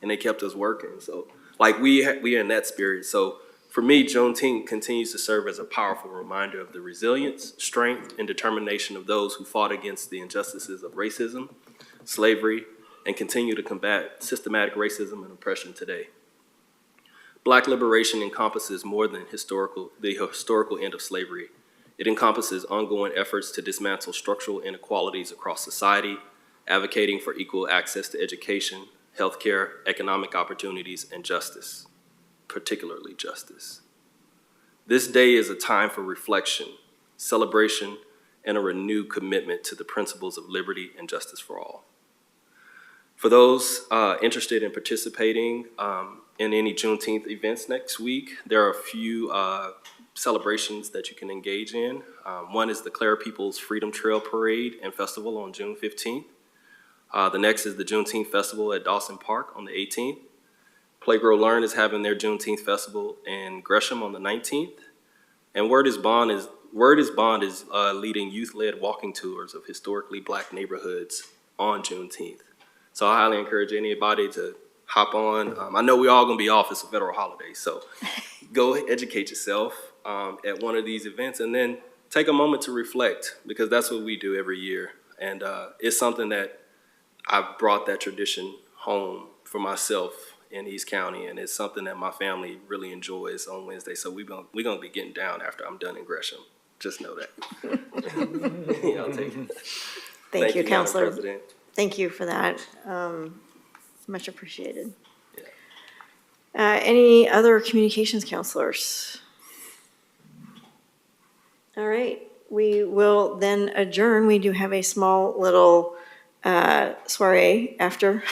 and they kept us working. So, like, we are in that spirit. So, for me, Juneteenth continues to serve as a powerful reminder of the resilience, strength, and determination of those who fought against the injustices of racism, slavery, and continue to combat systematic racism and oppression today. Black liberation encompasses more than the historical end of slavery. It encompasses ongoing efforts to dismantle structural inequalities across society, advocating for equal access to education, healthcare, economic opportunities, and justice, particularly justice. This day is a time for reflection, celebration, and a renewed commitment to the principles of liberty and justice for all. For those interested in participating in any Juneteenth events next week, there are a few celebrations that you can engage in. One is the Clara People's Freedom Trail Parade and Festival on June 15th. The next is the Juneteenth Festival at Dawson Park on the 18th. Play Grow Learn is having their Juneteenth Festival in Gresham on the 19th. And Word is Bond is leading youth-led walking tours of historically Black neighborhoods on Juneteenth. So I highly encourage anybody to hop on. I know we're all gonna be off, it's a federal holiday, so go educate yourself at one of these events and then take a moment to reflect, because that's what we do every year. And it's something that I've brought that tradition home for myself in East County, and it's something that my family really enjoys on Wednesday. So we're gonna be getting down after I'm done in Gresham. Just know that. I'll take it. Thank you, Madam Counselor. President. Thank you for that. Much appreciated. Any other communications counselors? All right, we will then adjourn. We do have a small little soiree after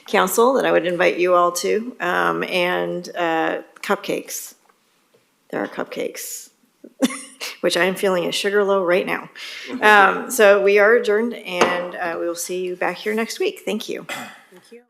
council that I would invite you all to, and cupcakes. There are cupcakes, which I am feeling is sugar low right now. So we are adjourned, and we will see you back here next week. Thank you. Thank you.